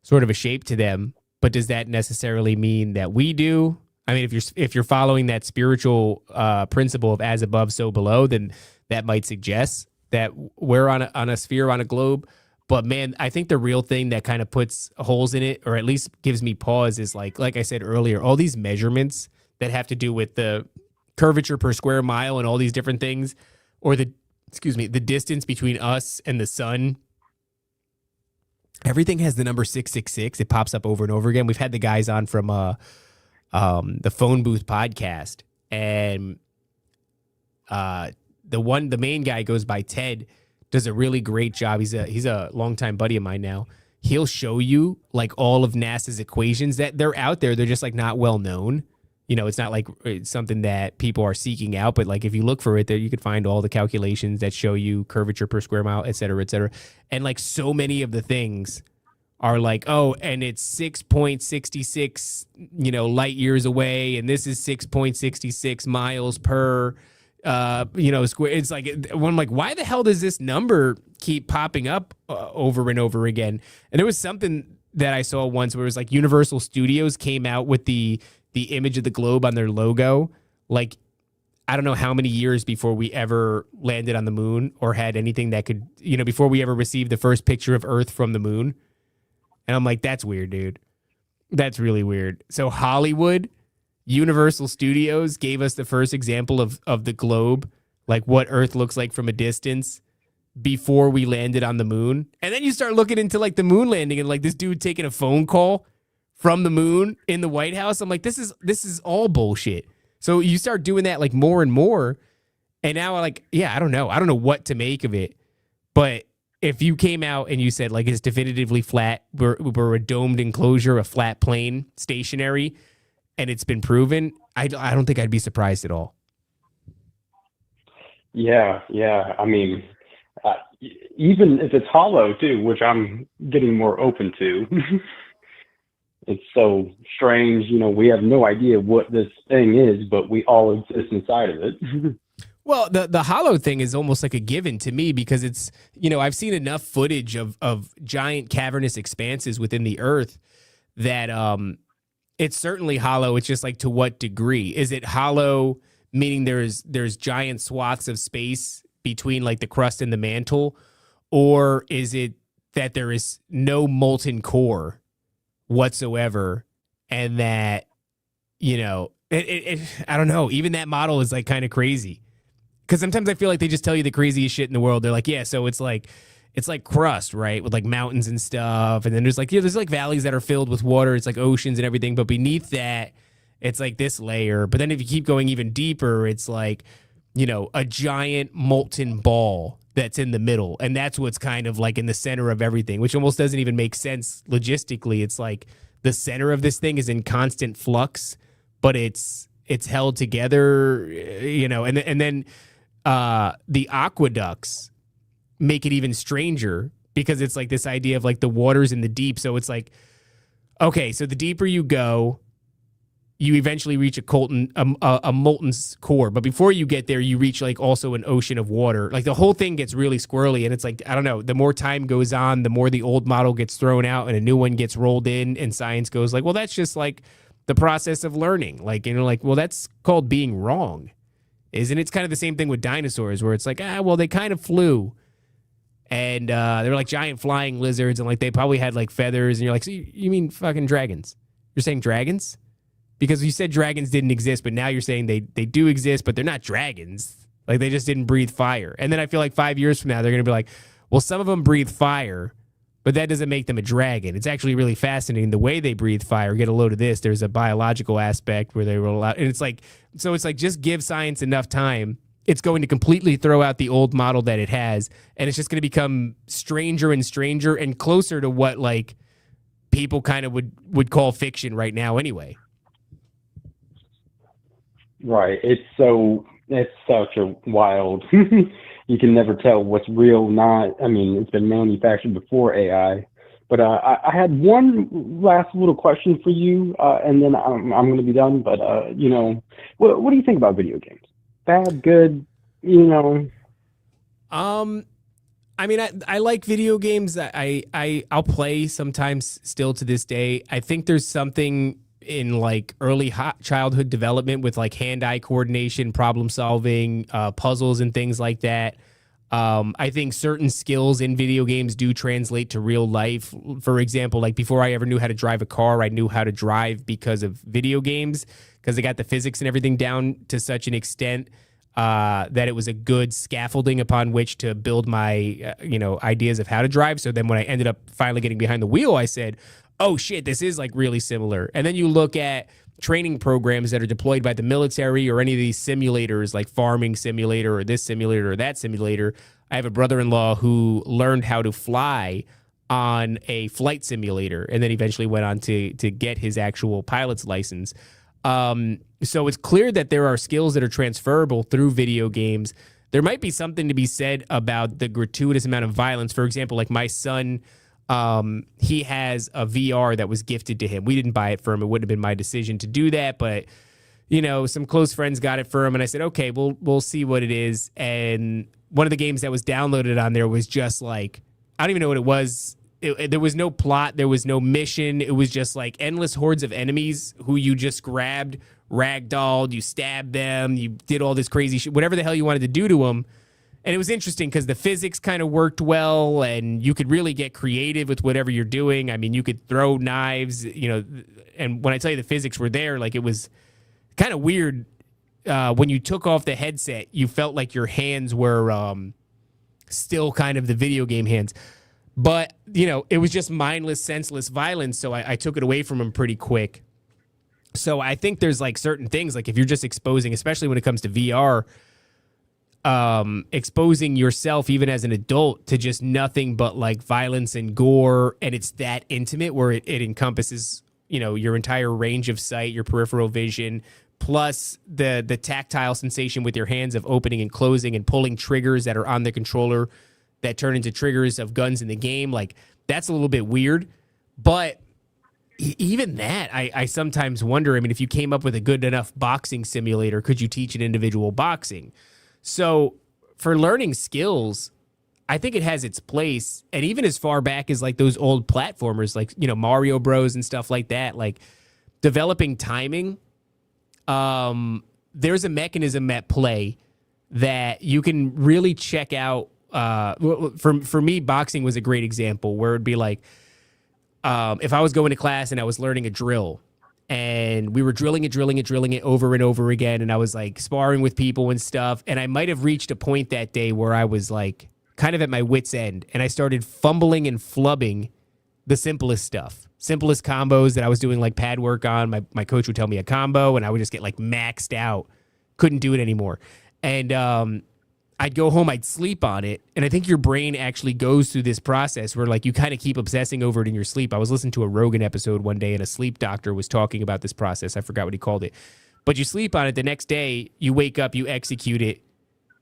sort of a shape to them, but does that necessarily mean that we do? I mean, if you're following that spiritual principle of as above, so below, then that might suggest that we're on a sphere, on a globe. But man, I think the real thing that kind of puts holes in it, or at least gives me pause, is like I said earlier, all these measurements that have to do with the curvature per square mile and all these different things, or the distance between us and the sun. Everything has the number 666. It pops up over and over again. We've had the guys on from the Phone Booth podcast, and the main guy goes by Ted, does a really great job. He's a longtime buddy of mine now. He'll show you like all of NASA's equations that they're out there. They're just like not well known. You know, it's not like it's something that people are seeking out, but like if you look for it there, you could find all the calculations that show you curvature per square mile, et cetera, et cetera. And like so many of the things are like, oh, and it's 6.66, you know, light years away. And this is 6.66 miles per, you know, square. It's like, I'm like, why the hell does this number keep popping up over and over again? And there was something that I saw once where it was like Universal Studios came out with the image of the globe on their logo, like, I don't know how many years before we ever landed on the moon or had anything that could, you know, before we ever received the first picture of Earth from the moon. And I'm like, that's weird, dude. That's really weird. So Hollywood, Universal Studios gave us the first example of the globe, like what Earth looks like from a distance before we landed on the moon. And then you start looking into like the moon landing and like this dude taking a phone call from the moon in the White House. I'm like, this is all bullshit. So you start doing that like more and more. And now like, yeah, I don't know what to make of it. But if you came out and you said like it's definitively flat, we're a domed enclosure, a flat plane, stationary, and it's been proven, I don't think I'd be surprised at all. Yeah. I mean, even if it's hollow too, which I'm getting more open to. It's so strange, you know, we have no idea what this thing is, but we all exist inside of it. Well, the hollow thing is almost like a given to me because it's, you know, I've seen enough footage of giant cavernous expanses within the earth that it's certainly hollow. It's just like to what degree? Is it hollow, meaning there's giant swaths of space between like the crust and the mantle? Or is it that there is no molten core whatsoever, and that, you know, I don't know, even that model is like kind of crazy, because sometimes I feel like they just tell you the craziest shit in the world. They're like, yeah, so it's like crust, right, with like mountains and stuff, and then there's like, yeah, there's like valleys that are filled with water, it's like oceans and everything, but beneath that it's like this layer. But then if you keep going even deeper, it's like, you know, a giant molten ball that's in the middle. And that's what's kind of like in the center of everything, which almost doesn't even make sense logistically. It's like the center of this thing is in constant flux, but it's held together, you know, and then the aqueducts make it even stranger because it's like this idea of like the waters in the deep. So it's like, okay, so the deeper you go, you eventually reach a molten core. But before you get there, you reach like also an ocean of water. Like the whole thing gets really squirrely. And it's like, I don't know, the more time goes on, the more the old model gets thrown out and a new one gets rolled in, and science goes like, well, that's just like the process of learning. Like, you know, like, well, that's called being wrong. Isn't it? It's kind of the same thing with dinosaurs where it's like, well, they kind of flew. And they're like giant flying lizards, and like they probably had like feathers. And you're like, so you mean fucking dragons? You're saying dragons? Because you said dragons didn't exist, but now you're saying they do exist, but they're not dragons. Like they just didn't breathe fire. And then I feel like 5 years from now, they're going to be like, well, some of them breathe fire, but that doesn't make them a dragon. It's actually really fascinating the way they breathe fire. Get a load of this. There's a biological aspect where they were allowed. And it's like, so it's like, just give science enough time. It's going to completely throw out the old model that it has. And it's just going to become stranger and stranger and closer to what like people kind of would call fiction right now anyway. Right. It's such a wild, you can never tell what's real, not. I mean, it's been manufactured before AI. But I had one last little question for you, and then I'm going to be done. But, you know, what do you think about video games? Bad, good, you know? I mean, I like video games. I'll play sometimes still to this day. I think there's something in like early childhood development with like hand-eye coordination, problem solving, puzzles and things like that. I think certain skills in video games do translate to real life. For example, like before I ever knew how to drive a car, I knew how to drive because of video games, because they got the physics and everything down to such an extent that it was a good scaffolding upon which to build my, ideas of how to drive. So then when I ended up finally getting behind the wheel, I said, oh shit, this is like really similar. And then you look at training programs that are deployed by the military or any of these simulators like Farming Simulator or this simulator or that simulator. I have a brother-in-law who learned how to fly on a flight simulator and then eventually went on to get his actual pilot's license. So it's clear that there are skills that are transferable through video games. There might be something to be said about the gratuitous amount of violence. For example, like my son, he has a VR that was gifted to him. We didn't buy it for him. It wouldn't have been my decision to do that, but some close friends got it for him, and I said, okay, we'll see what it is. And one of the games that was downloaded on there was just like, I don't even know what it was. There was no plot. There was no mission. It was just like endless hordes of enemies who you just grabbed, ragdolled, you stabbed them, you did all this crazy shit, whatever the hell you wanted to do to them. And it was interesting because the physics kind of worked well, and you could really get creative with whatever you're doing. I mean, you could throw knives, and when I tell you the physics were there, like it was kind of weird. When you took off the headset, you felt like your hands were still kind of the video game hands. But, it was just mindless, senseless violence, so I took it away from him pretty quick. So I think there's like certain things, like if you're just exposing, especially when it comes to VR, exposing yourself even as an adult to just nothing but like violence and gore, and it's that intimate where it encompasses, your entire range of sight, your peripheral vision, plus the tactile sensation with your hands of opening and closing and pulling triggers that are on the controller that turn into triggers of guns in the game. Like, that's a little bit weird. But even that, I sometimes wonder, I mean, if you came up with a good enough boxing simulator, could you teach an individual boxing? So for learning skills, I think it has its place. And even as far back as like those old platformers, like, Mario Bros and stuff like that, like developing timing, there's a mechanism at play that you can really check out. For me, boxing was a great example where it'd be like, if I was going to class and I was learning a drill and we were drilling it over and over again, and I was like sparring with people and stuff, and I might have reached a point that day where I was like kind of at my wit's end, and I started fumbling and flubbing the simplest stuff, simplest combos that I was doing like pad work on. My coach would tell me a combo and I would just get like maxed out, couldn't do it anymore. And I'd go home, I'd sleep on it, and I think your brain actually goes through this process where like you kind of keep obsessing over it in your sleep. I was listening to a Rogan episode one day, and a sleep doctor was talking about this process. I forgot what he called it. But you sleep on it, the next day, you wake up, you execute it,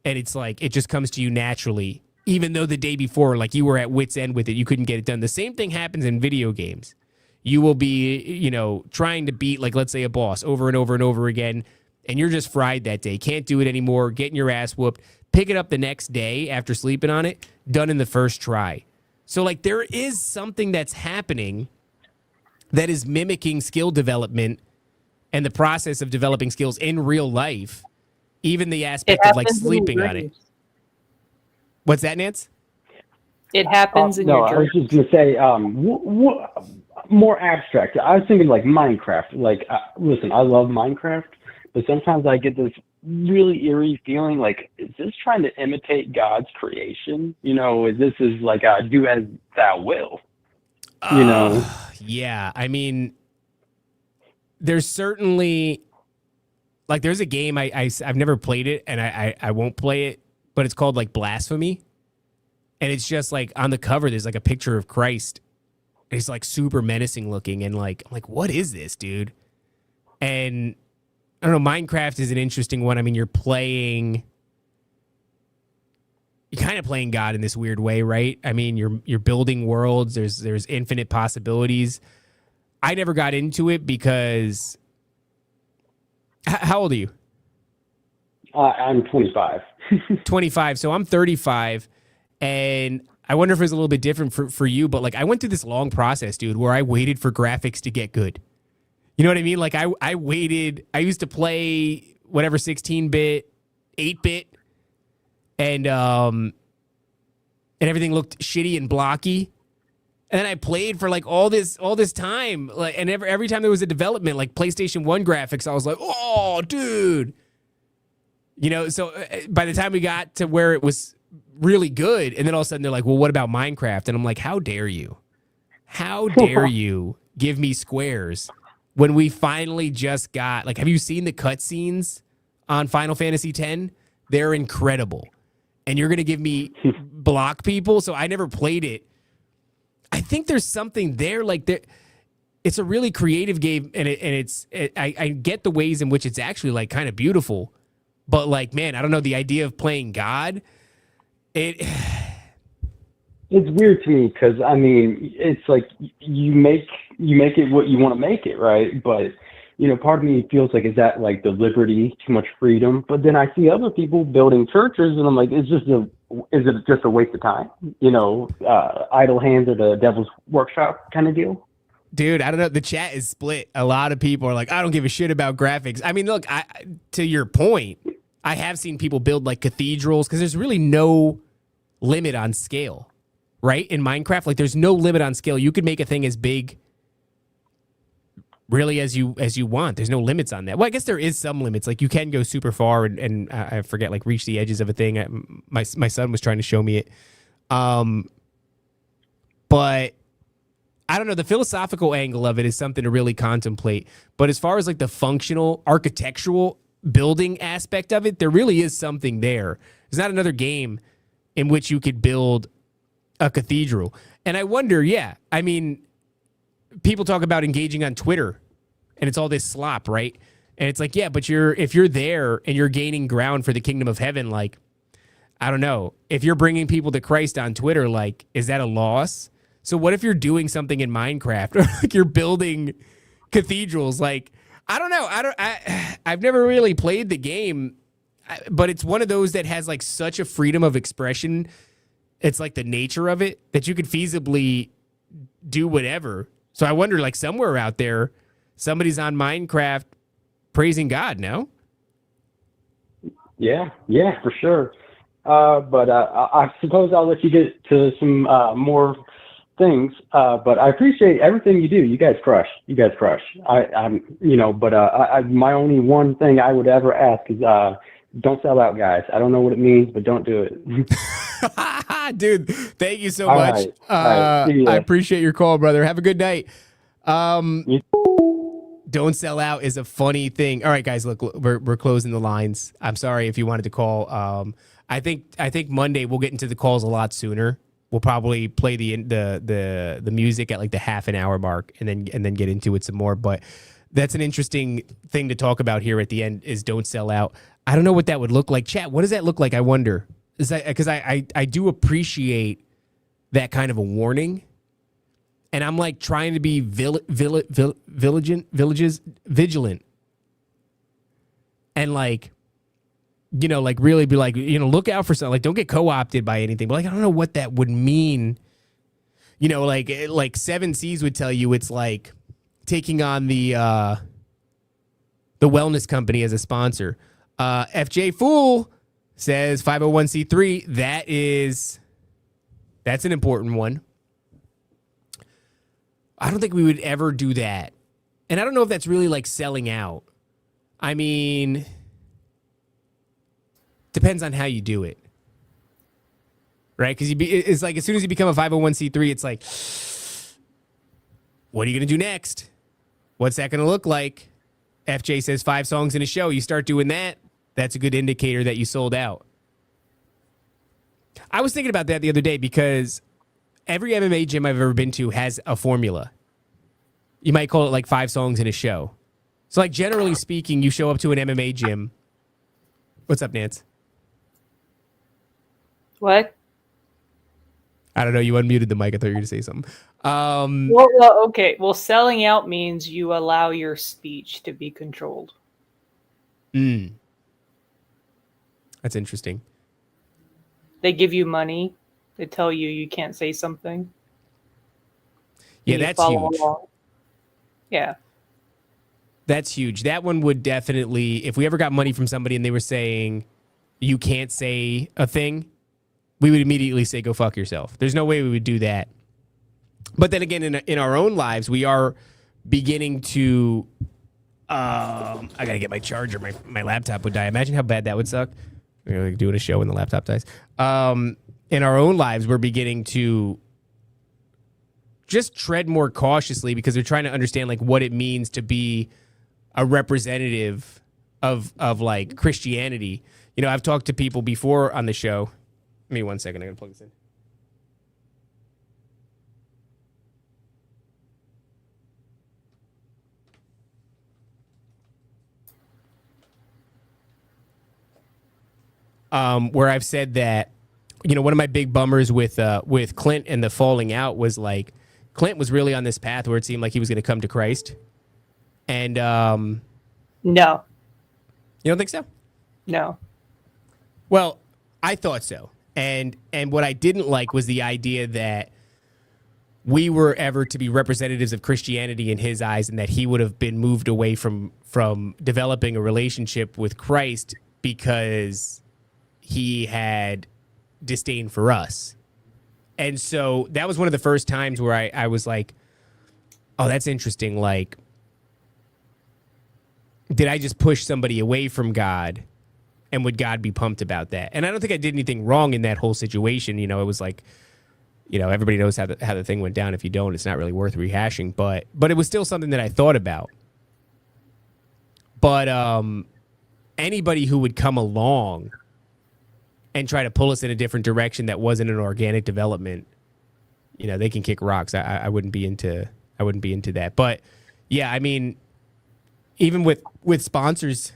and it's like it just comes to you naturally, even though the day before, like you were at wit's end with it, you couldn't get it done. The same thing happens in video games. You will be, trying to beat, like, let's say a boss over and over and over again, and you're just fried that day. Can't do it anymore, getting your ass whooped. Pick it up the next day after sleeping on it, done in the first try. So, like, there is something that's happening that is mimicking skill development and the process of developing skills in real life, even the aspect of, like, sleeping on it. What's that, Nance? It happens in your dreams. No, I was just going to say, more abstract. I was thinking, like, Minecraft. Like, listen, I love Minecraft, but sometimes I get this really eerie feeling like, is this trying to imitate God's creation? Is this like a do as thou will? Yeah, I mean, there's certainly, like, there's a game I've never played it, and I won't play it, but it's called like Blasphemy, and it's just like on the cover there's like a picture of Christ. It's like super menacing looking, and like I'm like, what is this, dude? And I don't know, Minecraft is an interesting one. I mean, you're kind of playing God in this weird way, right? I mean, you're building worlds. There's infinite possibilities. I never got into it because how old are you? I'm 25. 25. So I'm 35, and I wonder if it was a little bit different for you, but like I went through this long process, dude, where I waited for graphics to get good. You know what I mean? Like I waited. I used to play whatever 16-bit, 8-bit, and everything looked shitty and blocky. And then I played for like all this time, like, and every time there was a development, like PlayStation 1 graphics, I was like, oh, dude. So by the time we got to where it was really good, and then all of a sudden they're like, well, what about Minecraft? And I'm like, how dare you? How dare you give me squares when we finally just got, like, have you seen the cutscenes on Final Fantasy X? They're incredible. And you're going to give me block people? So I never played it. I think there's something there, like it's a really creative game, and I get the ways in which it's actually like kind of beautiful, but like, man, I don't know, the idea of playing God, it's weird to me because I mean, it's like you make it what you want to make it, right? But part of me feels like, is that like the liberty, too much freedom? But then I see other people building churches, and I'm like, is it just a waste of time? Idle hands at the devil's workshop kind of deal. Dude, I don't know. The chat is split. A lot of people are like, I don't give a shit about graphics. I mean, look, to your point, I have seen people build like cathedrals because there's really no limit on scale, right? In Minecraft, like there's no limit on scale. You could make a thing as big really as you want. There's no limits on that. Well, I guess there is some limits. Like you can go super far and I forget, like reach the edges of a thing. My son was trying to show me it. But I don't know, the philosophical angle of it is something to really contemplate. But as far as like the functional, architectural building aspect of it, there really is something there. There's not another game in which you could build a cathedral. And I wonder, I mean, people talk about engaging on Twitter and it's all this slop, right? And it's like, but if you're there and you're gaining ground for the kingdom of heaven, like, I don't know, if you're bringing people to Christ on Twitter, like, is that a loss? So what if you're doing something in Minecraft or like you're building cathedrals? Like, I don't know. I've never really played the game, but it's one of those that has like such a freedom of expression. It's like the nature of it that you could feasibly do whatever. So I wonder, like somewhere out there, somebody's on Minecraft praising God, no? Yeah, for sure. But I suppose I'll let you get to some more things, but I appreciate everything you do. You guys crush. My only one thing I would ever ask is don't sell out, guys. I don't know what it means, but don't do it. Dude, thank you so much. All right. I appreciate your call, brother. Have a good night. Don't sell out is a funny thing. All right, guys, look, we're closing the lines. I'm sorry if you wanted to call. I think Monday we'll get into the calls a lot sooner. We'll probably play the music at like the half an hour mark and then get into it some more. But that's an interesting thing to talk about here at the end is don't sell out. I don't know what that would look like. Chat, what does that look like? I wonder. Is that because I do appreciate that kind of a warning. And I'm like trying to be vigilant and like, like really be like, look out for something. Like, don't get co-opted by anything. But like, I don't know what that would mean. Like Seven Seas would tell you it's like taking on the wellness company as a sponsor. FJ Fool says 501c3. That's an important one. I don't think we would ever do that. And I don't know if that's really like selling out. I mean, depends on how you do it. Right? Because it's like as soon as you become a 501c3, it's like, what are you going to do next? What's that going to look like? FJ says 5 songs in a show. You start doing that, that's a good indicator that you sold out. I was thinking about that the other day because every MMA gym I've ever been to has a formula. You might call it like 5 songs in a show. So like generally speaking, you show up to an MMA gym. What's up, Nance? What? I don't know. You unmuted the mic. I thought you were going to say something. Well, okay. Well, selling out means you allow your speech to be controlled. That's interesting. They give you money. They tell you can't say something. Yeah, that's huge. Along. Yeah. That's huge. That one would definitely, if we ever got money from somebody and they were saying you can't say a thing, we would immediately say, go fuck yourself. There's no way we would do that. But then again, in our own lives, we are beginning to, I got to get my charger. My laptop would die. Imagine how bad that would suck. We're like doing a show when the laptop dies. In our own lives, we're beginning to just tread more cautiously because they're trying to understand like what it means to be a representative of like Christianity. I've talked to people before on the show. Give me 1 second. I'm going to plug this in. where I've said that, one of my big bummers with Clint and the falling out was like Clint was really on this path where it seemed like he was going to come to Christ. And No. You don't think so? No. Well, I thought so. And what I didn't like was the idea that we were ever to be representatives of Christianity in his eyes, and that he would have been moved away from developing a relationship with Christ because he had disdain for us. And so that was one of the first times where I was like, oh, that's interesting. Like, did I just push somebody away from God? And would God be pumped about that? And I don't think I did anything wrong in that whole situation. It was like, everybody knows how the thing went down. If you don't, it's not really worth rehashing. But it was still something that I thought about. But anybody who would come along and try to pull us in a different direction that wasn't an organic development, they can kick rocks. I wouldn't be into that. But yeah, I mean, even with sponsors,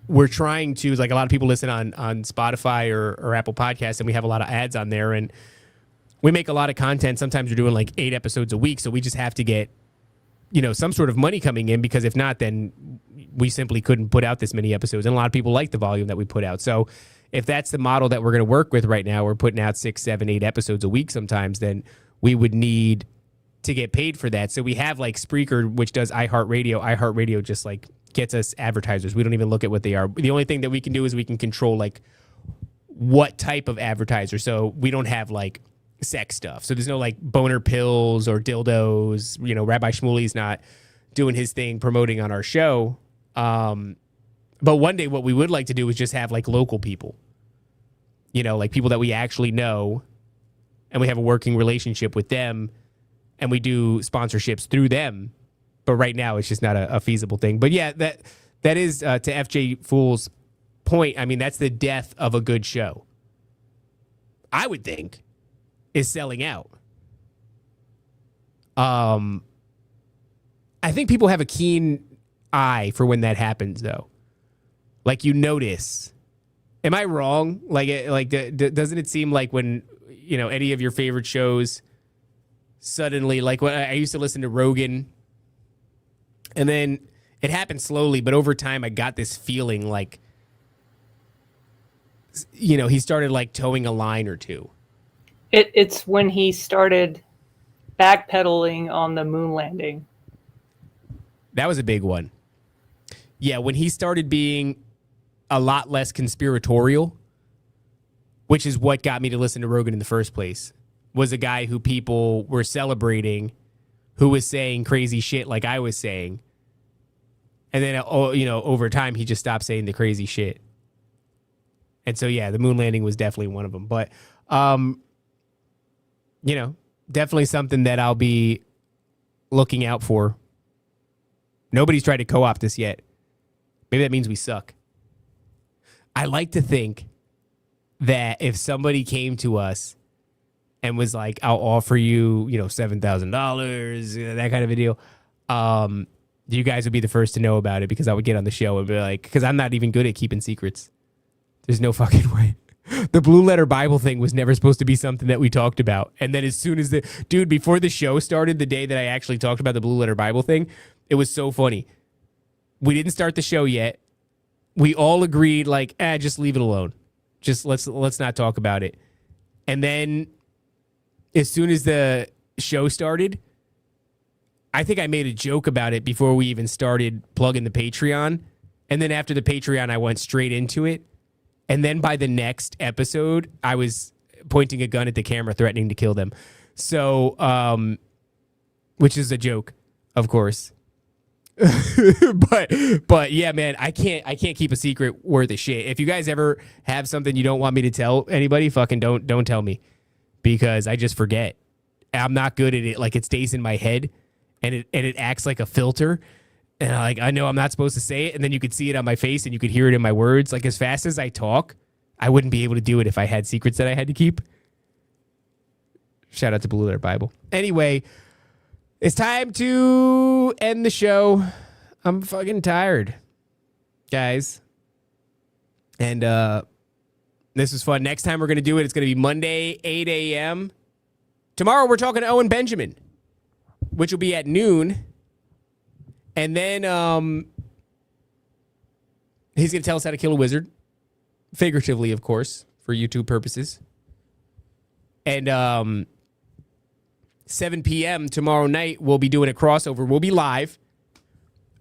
we're trying to, like, a lot of people listen on Spotify or Apple Podcasts, and we have a lot of ads on there, and we make a lot of content. Sometimes we're doing like 8 episodes a week, so we just have to get, some sort of money coming in, because if not, then we simply couldn't put out this many episodes. And a lot of people like the volume that we put out. So if that's the model that we're going to work with right now, we're putting out 6, 7, 8 episodes a week sometimes, then we would need to get paid for that. So we have like Spreaker, which does iHeartRadio. iHeartRadio just like gets us advertisers. We don't even look at what they are. The only thing that we can do is we can control like what type of advertiser. So we don't have like sex stuff. So there's no like boner pills or dildos. Rabbi Shmuley's not doing his thing promoting on our show. But one day what we would like to do is just have like local people, like people that we actually know, and we have a working relationship with them, and we do sponsorships through them. But right now, it's just not a feasible thing. But yeah, that is, to FJ Fool's point, I mean, that's the death of a good show, I would think, is selling out. I think people have a keen eye for when that happens, though. Like, you notice. Am I wrong? Doesn't it seem like when, any of your favorite shows suddenly, like when I used to listen to Rogan, and then it happened slowly, but over time I got this feeling like, he started like towing a line or two. It's when he started backpedaling on the moon landing. That was a big one. Yeah, when he started being a lot less conspiratorial, which is what got me to listen to Rogan in the first place, was a guy who people were celebrating, who was saying crazy shit like I was saying. And then, over time, he just stopped saying the crazy shit. And so, yeah, the moon landing was definitely one of them. But, definitely something that I'll be looking out for. Nobody's tried to co-opt this yet. Maybe that means we suck. I like to think that if somebody came to us and was like, I'll offer you, $7,000, that kind of a deal, you guys would be the first to know about it, because I would get on the show and be like, because I'm not even good at keeping secrets. There's no fucking way. The Blue Letter Bible thing was never supposed to be something that we talked about. And then as soon as before the show started, the day that I actually talked about the Blue Letter Bible thing, it was so funny. We didn't start the show yet. We all agreed, like, just leave it alone. Just let's not talk about it. And then as soon as the show started, I think I made a joke about it before we even started plugging the Patreon. And then after the Patreon, I went straight into it. And then by the next episode, I was pointing a gun at the camera, threatening to kill them. So, which is a joke, of course. but yeah, man, I can't keep a secret worth of shit. If you guys ever have something you don't want me to tell anybody, fucking don't tell me, because I just forget. I'm not good at it. Like, it stays in my head, and it acts like a filter. And I know I'm not supposed to say it, and then you could see it on my face, and you could hear it in my words. Like, as fast as I talk, I wouldn't be able to do it if I had secrets that I had to keep. Shout out to Blue Letter Bible. Anyway, it's time to end the show. I'm fucking tired, guys. And this was fun. Next time we're going to do it, it's going to be Monday, 8 a.m. Tomorrow we're talking to Owen Benjamin, which will be at noon. And then he's going to tell us how to kill a wizard. Figuratively, of course, for YouTube purposes. And 7 p.m. tomorrow night, we'll be doing a crossover. We'll be live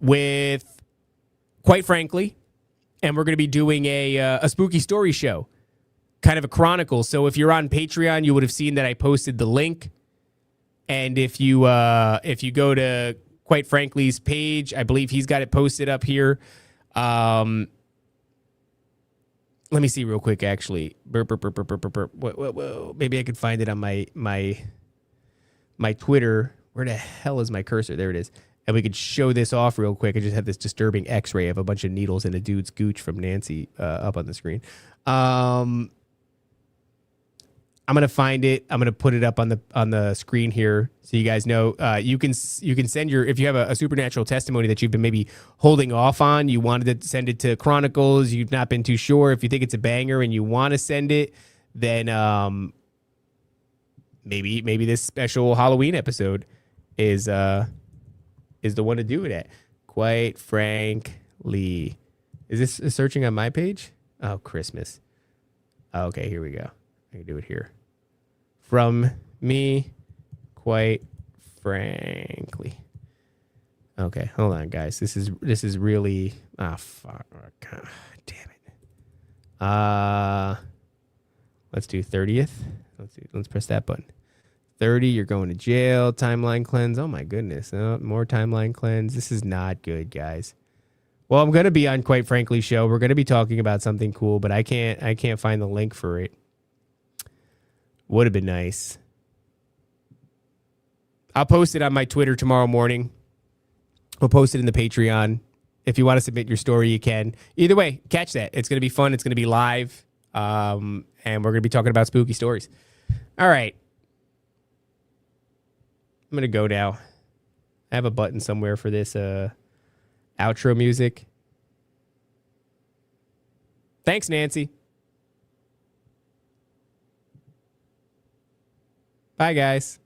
with, quite frankly, and we're going to be doing a spooky story show, kind of a chronicle. So if you're on Patreon, you would have seen that I posted the link. And if you go to Quite Frankly's page, I believe he's got it posted up here. Let me see real quick, actually. Whoa. Maybe I could find it on my Twitter. Where the hell is my cursor? There it is. And we could show this off real quick. I just have this disturbing X-ray of a bunch of needles and a dude's gooch from Nancy up on the screen. I'm gonna find it. I'm gonna put it up on the screen here so you guys know. You can send if you have a supernatural testimony that you've been maybe holding off on. You wanted to send it to Chronicles. You've not been too sure. If you think it's a banger and you want to send it, then maybe this special Halloween episode is the one to do it at. Quite frankly, is this searching on my page? Oh, Christmas. Okay, here we go. I can do it here. From me, quite frankly. Okay, hold on, guys. This is really fuck. God damn it. Let's do 30th. Let's press that button. 30, you're going to jail. Timeline cleanse. Oh my goodness. More timeline cleanse. This is not good, guys. Well, I'm gonna be on Quite Frankly show. We're gonna be talking about something cool, but I can't find the link for it. Would have been nice. I'll post it on my Twitter tomorrow morning. We'll post it in the Patreon. If you want to submit your story, you can. Either way, catch that. It's going to be fun. It's going to be live. And we're going to be talking about spooky stories. All right. I'm going to go now. I have a button somewhere for this outro music. Thanks, Nancy. Bye, guys.